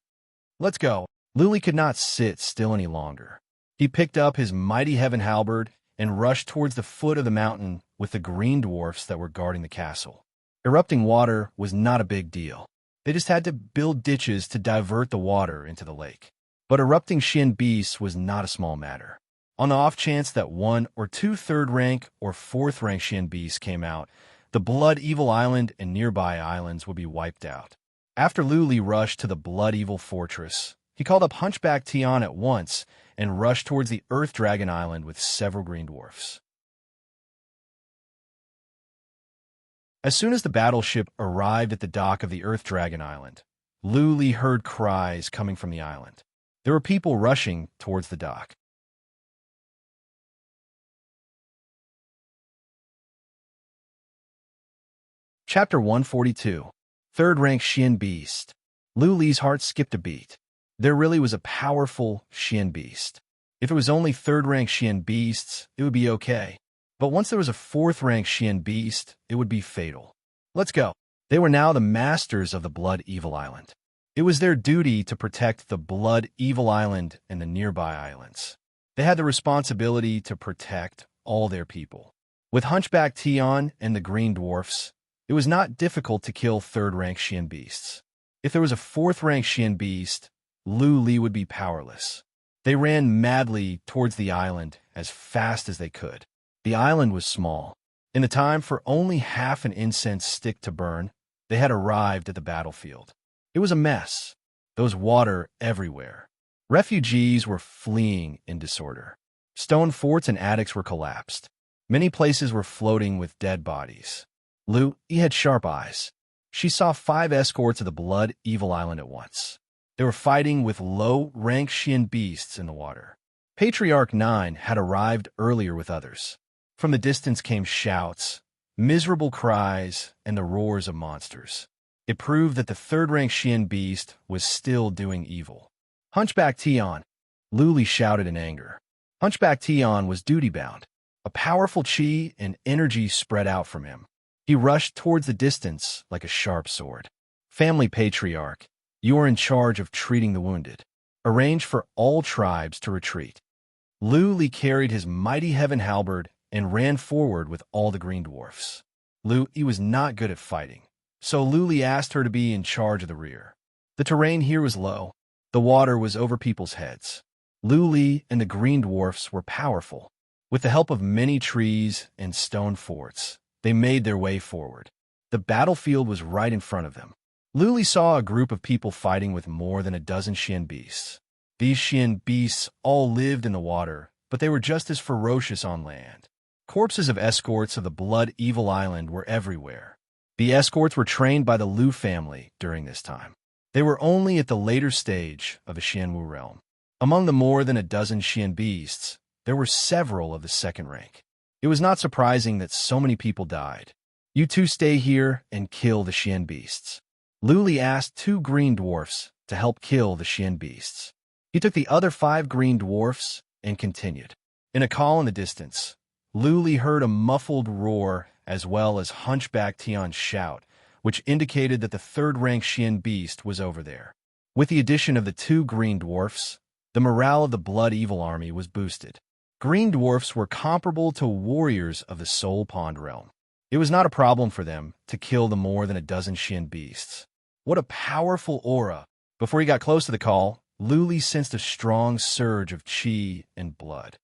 Let's go. Lu Li could not sit still any longer. He picked up his mighty heaven halberd and rushed towards the foot of the mountain with the green dwarfs that were guarding the castle. Erupting water was not a big deal. They just had to build ditches to divert the water into the lake. But erupting Xian beasts was not a small matter. On the off chance that 1 or 2 third-rank or 4th-rank Xian beasts came out, the Blood Evil Island and nearby islands would be wiped out. After Lu Li rushed to the Blood Evil Fortress, he called up Hunchback Tian at once and rushed towards the Earth Dragon Island with several green dwarfs. As soon as the battleship arrived at the dock of the Earth Dragon Island, Lu Li heard cries coming from the island. There were people rushing towards the dock. Chapter 142. Third-rank Xian Beast. Lu Li's heart skipped a beat. There really was a powerful Xian Beast. If it was only third-rank Xian Beasts, it would be okay. But once there was a 4th-rank Xian Beast, it would be fatal. Let's go. They were now the masters of the Blood Evil Island. It was their duty to protect the Blood Evil Island and the nearby islands. They had the responsibility to protect all their people. With Hunchback Tian and the Green Dwarfs, it was not difficult to kill third-rank Xian Beasts. If there was a 4th-rank Xian Beast, Lu Li would be powerless. They ran madly towards the island as fast as they could. The island was small. In the time for only half an incense stick to burn, they had arrived at the battlefield. It was a mess. There was water everywhere. Refugees were fleeing in disorder. Stone forts and attics were collapsed. Many places were floating with dead bodies. Lu Yi had sharp eyes. She saw 5 escorts of the Blood Evil Island at once. They were fighting with low-rank Xian beasts in the water. Patriarch 9 had arrived earlier with others. From the distance came shouts, miserable cries, and the roars of monsters. It proved that the third-rank Xian beast was still doing evil. Hunchback Tian. Lu Li shouted in anger. Hunchback Tian was duty-bound. A powerful qi and energy spread out from him. He rushed towards the distance like a sharp sword. Family Patriarch, you are in charge of treating the wounded. Arrange for all tribes to retreat. Lu Li carried his mighty heaven halberd and ran forward with all the green dwarfs. Lu Yi was not good at fighting, so Lu Li asked her to be in charge of the rear. The terrain here was low. The water was over people's heads. Lu Li and the green dwarfs were powerful. With the help of many trees and stone forts, they made their way forward. The battlefield was right in front of them. Lu Li saw a group of people fighting with more than a dozen Xian beasts. These Xian beasts all lived in the water, but they were just as ferocious on land. Corpses of escorts of the Blood Evil Island were everywhere. The escorts were trained by the Lu family during this time. They were only at the later stage of the Xianwu realm. Among the more than a dozen Xian beasts, there were several of the 2nd rank. It was not surprising that so many people died. You 2 stay here and kill the Xian beasts. Lu Li asked 2 green dwarfs to help kill the Xian beasts. He took the other 5 green dwarfs and continued. In a call in the distance, Luli heard a muffled roar as well as Hunchback Tion's shout, which indicated that the third-rank Xian beast was over there. With the addition of the two green dwarfs, the morale of the Blood Evil army was boosted. Green dwarfs were comparable to warriors of the Soul Pond realm. It was not a problem for them to kill the more than a dozen Xian beasts. What a powerful aura! Before he got close to the call, Luli sensed a strong surge of qi and blood.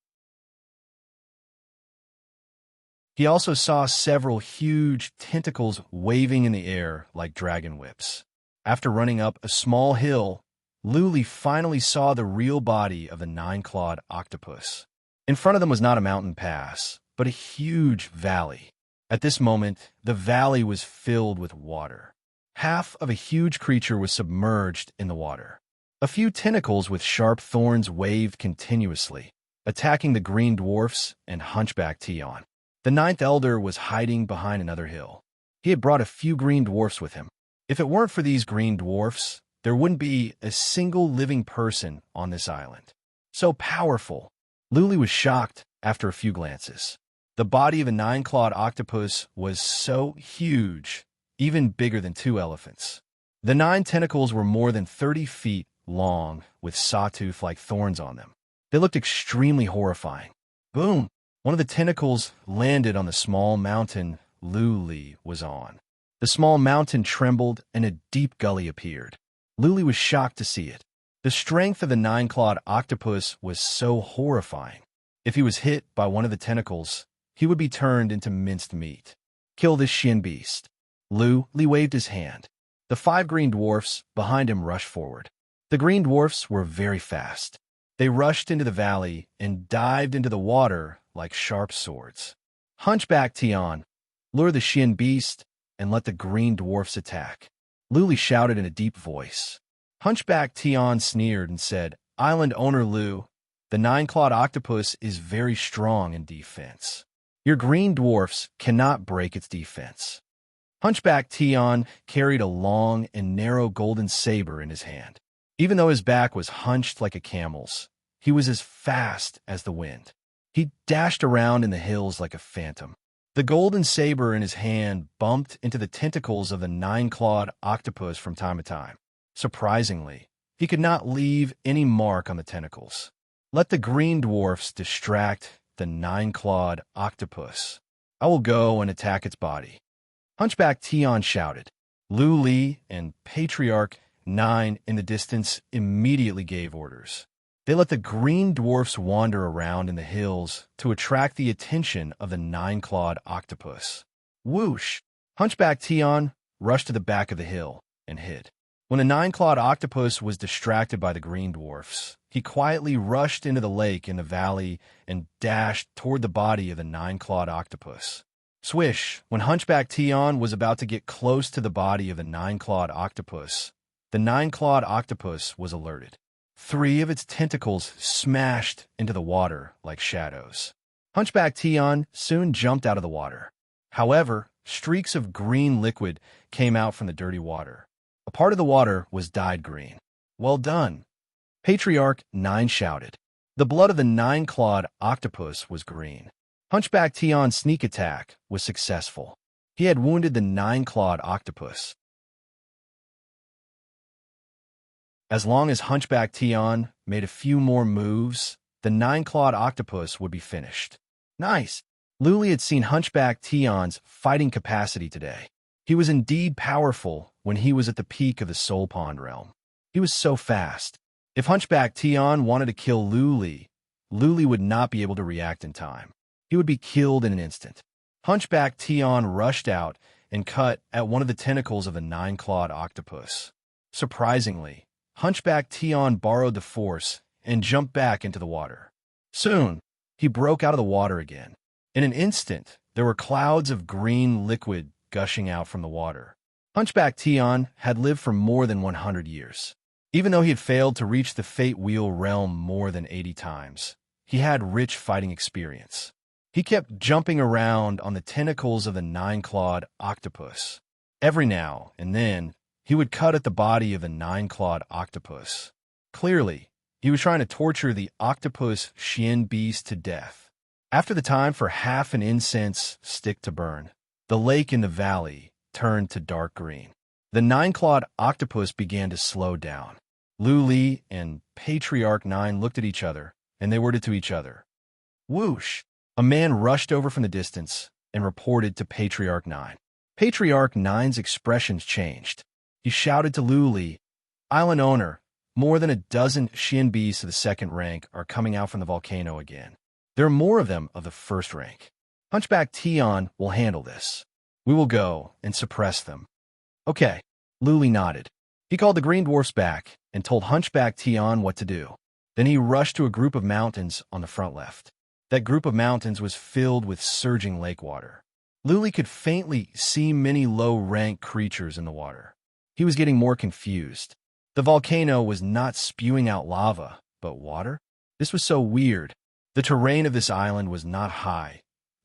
He also saw several huge tentacles waving in the air like dragon whips. After running up a small hill, Luli finally saw the real body of the nine-clawed octopus. In front of them was not a mountain pass, but a huge valley. At this moment, the valley was filled with water. Half of a huge creature was submerged in the water. A few tentacles with sharp thorns waved continuously, attacking the green dwarfs and Hunchback Tion. The ninth elder was hiding behind another hill. He had brought a few green dwarfs with him. If it weren't for these green dwarfs, there wouldn't be a single living person on this island. So powerful. Luli was shocked after a few glances. The body of a nine-clawed octopus was so huge, even bigger than two elephants. The 9 tentacles were more than 30 feet long, with sawtooth-like thorns on them. They looked extremely horrifying. Boom! One of the tentacles landed on the small mountain Luli was on. The small mountain trembled and a deep gully appeared. Luli was shocked to see it. The strength of the nine-clawed octopus was so horrifying. If he was hit by one of the tentacles, he would be turned into minced meat. Kill this Xian beast. Luli waved his hand. The 5 green dwarfs behind him rushed forward. The green dwarfs were very fast. They rushed into the valley and dived into the water like sharp swords. Hunchback Tion, lure the Xian beast and let the green dwarfs attack. Luli shouted in a deep voice. Hunchback Tion sneered and said, Island owner Lu, the nine-clawed octopus is very strong in defense. Your green dwarfs cannot break its defense. Hunchback Tion carried a long and narrow golden saber in his hand. Even though his back was hunched like a camel's, he was as fast as the wind. He dashed around in the hills like a phantom. The golden saber in his hand bumped into the tentacles of the nine-clawed octopus from time to time. Surprisingly, he could not leave any mark on the tentacles. Let the green dwarfs distract the nine-clawed octopus. I will go and attack its body. Hunchback Tion shouted. Luli and Patriarch 9 in the distance immediately gave orders. They let the green dwarfs wander around in the hills to attract the attention of the nine-clawed octopus. Whoosh! Hunchback Tion rushed to the back of the hill and hid. When the nine-clawed octopus was distracted by the green dwarfs, he quietly rushed into the lake in the valley and dashed toward the body of the nine-clawed octopus. Swish! When Hunchback Tion was about to get close to the body of the nine-clawed octopus, the nine-clawed octopus was alerted. 3 of its tentacles smashed into the water like shadows. Hunchback Tion soon jumped out of the water. However, streaks of green liquid came out from the dirty water. A part of the water was dyed green. Well done! Patriarch 9 shouted. The blood of the nine-clawed octopus was green. Hunchback Tion's sneak attack was successful. He had wounded the nine-clawed octopus. As long as Hunchback Tion made a few more moves, the nine-clawed octopus would be finished. Nice! Luli had seen Hunchback Tion's fighting capacity today. He was indeed powerful when he was at the peak of the Soul Pond realm. He was so fast. If Hunchback Tion wanted to kill Luli, Luli would not be able to react in time. He would be killed in an instant. Hunchback Tion rushed out and cut at one of the tentacles of the nine-clawed octopus. Surprisingly, Hunchback Tion borrowed the force and jumped back into the water. Soon, he broke out of the water again. In an instant, there were clouds of green liquid gushing out from the water. Hunchback Tion had lived for more than 100 years. Even though he had failed to reach the Fate Wheel realm more than 80 times, he had rich fighting experience. He kept jumping around on the tentacles of the nine-clawed octopus. Every now and then, he would cut at the body of the nine-clawed octopus. Clearly, He was trying to torture the octopus Xian beast to death. After the time for half an incense stick to burn, the lake in the valley turned to dark green. The nine-clawed octopus began to slow down. Lu Li and Patriarch 9 looked at each other, and they worded to each other. Whoosh! A man rushed over from the distance and reported to Patriarch 9. Patriarch 9's expressions changed. He shouted to Lu Li, Island owner, more than a dozen Xian beasts of the second rank are coming out from the volcano again. There are more of them of the first rank. Hunchback Tian will handle this. We will go and suppress them. Okay, Lu Li nodded. He called the green dwarfs back and told Hunchback Tian what to do. Then he rushed to a group of mountains on the front left. That group of mountains was filled with surging lake water. Lu Li could faintly see many low-rank creatures in the water. He was getting more confused. The volcano was not spewing out lava, but water? This was so weird. The terrain of this island was not high,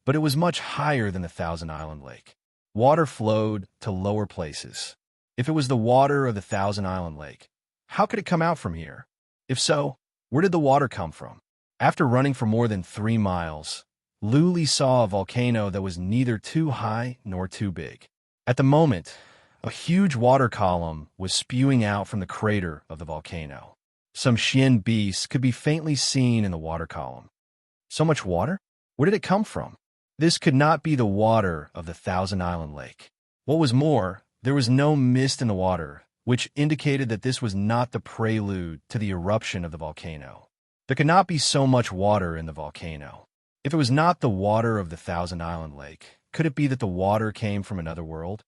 but it was much higher than the Thousand Island Lake. Water flowed to lower places. If it was the water of the Thousand Island Lake, how could it come out from here? If so, where did the water come from? After running for more than 3 miles, Lu Li saw a volcano that was neither too high nor too big. At the moment, a huge water column was spewing out from the crater of the volcano. Some Xian beasts could be faintly seen in the water column. So much water? Where did it come from? This could not be the water of the Thousand Island Lake. What was more, there was no mist in the water, which indicated that this was not the prelude to the eruption of the volcano. There could not be so much water in the volcano. If it was not the water of the Thousand Island Lake, could it be that the water came from another world?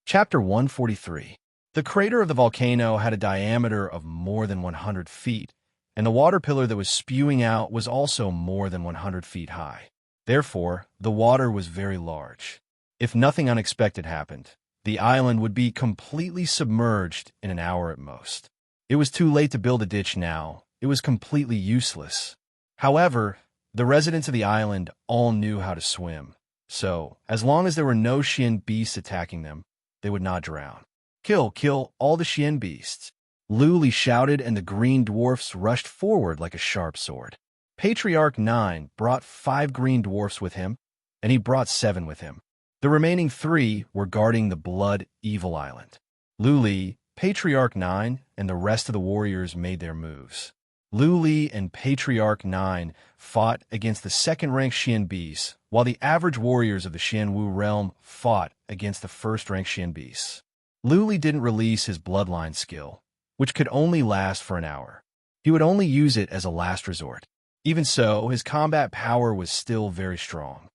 Chapter 143. The crater of the volcano had a diameter of more than 100 feet, and the water pillar that was spewing out was also more than 100 feet high. Therefore, the water was very large. If nothing unexpected happened, the island would be completely submerged in an hour at most. It was too late to build a ditch now. It was completely useless. However, the residents of the island all knew how to swim, so as long as there were no Xian beasts attacking them, they would not drown. Kill all the Xian beasts. Lu Li shouted, and the green dwarfs rushed forward like a sharp sword. Patriarch 9 brought 5 green dwarfs with him, and he brought 7 with him. The remaining 3 were guarding the Blood Evil Island. Lu Li, Patriarch 9, and the rest of the warriors made their moves. Lu Li and Patriarch 9 fought against the second-rank Xian beasts, while the average warriors of the Xianwu realm fought against the first-rank Xian beasts. Lu Li didn't release his bloodline skill, which could only last for an hour. He would only use it as a last resort. Even so, his combat power was still very strong.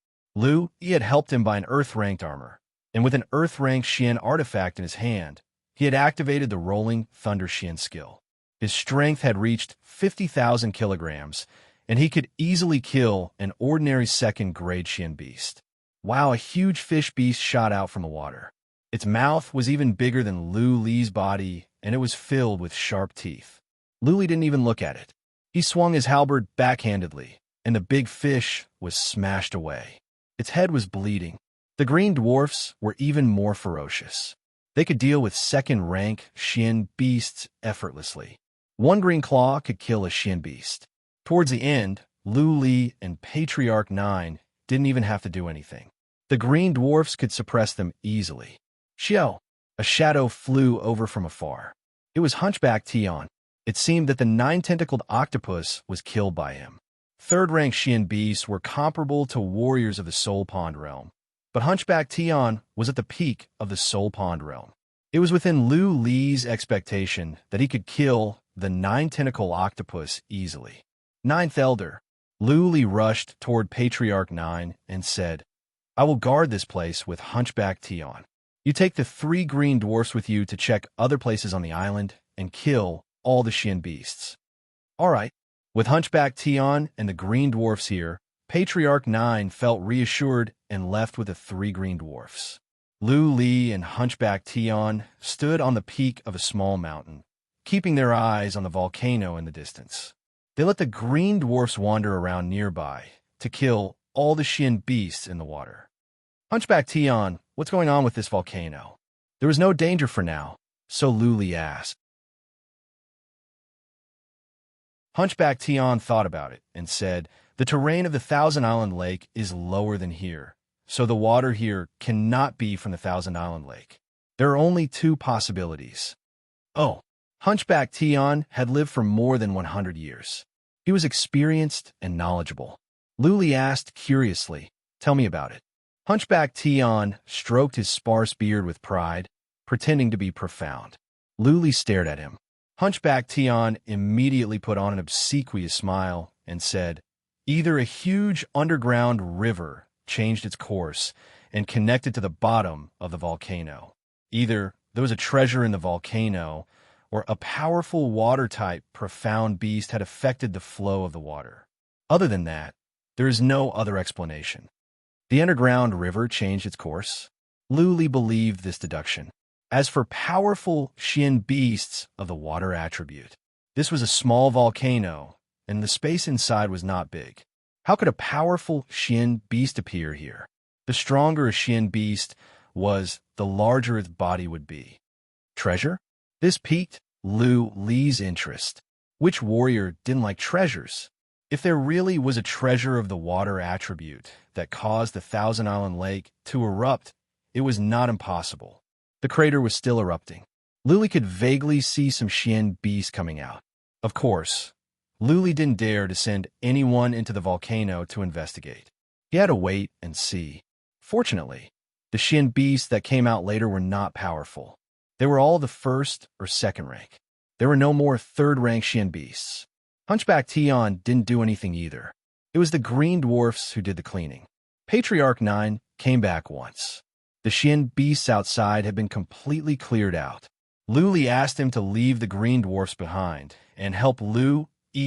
He had helped him by an Earth-ranked armor, and with an Earth-ranked Xian artifact in his hand, he had activated the Rolling Thunder Xian skill. His strength had reached 50,000 kilograms, and he could easily kill an ordinary second-grade Xian beast. Wow, a huge fish beast shot out from the water. Its mouth was even bigger than Lu Li's body, and it was filled with sharp teeth. Lu Li didn't even look at it. He swung his halberd backhandedly, and the big fish was smashed away. Its head was bleeding. The green dwarfs were even more ferocious. They could deal with second-rank Xian beasts effortlessly. One green claw could kill a Xian beast. Towards the end, Lu Li and Patriarch 9 didn't even have to do anything. The green dwarfs could suppress them easily. Xiao! A shadow flew over from afar. It was Hunchback Tian. It seemed that the 9-tentacled octopus was killed by him. Third-rank Xian beasts were comparable to warriors of the Soul Pond realm, but Hunchback Tian was at the peak of the Soul Pond realm. It was within Lu Li's expectation that he could kill the 9-tentacle octopus easily. Ninth Elder. Lu Li rushed toward Patriarch 9 and said, I will guard this place with Hunchback Tian. You take the 3 green dwarfs with you to check other places on the island and kill all the Xian beasts. All right. With Hunchback Tian and the green dwarfs here, Patriarch 9 felt reassured and left with the 3 green dwarfs. Lu Li and Hunchback Tian stood on the peak of a small mountain, keeping their eyes on the volcano in the distance. They let the green dwarfs wander around nearby to kill all the Xian beasts in the water. Hunchback Tian what's going on with this volcano? There was no danger for now, so Luli asked. Hunchback Tian thought about it and said, the terrain of the Thousand Island Lake is lower than here, so the water here cannot be from the Thousand Island Lake. There are only two possibilities. Oh, Hunchback Tian had lived for more than 100 years. He was experienced and knowledgeable. Luli asked curiously, tell me about it. Hunchback Tian stroked his sparse beard with pride, pretending to be profound. Luli stared at him. Hunchback Tian immediately put on an obsequious smile and said, either a huge underground river changed its course and connected to the bottom of the volcano. Either there was a treasure in the volcano, or a powerful water-type profound beast had affected the flow of the water. Other than that, there is no other explanation. The underground river changed its course. Luli believed this deduction. As for powerful Xian beasts of the water attribute, this was a small volcano, and the space inside was not big. How could a powerful Xian beast appear here? The stronger a Xian beast was, the larger its body would be. Treasure? This piqued Li's interest. Which warrior didn't like treasures? If there really was a treasure of the water attribute that caused the Thousand Island Lake to erupt, it was not impossible. The crater was still erupting. Luli could vaguely see some Xian beasts coming out. Of course, Luli didn't dare to send anyone into the volcano to investigate. He had to wait and see. Fortunately, the Xian beasts that came out later were not powerful. They were all the first or second rank. There were no more third-rank Xian beasts. Hunchback Tian didn't do anything either. It was the green dwarfs who did the cleaning. Patriarch 9 came back once. The Xian beasts outside had been completely cleared out. Luli asked him to leave the green dwarfs behind and help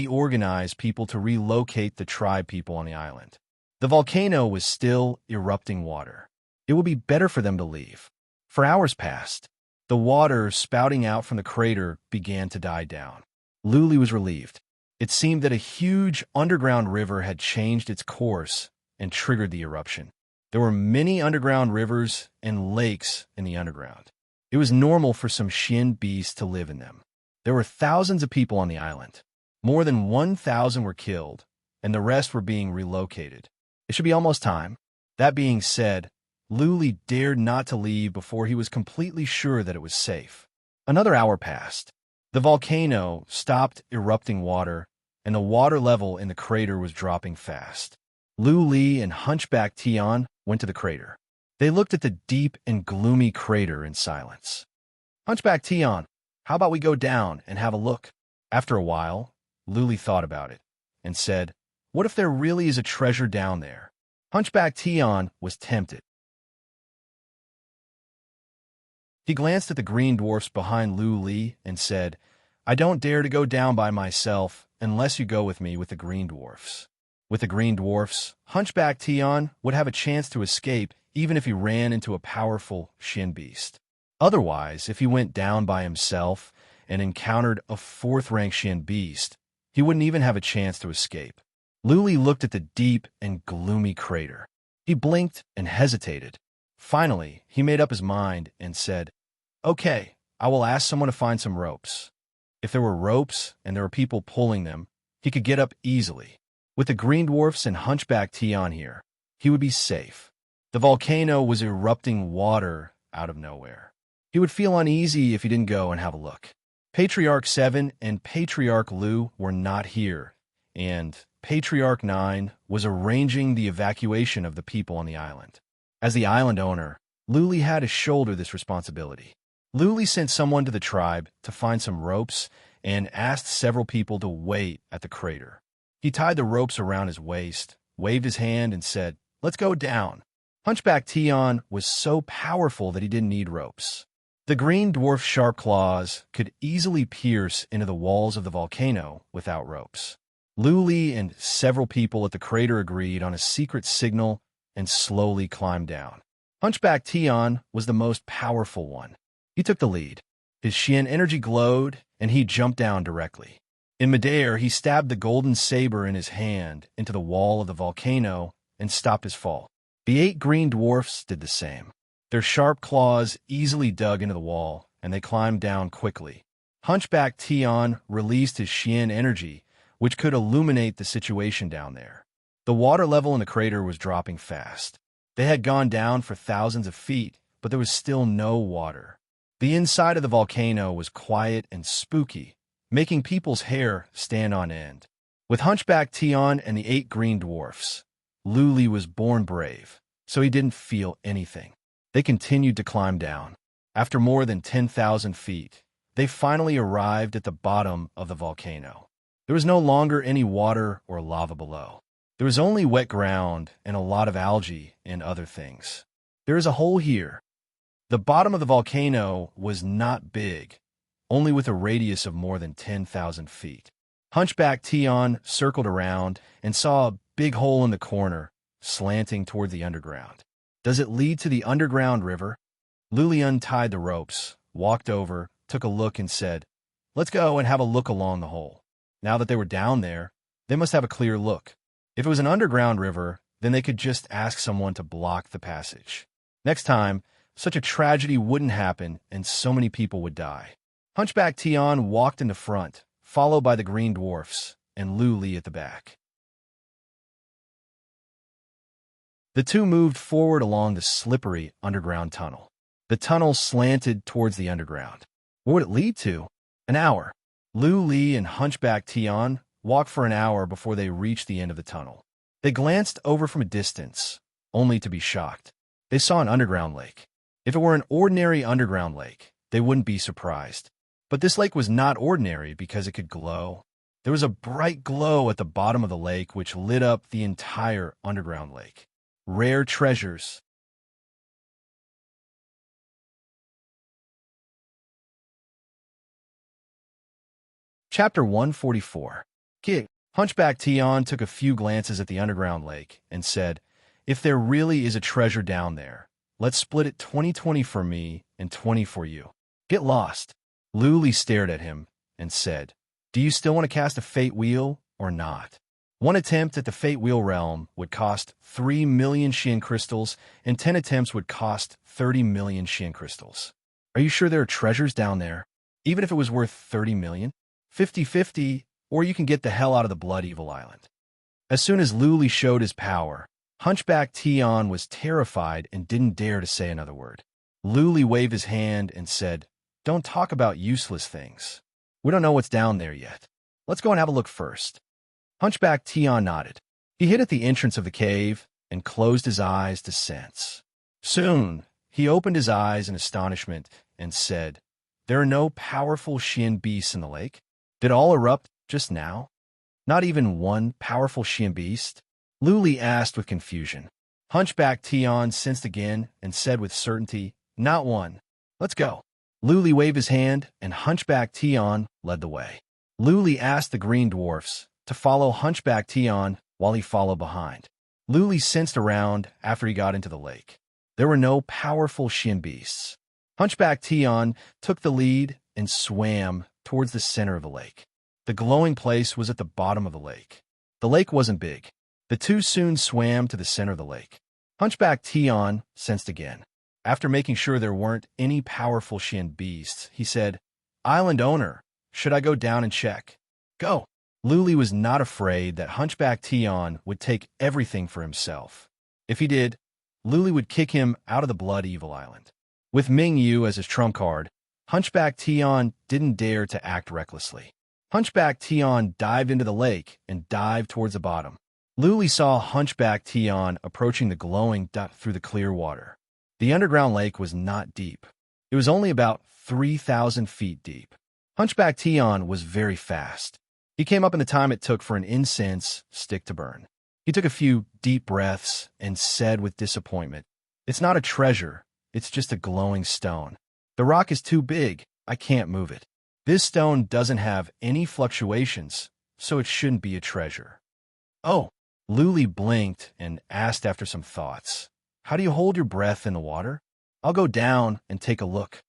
organize people to relocate the tribe people on the island. The volcano was still erupting water. It would be better for them to leave. For hours passed. The water spouting out from the crater began to die down. Luli was relieved. It seemed that a huge underground river had changed its course and triggered the eruption. There were many underground rivers and lakes in the underground. It was normal for some Xian beasts to live in them. There were thousands of people on the island. More than 1,000 were killed, and the rest were being relocated. It should be almost time. That being said, Luli dared not to leave before he was completely sure that it was safe. Another hour passed. The volcano stopped erupting water, and the water level in the crater was dropping fast. Luli and Hunchback Tian went to the crater. They looked at the deep and gloomy crater in silence. Hunchback Tian, how about we go down and have a look? After a while, Luli thought about it and said, what if there really is a treasure down there? Hunchback Tian was tempted. He glanced at the green dwarfs behind Luli and said, I don't dare to go down by myself unless you go with me with the green dwarfs. With the green dwarfs, Hunchback Tian would have a chance to escape even if he ran into a powerful Xian beast. Otherwise, if he went down by himself and encountered a fourth-rank Xian beast, he wouldn't even have a chance to escape. Luli looked at the deep and gloomy crater. He blinked and hesitated. Finally, he made up his mind and said, okay, I will ask someone to find some ropes. If there were ropes and there were people pulling them, he could get up easily. With the green dwarfs and Hunchback Tian here, he would be safe. The volcano was erupting water out of nowhere. He would feel uneasy if he didn't go and have a look. Patriarch 7 and Patriarch Lu were not here, and Patriarch 9 was arranging the evacuation of the people on the island. As the island owner, Luli had to shoulder this responsibility. Luli sent someone to the tribe to find some ropes and asked several people to wait at the crater. He tied the ropes around his waist, waved his hand, and said, let's go down. Hunchback Tian was so powerful that he didn't need ropes. The green dwarf's sharp claws could easily pierce into the walls of the volcano without ropes. Luli and several people at the crater agreed on a secret signal and slowly climbed down. Hunchback Tian was the most powerful one. He took the lead. His Xian energy glowed, and he jumped down directly. In midair, he stabbed the golden saber in his hand into the wall of the volcano and stopped his fall. The 8 green dwarfs did the same. Their sharp claws easily dug into the wall, and they climbed down quickly. Hunchback Tion released his Xian energy, which could illuminate the situation down there. The water level in the crater was dropping fast. They had gone down for thousands of feet, but there was still no water. The inside of the volcano was quiet and spooky, making people's hair stand on end. With Hunchback Tion and the 8 green dwarfs, Luli was born brave, so he didn't feel anything. They continued to climb down. After more than 10,000 feet, they finally arrived at the bottom of the volcano. There was no longer any water or lava below. There was only wet ground and a lot of algae and other things. There is a hole here. The bottom of the volcano was not big, only with a radius of more than 10,000 feet. Hunchback Tion circled around and saw a big hole in the corner, slanting toward the underground. Does it lead to the underground river? Luli untied the ropes, walked over, took a look and said, "Let's go and have a look along the hole." Now that they were down there, they must have a clear look. If it was an underground river, then they could just ask someone to block the passage. Next time, such a tragedy wouldn't happen and so many people would die. Hunchback Tion walked in the front, followed by the green dwarfs, and Luli at the back. The two moved forward along the slippery underground tunnel. The tunnel slanted towards the underground. What would it lead to? An hour. Luli and Hunchback Tion walked for an hour before they reached the end of the tunnel. They glanced over from a distance, only to be shocked. They saw an underground lake. If it were an ordinary underground lake, they wouldn't be surprised. But this lake was not ordinary because it could glow. There was a bright glow at the bottom of the lake which lit up the entire underground lake. Rare treasures. Chapter 144. King. Hunchback Tion took a few glances at the underground lake and said, "If there really is a treasure down there, let's split it 20-20 for me and 20 for you. Get lost." Luli stared at him and said, "Do you still want to cast a fate wheel or not?" One attempt at the fate wheel realm would cost 3 million Xian crystals, and 10 attempts would cost 30 million Xian crystals. Are you sure there are treasures down there? Even if it was worth 30 million? 50-50, or you can get the hell out of the Blood Evil Island. As soon as Luli showed his power, Hunchback Tion was terrified and didn't dare to say another word. Luli waved his hand and said, "Don't talk about useless things. We don't know what's down there yet. Let's go and have a look first." Hunchback Tion nodded. He hid at the entrance of the cave and closed his eyes to sense. Soon, he opened his eyes in astonishment and said, "There are no powerful Xian beasts in the lake? Did all erupt just now? Not even one powerful Xian beast?" Luli asked with confusion. Hunchback Tion sensed again and said with certainty, "Not one. Let's go." Luli waved his hand, and Hunchback Tion led the way. Luli asked the green dwarfs to follow Hunchback Tion while he followed behind. Luli sensed around after he got into the lake. There were no powerful Xian beasts. Hunchback Tion took the lead and swam towards the center of the lake. The glowing place was at the bottom of the lake. The lake wasn't big. The two soon swam to the center of the lake. Hunchback Tion sensed again. After making sure there weren't any powerful Xian beasts, he said, "Island owner, should I go down and check?" "Go." Luli was not afraid that Hunchback Tion would take everything for himself. If he did, Luli would kick him out of the Blood Evil Island. With Ming Yu as his trump card, Hunchback Tion didn't dare to act recklessly. Hunchback Tion dived into the lake and dived towards the bottom. Luli saw Hunchback Tion approaching the glowing duck through the clear water. The underground lake was not deep. It was only about 3,000 feet deep. Hunchback Tion was very fast. He came up in the time it took for an incense stick to burn. He took a few deep breaths and said with disappointment, "It's not a treasure, it's just a glowing stone. The rock is too big, I can't move it. This stone doesn't have any fluctuations, so it shouldn't be a treasure." "Oh." Luli blinked and asked after some thoughts, "How do you hold your breath in the water? I'll go down and take a look."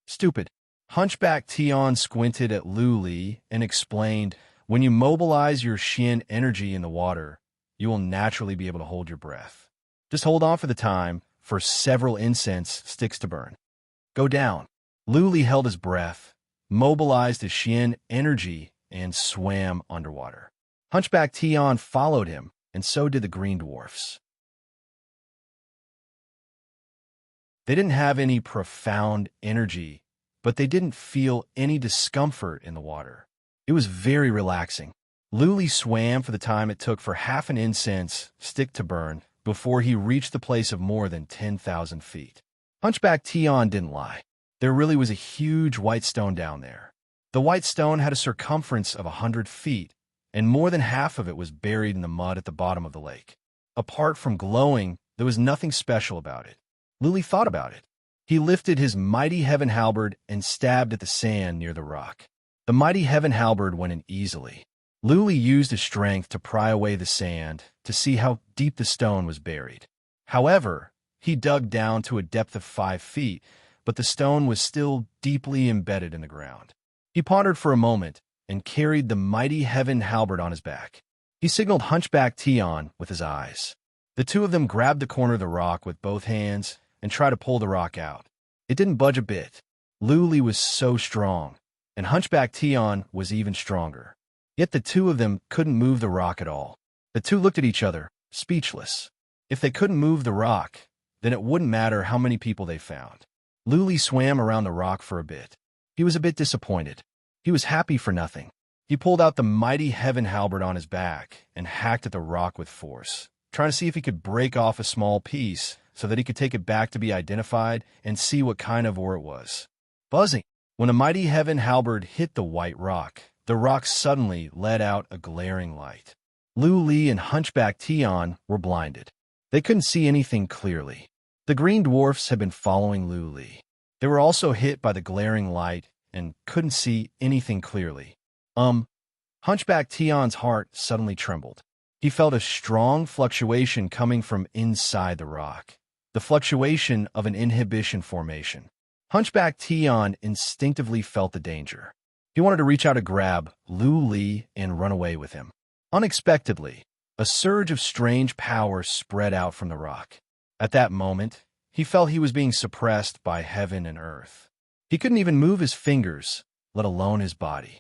"Stupid." Hunchback Tion squinted at Luli and explained, "When you mobilize your Xian energy in the water, you will naturally be able to hold your breath. Just hold on for the time, for several incense sticks to burn. Go down. Luli held his breath, mobilized his Xian energy, and swam underwater. Hunchback Tian followed him, and so did the green dwarfs. They didn't have any profound energy, but they didn't feel any discomfort in the water. It was very relaxing. Luli swam for the time it took for half an incense stick to burn before he reached the place of more than 10,000 feet. Hunchback Tian didn't lie. There really was a huge white stone down there. The white stone had a circumference of 100 feet, and more than half of it was buried in the mud at the bottom of the lake. Apart from glowing, there was nothing special about it. Luli thought about it. He lifted his mighty heaven halberd and stabbed at the sand near the rock. The mighty heaven halberd went in easily. Luli used his strength to pry away the sand to see how deep the stone was buried. However, he dug down to a depth of 5 feet, but the stone was still deeply embedded in the ground. He pondered for a moment and carried the mighty heaven halberd on his back. He signaled Hunchback Tian with his eyes. The two of them grabbed the corner of the rock with both hands and tried to pull the rock out. It didn't budge a bit. Luli was so strong, and Hunchback Tian was even stronger. Yet the two of them couldn't move the rock at all. The two looked at each other, speechless. If they couldn't move the rock, then it wouldn't matter how many people they found. Luli swam around the rock for a bit. He was a bit disappointed. He was happy for nothing. He pulled out the mighty heaven halberd on his back and hacked at the rock with force, trying to see if he could break off a small piece so that he could take it back to be identified and see what kind of ore it was. Buzzing. When a mighty heaven halberd hit the white rock, the rock suddenly let out a glaring light. Luli and Hunchback Tian were blinded. They couldn't see anything clearly. The green dwarfs had been following Luli. They were also hit by the glaring light and couldn't see anything clearly. Hunchback Tian's heart suddenly trembled. He felt a strong fluctuation coming from inside the rock. The fluctuation of an inhibition formation. Hunchback Tian instinctively felt the danger. He wanted to reach out to grab Luli and run away with him. Unexpectedly, a surge of strange power spread out from the rock. At that moment, he felt he was being suppressed by heaven and earth. He couldn't even move his fingers, let alone his body.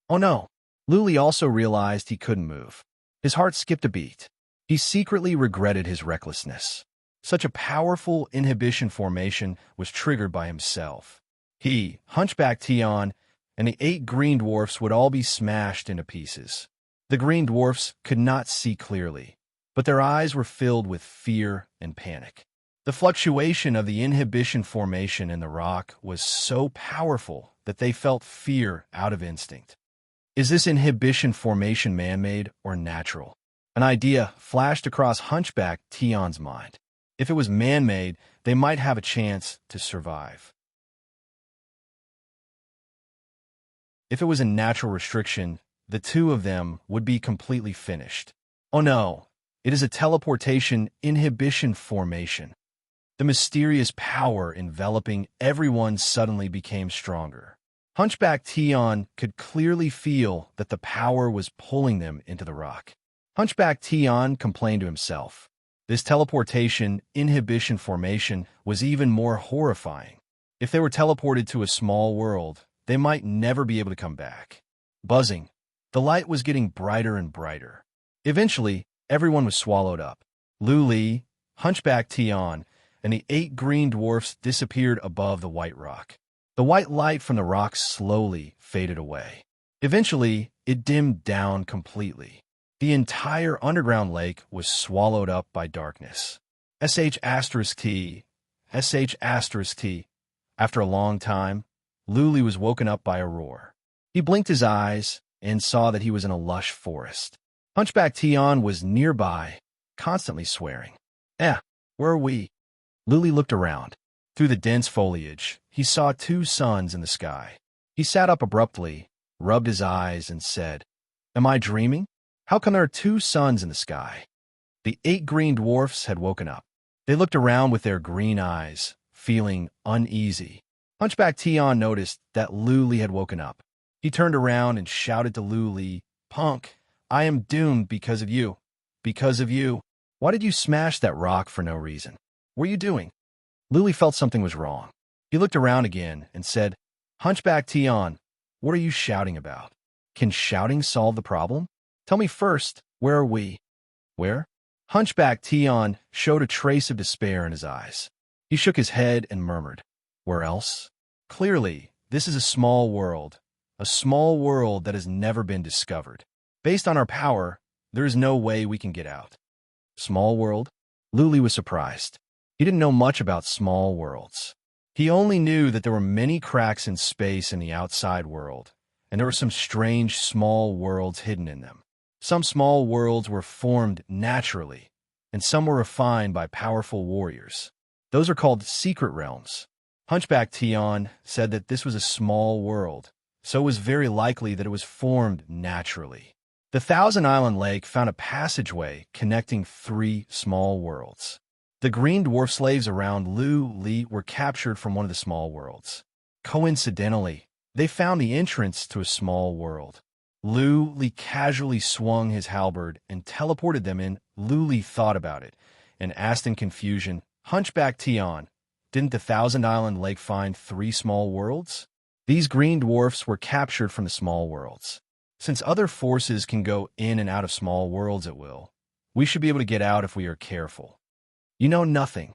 Oh no! Luli also realized he couldn't move. His heart skipped a beat. He secretly regretted his recklessness. Such a powerful inhibition formation was triggered by himself. He, Hunchback Tian, and the 8 green dwarfs would all be smashed into pieces. The green dwarfs could not see clearly, but their eyes were filled with fear and panic. The fluctuation of the inhibition formation in the rock was so powerful that they felt fear out of instinct. Is this inhibition formation man-made or natural? An idea flashed across Hunchback Tian's mind. If it was man-made, they might have a chance to survive. If it was a natural restriction, the two of them would be completely finished. Oh no, it is a teleportation inhibition formation. The mysterious power enveloping everyone suddenly became stronger. Hunchback Tian could clearly feel that the power was pulling them into the rock. Hunchback Tian complained to himself. This teleportation inhibition formation was even more horrifying. If they were teleported to a small world, they might never be able to come back. Buzzing. The light was getting brighter and brighter. Eventually, everyone was swallowed up. Luli, Hunchback Tian, and the 8 green dwarfs disappeared above the white rock. The white light from the rock slowly faded away. Eventually, it dimmed down completely. The entire underground lake was swallowed up by darkness. *T. After a long time, Luli was woken up by a roar. He blinked his eyes and saw that he was in a lush forest. Hunchback Tian was nearby, constantly swearing. Where are we? Luli looked around. Through the dense foliage, he saw 2 suns in the sky. He sat up abruptly, rubbed his eyes, and said, Am I dreaming? How come there are 2 suns in the sky? The 8 green dwarfs had woken up. They looked around with their green eyes, feeling uneasy. Hunchback Tian noticed that Luli had woken up. He turned around and shouted to Luli, Punk, I am doomed because of you. Because of you. Why did you smash that rock for no reason? What are you doing? Luli felt something was wrong. He looked around again and said, Hunchback Tion, what are you shouting about? Can shouting solve the problem? Tell me first, where are we? Where? Hunchback Tion showed a trace of despair in his eyes. He shook his head and murmured, Where else? Clearly, this is a small world that has never been discovered. Based on our power, there is no way we can get out. Small world? Luli was surprised. He didn't know much about small worlds. He only knew that there were many cracks in space in the outside world, and there were some strange small worlds hidden in them. Some small worlds were formed naturally, and some were refined by powerful warriors. Those are called secret realms. Hunchback Tion said that this was a small world, so it was very likely that it was formed naturally. The Thousand Island Lake found a passageway connecting 3 small worlds. The green dwarf slaves around Lu Li were captured from one of the small worlds. Coincidentally, they found the entrance to a small world. Lu Li casually swung his halberd and teleported them in. Lu Li thought about it and asked in confusion, Hunchback Tion, didn't the Thousand Island Lake find 3 small worlds? These green dwarfs were captured from the small worlds. Since other forces can go in and out of small worlds at will, we should be able to get out if we are careful. You know nothing.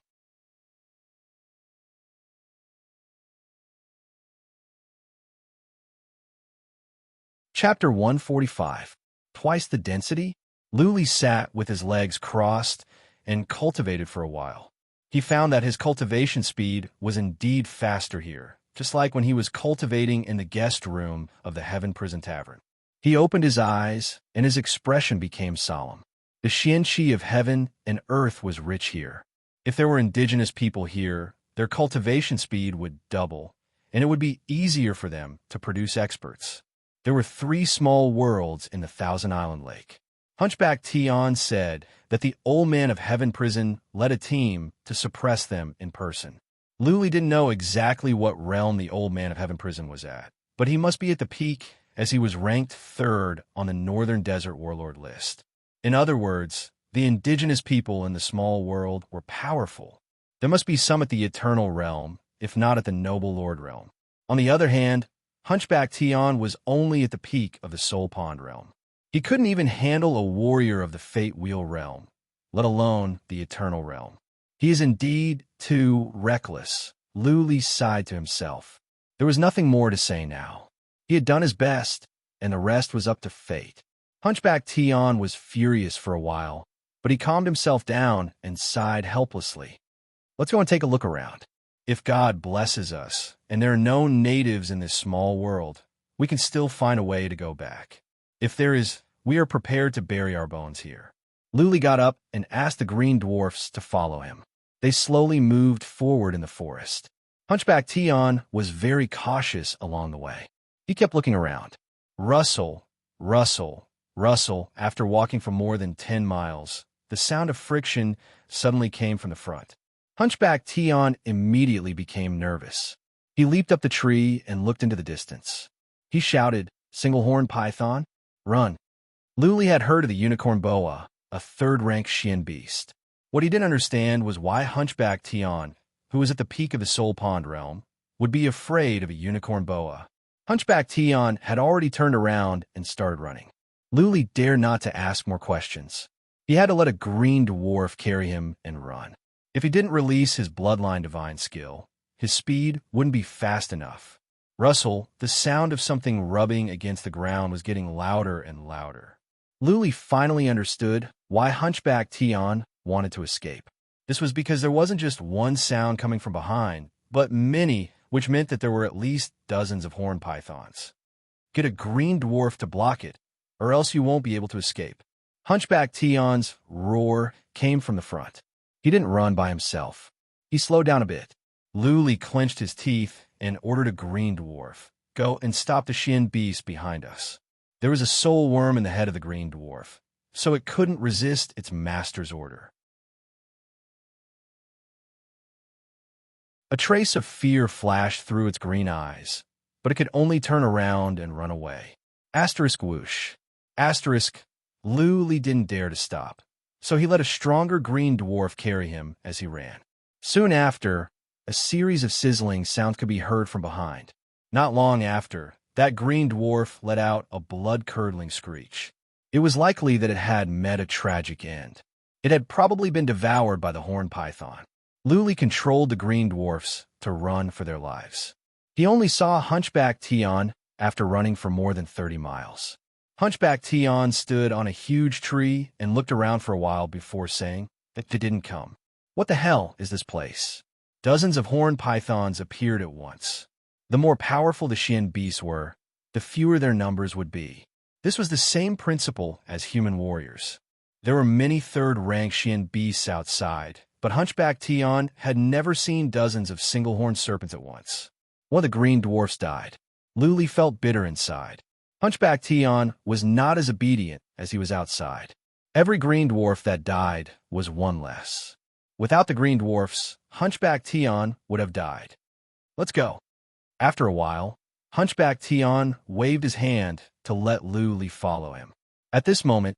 Chapter 145. Twice the density? Luli sat with his legs crossed and cultivated for a while. He found that his cultivation speed was indeed faster here, just like when he was cultivating in the guest room of the Heaven Prison Tavern. He opened his eyes, and his expression became solemn. The xianqi of heaven and earth was rich here. If there were indigenous people here, their cultivation speed would double, and it would be easier for them to produce experts. There were 3 small worlds in the Thousand Island Lake. Hunchback Tion said that the old man of Heaven Prison led a team to suppress them in person. Luli didn't know exactly what realm the old man of Heaven Prison was at, but he must be at the peak as he was ranked 3rd on the Northern Desert Warlord list. In other words, the indigenous people in the small world were powerful. There must be some at the Eternal Realm, if not at the Noble Lord Realm. On the other hand, Hunchback Tion was only at the peak of the Soul Pond Realm. He couldn't even handle a warrior of the Fate Wheel Realm, let alone the Eternal Realm. He is indeed too reckless, Luli sighed to himself. There was nothing more to say now. He had done his best, and the rest was up to fate. Hunchback Tion was furious for a while, but he calmed himself down and sighed helplessly. Let's go and take a look around. If God blesses us, and there are no natives in this small world, we can still find a way to go back. If there is, we are prepared to bury our bones here. Luli got up and asked the green dwarfs to follow him. They slowly moved forward in the forest. Hunchback Tion was very cautious along the way. He kept looking around. Rustle, rustle, rustle. After walking for more than 10 miles, the sound of friction suddenly came from the front. Hunchback Tion immediately became nervous. He leaped up the tree and looked into the distance. He shouted, Single-horned python, run. Luli had heard of the unicorn boa, a 3rd-rank Xian beast. What he didn't understand was why Hunchback Tion, who was at the peak of the Soul Pond realm, would be afraid of a unicorn boa. Hunchback Tion had already turned around and started running. Luli dared not to ask more questions. He had to let a green dwarf carry him and run. If he didn't release his bloodline divine skill, his speed wouldn't be fast enough. Rustle, the sound of something rubbing against the ground, was getting louder and louder. Luli finally understood why Hunchback Tion wanted to escape. This was because there wasn't just one sound coming from behind, but many, which meant that there were at least dozens of horned pythons. Get a green dwarf to block it, or else you won't be able to escape. Hunchback Tion's roar came from the front. He didn't run by himself. He slowed down a bit. Luli clenched his teeth and ordered a green dwarf, go and stop the Xian beast behind us. There was a soul worm in the head of the green dwarf, so it couldn't resist its master's order. A trace of fear flashed through its green eyes, but it could only turn around and run away. Asterisk whoosh. Asterisk. Luli didn't dare to stop, so he let a stronger green dwarf carry him as he ran. Soon after, a series of sizzling sounds could be heard from behind. Not long after, that green dwarf let out a blood-curdling screech. It was likely that it had met a tragic end. It had probably been devoured by the horned python. Luli controlled the green dwarfs to run for their lives. He only saw Hunchback Tion after running for more than 30 miles. Hunchback Tion stood on a huge tree and looked around for a while before saying that they didn't come. What the hell is this place? Dozens of horned pythons appeared at once. The more powerful the Xian beasts were, the fewer their numbers would be. This was the same principle as human warriors. There were many third-rank Xian beasts outside, but Hunchback Tion had never seen dozens of single-horned serpents at once. One of the green dwarfs died. Luli felt bitter inside. Hunchback Tion was not as obedient as he was outside. Every green dwarf that died was one less. Without the green dwarfs, Hunchback Tion would have died. Let's go. After a while, Hunchback Tion waved his hand to let Luli follow him. At this moment,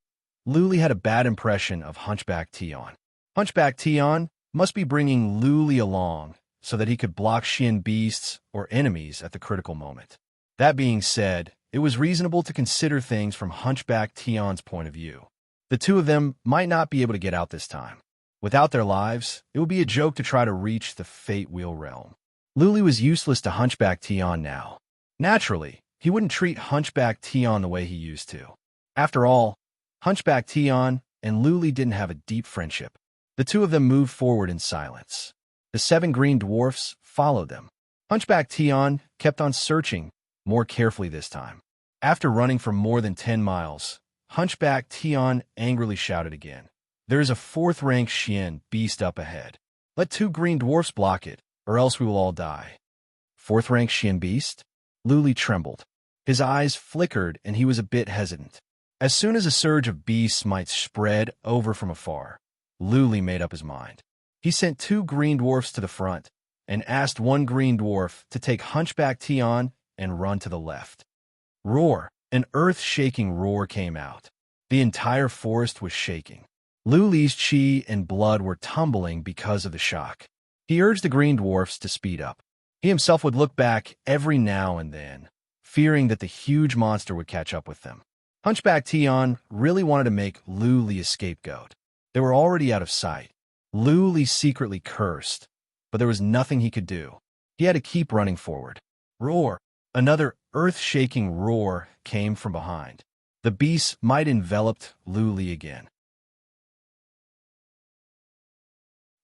Luli had a bad impression of Hunchback Tion. Hunchback Tion must be bringing Luli along so that he could block Xian beasts or enemies at the critical moment. That being said, it was reasonable to consider things from Hunchback Tion's point of view. The two of them might not be able to get out this time. Without their lives, it would be a joke to try to reach the Fate Wheel realm. Luli was useless to Hunchback Tion now. Naturally, he wouldn't treat Hunchback Tion the way he used to. After all, Hunchback Tion and Luli didn't have a deep friendship. The two of them moved forward in silence. The 7 green dwarfs followed them. Hunchback Tion kept on searching, more carefully this time. After running for more than 10 miles, Hunchback Tion angrily shouted again. There is a 4th-rank Xian beast up ahead. Let 2 green dwarfs block it, or else we will all die. 4th-rank Xian beast? Luli trembled. His eyes flickered and he was a bit hesitant. As soon as a surge of beasts might spread over from afar, Luli made up his mind. He sent 2 green dwarfs to the front and asked 1 green dwarf to take Hunchback Tion and run to the left. Roar! An earth-shaking roar came out. The entire forest was shaking. Luli's chi and blood were tumbling because of the shock. He urged the green dwarfs to speed up. He himself would look back every now and then, fearing that the huge monster would catch up with them. Hunchback Tion really wanted to make Luli a scapegoat. They were already out of sight. Luli secretly cursed, but there was nothing he could do. He had to keep running forward. Roar! Another earth-shaking roar came from behind. The beast might enveloped Luli again.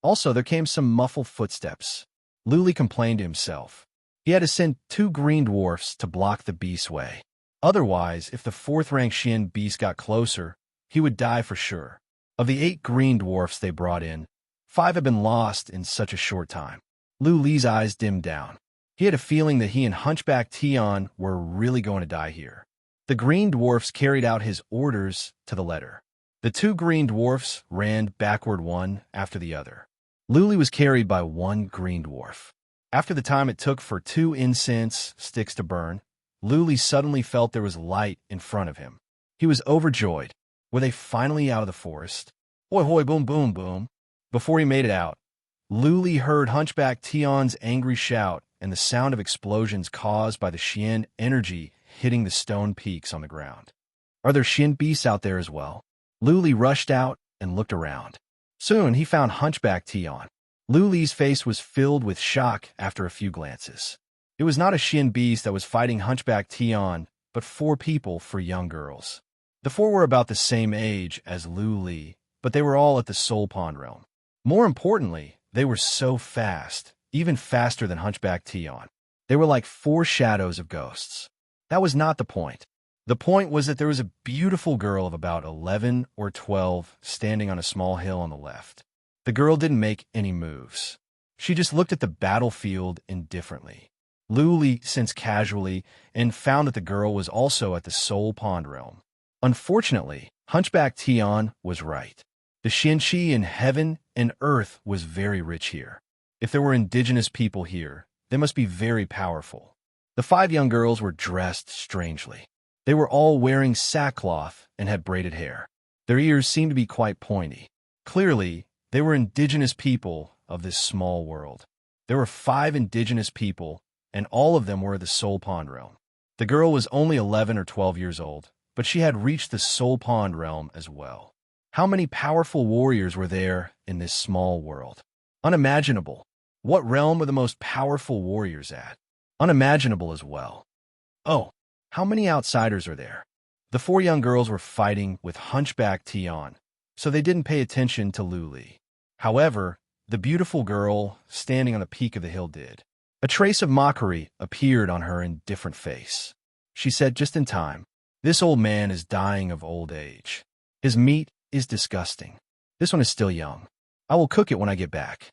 Also, there came some muffled footsteps. Luli complained to himself. He had to send 2 green dwarfs to block the beast's way. Otherwise, if the 4th-rank Xian beast got closer, he would die for sure. Of the 8 green dwarfs they brought in, 5 had been lost in such a short time. Luli's eyes dimmed down. He had a feeling that he and Hunchback Tion were really going to die here. The green dwarfs carried out his orders to the letter. The 2 green dwarfs ran backward one after the other. Luli was carried by 1 green dwarf. After the time it took for 2 incense sticks to burn, Luli suddenly felt there was light in front of him. He was overjoyed. Were they finally out of the forest? Hoi hoi boom boom boom. Before he made it out, Luli heard Hunchback Tion's angry shout and the sound of explosions caused by the Xian energy hitting the stone peaks on the ground. Are there Xian beasts out there as well? Luli rushed out and looked around. Soon he found Hunchback Tion. Luli's face was filled with shock after a few glances. It was not a Xian beast that was fighting Hunchback Tion, but 4 people for young girls. The 4 were about the same age as Luli, but they were all at the Soul Pond realm. More importantly, they were so fast, even faster than Hunchback Tion. They were like 4 shadows of ghosts. That was not the point. The point was that there was a beautiful girl of about 11 or 12 standing on a small hill on the left. The girl didn't make any moves. She just looked at the battlefield indifferently. Luli sensed casually and found that the girl was also at the Soul Pond realm. Unfortunately, Hunchback Tion was right. The Xianqi in heaven and earth was very rich here. If there were indigenous people here, they must be very powerful. The 5 young girls were dressed strangely. They were all wearing sackcloth and had braided hair. Their ears seemed to be quite pointy. Clearly, they were indigenous people of this small world. There were 5 indigenous people, and all of them were of the Soul Pond realm. The girl was only 11 or 12 years old, but she had reached the Soul Pond realm as well. How many powerful warriors were there in this small world? Unimaginable. What realm were the most powerful warriors at? Unimaginable as well. Oh, how many outsiders are there? The 4 young girls were fighting with Hunchback Tian, so they didn't pay attention to Luli. However, the beautiful girl standing on the peak of the hill did. A trace of mockery appeared on her indifferent face. She said just in time, "This old man is dying of old age. His meat is disgusting. This one is still young. I will cook it when I get back."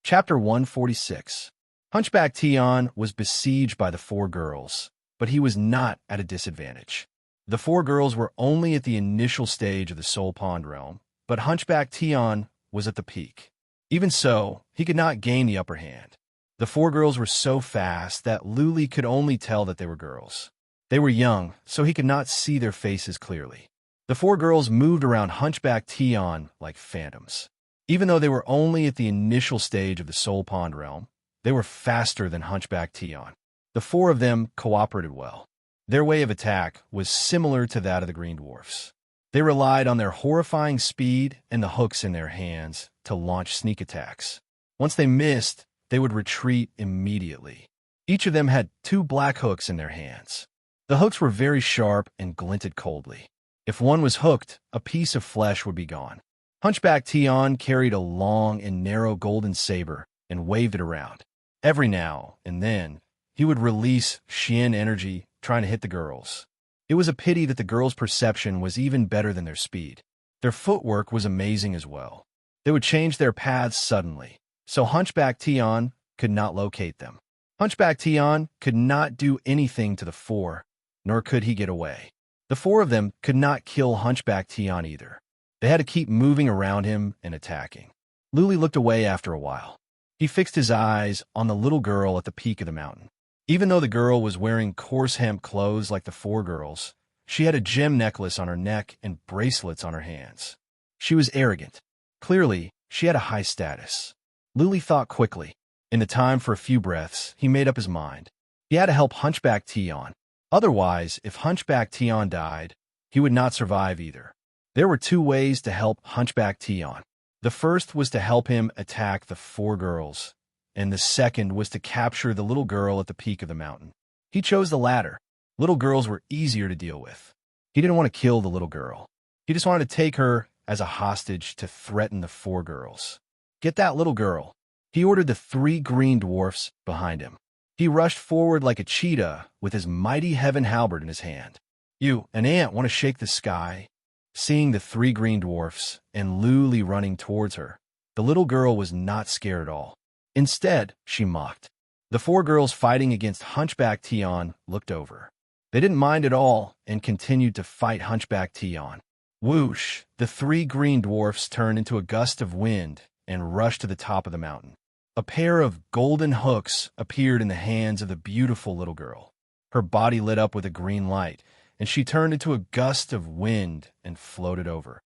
Chapter 146. Hunchback Tian was besieged by the 4 girls, but he was not at a disadvantage. The 4 girls were only at the initial stage of the Soul Pond realm, but Hunchback Tian was at the peak. Even so, he could not gain the upper hand. The 4 girls were so fast that Luli could only tell that they were girls. They were young, so he could not see their faces clearly. The 4 girls moved around Hunchback Tian like phantoms. Even though they were only at the initial stage of the Soul Pond realm, they were faster than Hunchback Tian. The 4 of them cooperated well. Their way of attack was similar to that of the Green Dwarfs. They relied on their horrifying speed and the hooks in their hands to launch sneak attacks. Once they missed, they would retreat immediately. Each of them had 2 black hooks in their hands. The hooks were very sharp and glinted coldly. If one was hooked, a piece of flesh would be gone. Hunchback Tian carried a long and narrow golden saber and waved it around. Every now and then, he would release Xian energy trying to hit the girls. It was a pity that the girls' perception was even better than their speed. Their footwork was amazing as well. They would change their paths suddenly, so Hunchback Tian could not locate them. Hunchback Tian could not do anything to the 4, nor could he get away. The 4 of them could not kill Hunchback Tian either. They had to keep moving around him and attacking. Luli looked away after a while. He fixed his eyes on the little girl at the peak of the mountain. Even though the girl was wearing coarse hemp clothes like the 4 girls, she had a gem necklace on her neck and bracelets on her hands. She was arrogant. Clearly, she had a high status. Luli thought quickly. In the time for a few breaths, he made up his mind. He had to help Hunchback Tian. Otherwise, if Hunchback Tian died, he would not survive either. There were 2 ways to help Hunchback Tian. The first was to help him attack the 4 girls, and the second was to capture the little girl at the peak of the mountain. He chose the latter. Little girls were easier to deal with. He didn't want to kill the little girl. He just wanted to take her as a hostage to threaten the 4 girls. "Get that little girl," he ordered the 3 green dwarfs behind him. He rushed forward like a cheetah with his mighty heaven halberd in his hand. "You, an ant, want to shake the sky?" Seeing the 3 green dwarfs and Luli running towards her, the little girl was not scared at all. Instead, she mocked. The 4 girls fighting against Hunchback Tian looked over. They didn't mind at all and continued to fight Hunchback Tian. Whoosh! The 3 green dwarfs turned into a gust of wind and rushed to the top of the mountain. A pair of golden hooks appeared in the hands of the beautiful little girl. Her body lit up with a green light, and she turned into a gust of wind and floated over.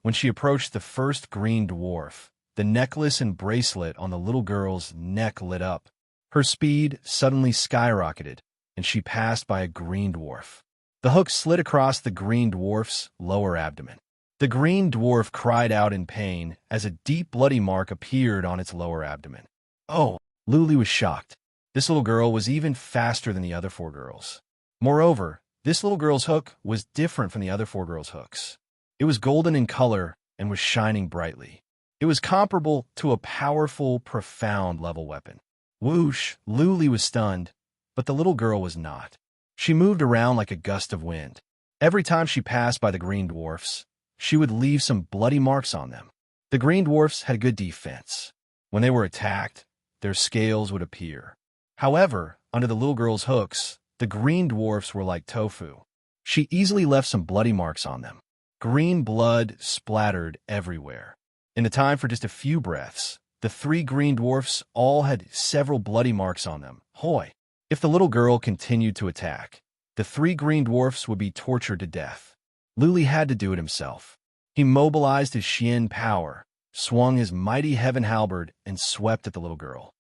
When she approached the first green dwarf, the necklace and bracelet on the little girl's neck lit up. Her speed suddenly skyrocketed, and she passed by a green dwarf. The hook slid across the green dwarf's lower abdomen. The green dwarf cried out in pain as a deep bloody mark appeared on its lower abdomen. Oh, Luli was shocked. This little girl was even faster than the other 4 girls. Moreover, this little girl's hook was different from the other 4 girls' hooks. It was golden in color and was shining brightly. It was comparable to a powerful, profound level weapon. Whoosh! Luli was stunned, but the little girl was not. She moved around like a gust of wind. Every time she passed by the green dwarfs, she would leave some bloody marks on them. The green dwarfs had good defense. When they were attacked, their scales would appear. However, under the little girl's hooks, the green dwarfs were like tofu. She easily left some bloody marks on them. Green blood splattered everywhere. In the time for just a few breaths, the 3 green dwarfs all had several bloody marks on them. Hoy! If the little girl continued to attack, the three green dwarfs would be tortured to death. Luli had to do it himself. He mobilized his Xian power, swung his mighty heaven halberd, and swept at the little girl.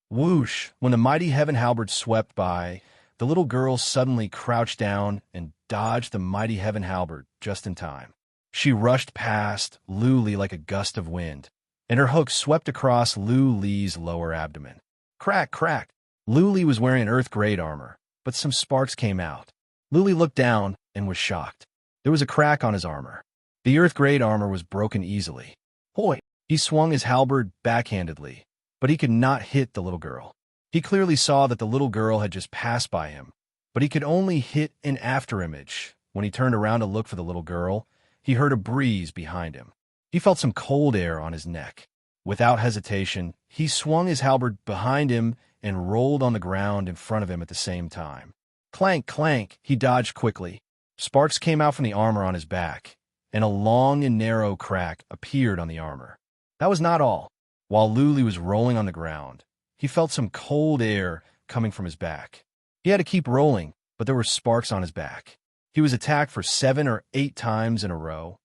Whoosh! When the mighty heaven halberd swept by, the little girl suddenly crouched down and dodged the mighty heaven halberd just in time. She rushed past Luli like a gust of wind, and her hook swept across Luli's lower abdomen. Crack, crack! Luli was wearing earth-grade armor, but some sparks came out. Luli looked down and was shocked. There was a crack on his armor. The earth-grade armor was broken easily. Hoi! He swung his halberd backhandedly, but he could not hit the little girl. He clearly saw that the little girl had just passed by him, but he could only hit an afterimage. When he turned around to look for the little girl, he heard a breeze behind him. He felt some cold air on his neck. Without hesitation, he swung his halberd behind him and rolled on the ground in front of him at the same time. Clank, clank! He dodged quickly. Sparks came out from the armor on his back, and a long and narrow crack appeared on the armor. That was not all. While Luli was rolling on the ground, he felt some cold air coming from his back. He had to keep rolling, but there were sparks on his back. He was attacked for 7 or 8 times in a row.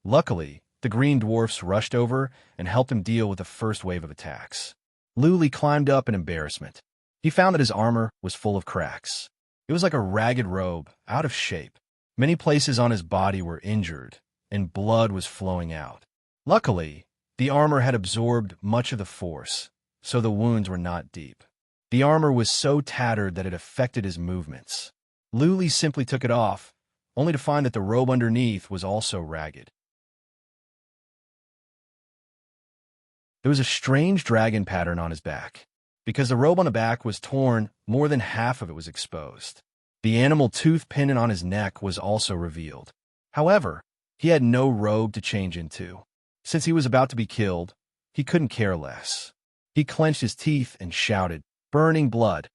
Luckily, the green dwarfs rushed over and helped him deal with the first wave of attacks. Luli climbed up in embarrassment. He found that his armor was full of cracks. It was like a ragged robe, out of shape. Many places on his body were injured, and blood was flowing out. Luckily, the armor had absorbed much of the force, so the wounds were not deep. The armor was so tattered that it affected his movements. Luli simply took it off, only to find that the robe underneath was also ragged. There was a strange dragon pattern on his back. Because the robe on the back was torn, more than half of it was exposed. The animal tooth pendant on his neck was also revealed. However, he had no robe to change into. Since he was about to be killed, he couldn't care less. He clenched his teeth and shouted, burning blood.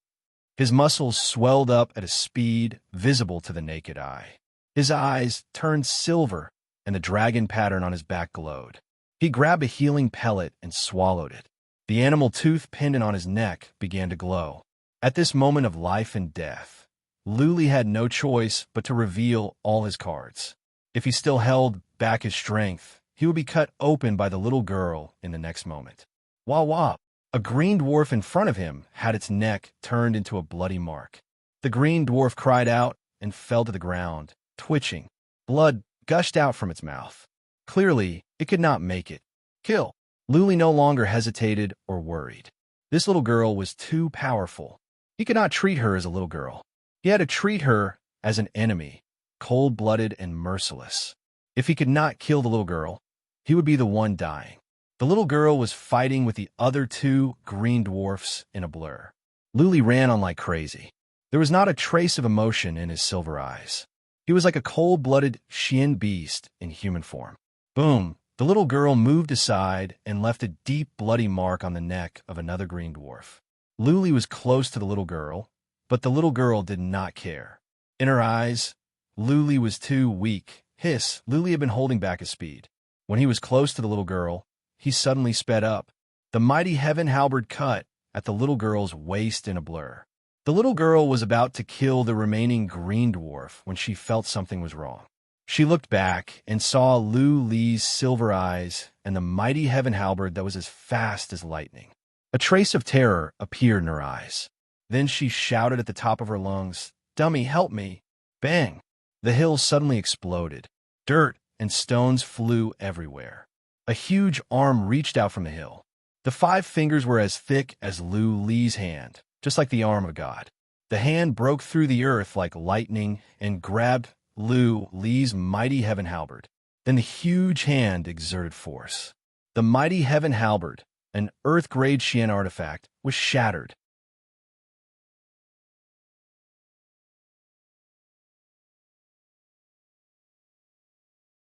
His muscles swelled up at a speed visible to the naked eye. His eyes turned silver, and the dragon pattern on his back glowed. He grabbed a healing pellet and swallowed it. The animal tooth pendant on his neck began to glow. At this moment of life and death, Luli had no choice but to reveal all his cards. If he still held back his strength, he would be cut open by the little girl in the next moment. Wah wah! A green dwarf in front of him had its neck turned into a bloody mark. The green dwarf cried out and fell to the ground, twitching. Blood gushed out from its mouth. Clearly, it could not make it. Kill! Luli no longer hesitated or worried. This little girl was too powerful. He could not treat her as a little girl. He had to treat her as an enemy, cold-blooded and merciless. If he could not kill the little girl, he would be the one dying. The little girl was fighting with the other 2 green dwarfs in a blur. Luli ran on like crazy. There was not a trace of emotion in his silver eyes. He was like a cold-blooded Xian beast in human form. Boom! The little girl moved aside and left a deep, bloody mark on the neck of another green dwarf. Luli was close to the little girl, but the little girl did not care. In her eyes, Luli was too weak. Hiss! Luli had been holding back his speed. When he was close to the little girl, he suddenly sped up. The mighty heaven halberd cut at the little girl's waist in a blur. The little girl was about to kill the remaining green dwarf when she felt something was wrong. She looked back and saw Luli's silver eyes and the mighty heaven halberd that was as fast as lightning. A trace of terror appeared in her eyes. Then she shouted at the top of her lungs, "Dummy, help me!" Bang! The hill suddenly exploded. Dirt and stones flew everywhere. A huge arm reached out from the hill. The 5 fingers were as thick as Luli's hand, just like the arm of God. The hand broke through the earth like lightning and grabbed Luli's mighty heaven halberd. Then the huge hand exerted force. The mighty heaven halberd, an earth-grade Xian artifact, was shattered.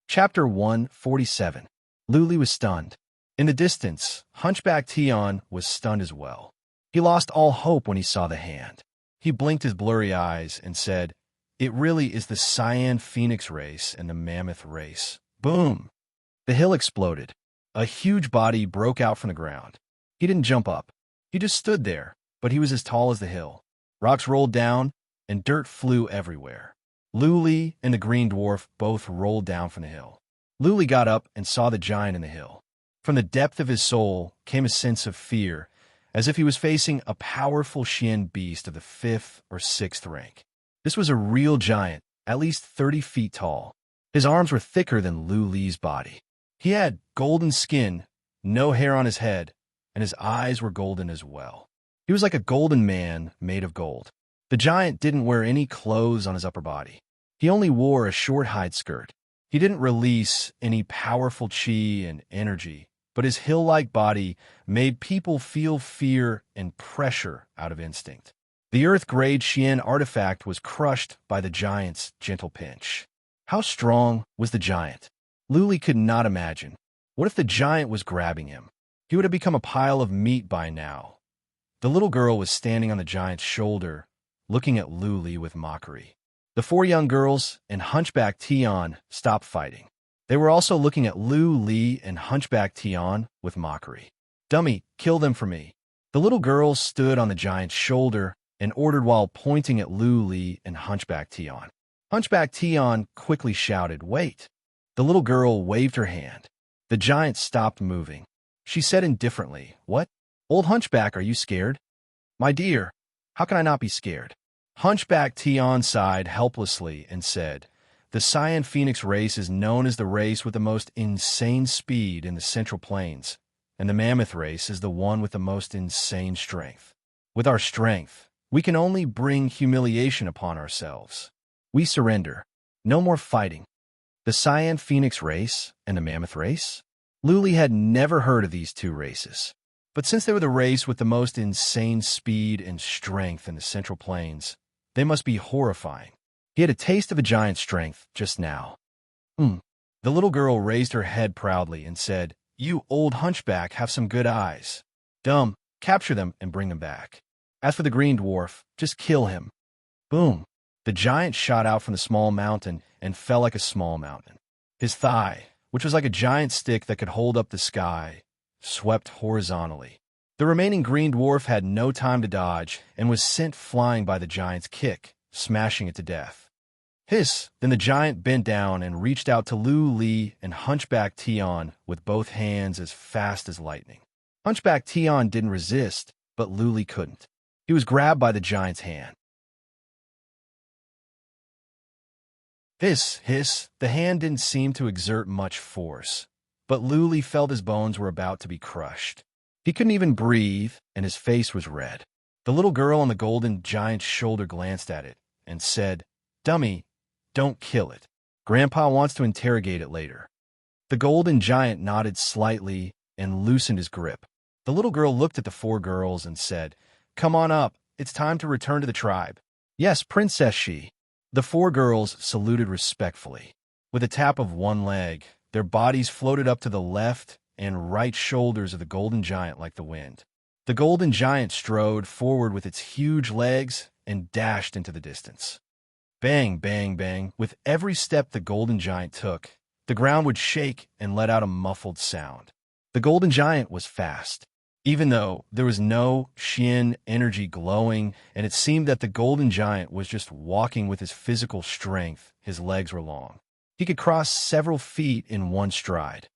Chapter 147. Luli was stunned. In the distance, Hunchback Tion was stunned as well. He lost all hope when he saw the hand. He blinked his blurry eyes and said, "It really is the Cyan Phoenix race and the Mammoth race." Boom! The hill exploded. A huge body broke out from the ground. He didn't jump up. He just stood there, but he was as tall as the hill. Rocks rolled down, and dirt flew everywhere. Luli and the green dwarf both rolled down from the hill. Luli got up and saw the giant in the hill. From the depth of his soul came a sense of fear, as if he was facing a powerful Xian beast of the 5th or 6th rank. This was a real giant, at least 30 feet tall. His arms were thicker than Luli's body. He had golden skin, no hair on his head, and his eyes were golden as well. He was like a golden man made of gold. The giant didn't wear any clothes on his upper body. He only wore a short hide skirt. He didn't release any powerful chi and energy, but his hill-like body made people feel fear and pressure out of instinct. The earth-grade Xian artifact was crushed by the giant's gentle pinch. How strong was the giant? Luli could not imagine. What if the giant was grabbing him? He would have become a pile of meat by now. The little girl was standing on the giant's shoulder, looking at Luli with mockery. The 4 young girls and Hunchback Tian stopped fighting. They were also looking at Luli and Hunchback Tian with mockery. "Dummy, kill them for me." The little girl stood on the giant's shoulder and ordered while pointing at Luli and Hunchback Tian. Hunchback Tian quickly shouted, "Wait." The little girl waved her hand. The giant stopped moving. She said indifferently, "What? Old Hunchback, are you scared?" "My dear, how can I not be scared?" Hunchback Tian sighed helplessly and said, "The Cyan Phoenix race is known as the race with the most insane speed in the Central Plains, and the Mammoth race is the one with the most insane strength. With our strength, we can only bring humiliation upon ourselves. We surrender. No more fighting." The Cyan Phoenix race and the Mammoth race? Luli had never heard of these 2 races. But since they were the race with the most insane speed and strength in the Central Plains, they must be horrifying. He had a taste of a giant's strength just now. The little girl raised her head proudly and said, "You old hunchback have some good eyes. Dumb, capture them and bring them back. As for the green dwarf, just kill him." Boom! The giant shot out from the small mountain and fell like a small mountain. His thigh, which was like a giant stick that could hold up the sky, swept horizontally. The remaining green dwarf had no time to dodge and was sent flying by the giant's kick, smashing it to death. Hiss! Then the giant bent down and reached out to Luli and Hunchback Tian with both hands as fast as lightning. Hunchback Tian didn't resist, but Luli couldn't. He was grabbed by the giant's hand. Hiss! The hand didn't seem to exert much force, but Luli felt his bones were about to be crushed. He couldn't even breathe, and his face was red. The little girl on the golden giant's shoulder glanced at it and said, "Dummy, don't kill it. Grandpa wants to interrogate it later." The golden giant nodded slightly and loosened his grip. The little girl looked at the 4 girls and said, "Come on up. It's time to return to the tribe." "Yes, Princess She." The 4 girls saluted respectfully. With a tap of one leg, their bodies floated up to the left and right shoulders of the golden giant like the wind. The golden giant strode forward with its huge legs and dashed into the distance. Bang, bang, bang. With every step the golden giant took, the ground would shake and let out a muffled sound. The golden giant was fast. Even though there was no Xian energy glowing, and it seemed that the golden giant was just walking with his physical strength, his legs were long. He could cross several feet in one stride.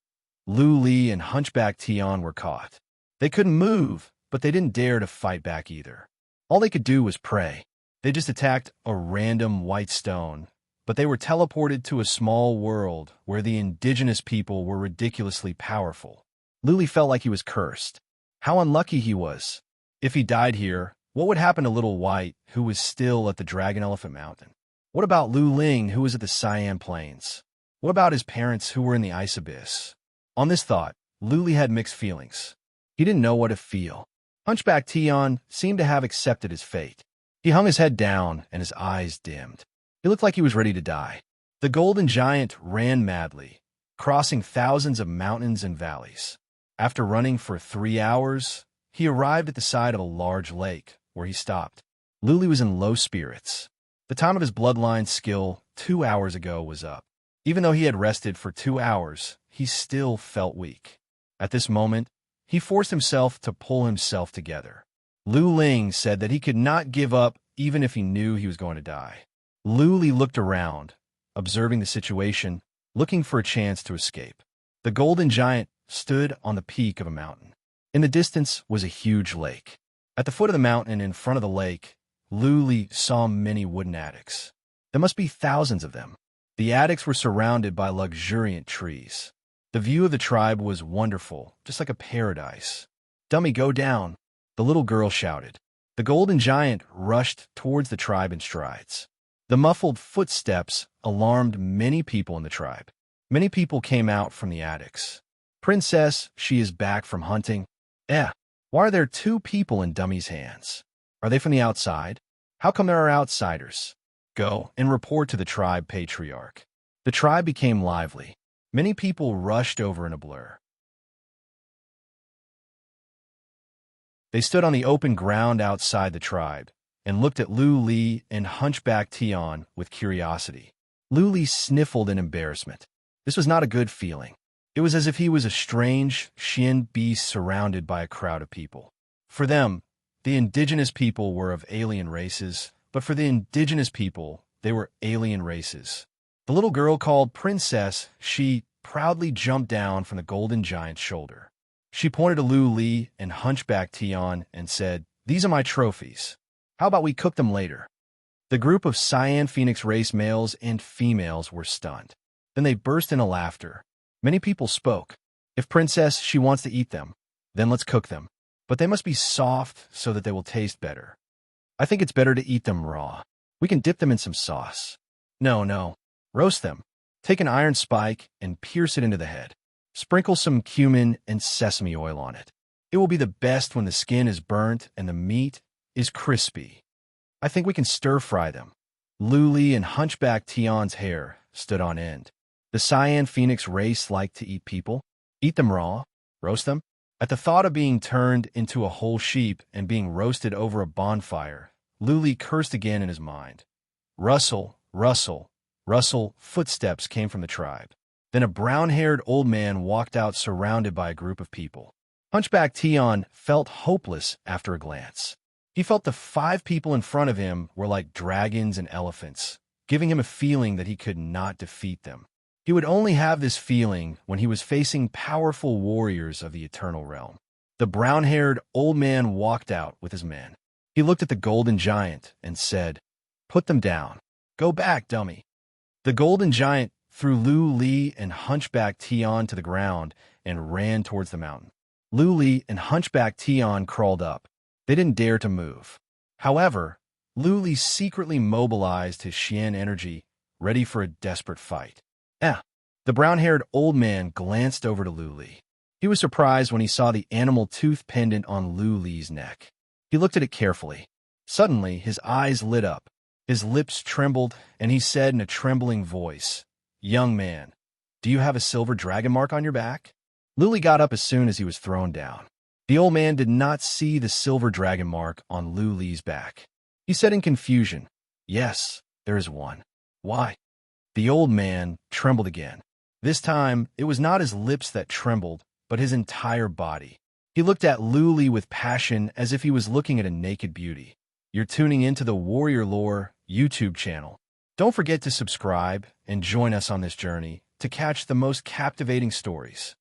Luli and Hunchback Tian were caught. They couldn't move, but they didn't dare to fight back either. All they could do was pray. They just attacked a random white stone, but they were teleported to a small world where the indigenous people were ridiculously powerful. Luli felt like he was cursed. How unlucky he was. If he died here, what would happen to Little White, who was still at the Dragon Elephant Mountain? What about Lu Ling, who was at the Cyan Plains? What about his parents, who were in the Ice Abyss? On this thought, Luli had mixed feelings. He didn't know what to feel. Hunchback Tian seemed to have accepted his fate. He hung his head down, and his eyes dimmed. He looked like he was ready to die. The golden giant ran madly, crossing thousands of mountains and valleys. After running for 3 hours, he arrived at the side of a large lake, where he stopped. Luli was in low spirits. The time of his bloodline skill 2 hours ago was up. Even though he had rested for 2 hours, he still felt weak. At this moment, he forced himself to pull himself together. Lu Ling said that he could not give up even if he knew he was going to die. Luli looked around, observing the situation, looking for a chance to escape. The golden giant stood on the peak of a mountain. In the distance was a huge lake. At the foot of the mountain in front of the lake, Luli saw many wooden attics. There must be thousands of them. The attics were surrounded by luxuriant trees. The view of the tribe was wonderful, just like a paradise. "Dummy, go down," the little girl shouted. The golden giant rushed towards the tribe in strides. The muffled footsteps alarmed many people in the tribe. Many people came out from the attics. "Princess, she is back from hunting." Why are there two people in Dummy's hands? Are they from the outside? How come there are outsiders? Go and report to the tribe patriarch. The tribe became lively. Many people rushed over in a blur. They stood on the open ground outside the tribe and looked at Luli and Hunchback Tion with curiosity. Luli sniffled in embarrassment. This was not a good feeling. It was as if he was a strange, Xian beast surrounded by a crowd of people. For them, the indigenous people were of alien races, but for the indigenous people, they were alien races. The little girl called Princess, she proudly jumped down from the golden giant's shoulder. She pointed to Luli and Hunchback Tion and said, "These are my trophies. How about we cook them later?" The group of Cyan Phoenix race males and females were stunned. Then they burst into laughter. Many people spoke. "If Princess, she wants to eat them, then let's cook them. But they must be soft so that they will taste better. I think it's better to eat them raw. We can dip them in some sauce." No. Roast them. Take an iron spike and pierce it into the head. Sprinkle some cumin and sesame oil on it. It will be the best when the skin is burnt and the meat is crispy. I think we can stir-fry them. Luli and Hunchback Tion's hair stood on end. The Cyan Phoenix race liked to eat people. Eat them raw? Roast them? At the thought of being turned into a whole sheep and being roasted over a bonfire, Luli cursed again in his mind. Rustle, rustle, rustle, footsteps came from the tribe. Then a brown-haired old man walked out surrounded by a group of people. Hunchback Tion felt hopeless after a glance. He felt the 5 people in front of him were like dragons and elephants, giving him a feeling that he could not defeat them. He would only have this feeling when he was facing powerful warriors of the eternal realm. The brown-haired old man walked out with his men. He looked at the golden giant and said, "Put them down. Go back, dummy." The golden giant threw Luli and Hunchback Tion to the ground and ran towards the mountain. Luli and Hunchback Tion crawled up. They didn't dare to move. However, Luli secretly mobilized his Xian energy, ready for a desperate fight. The brown-haired old man glanced over to Luli. He was surprised when he saw the animal tooth pendant on Luli's neck. He looked at it carefully. Suddenly, his eyes lit up. His lips trembled, and he said in a trembling voice, "Young man, do you have a silver dragon mark on your back?" Luli got up as soon as he was thrown down. The old man did not see the silver dragon mark on Luli's back. He said in confusion, "Yes, there is one." "Why?" The old man trembled again. This time, it was not his lips that trembled, but his entire body. He looked at Luli with passion as if he was looking at a naked beauty. You're tuning into the Warrior Lore YouTube channel. Don't forget to subscribe and join us on this journey to catch the most captivating stories.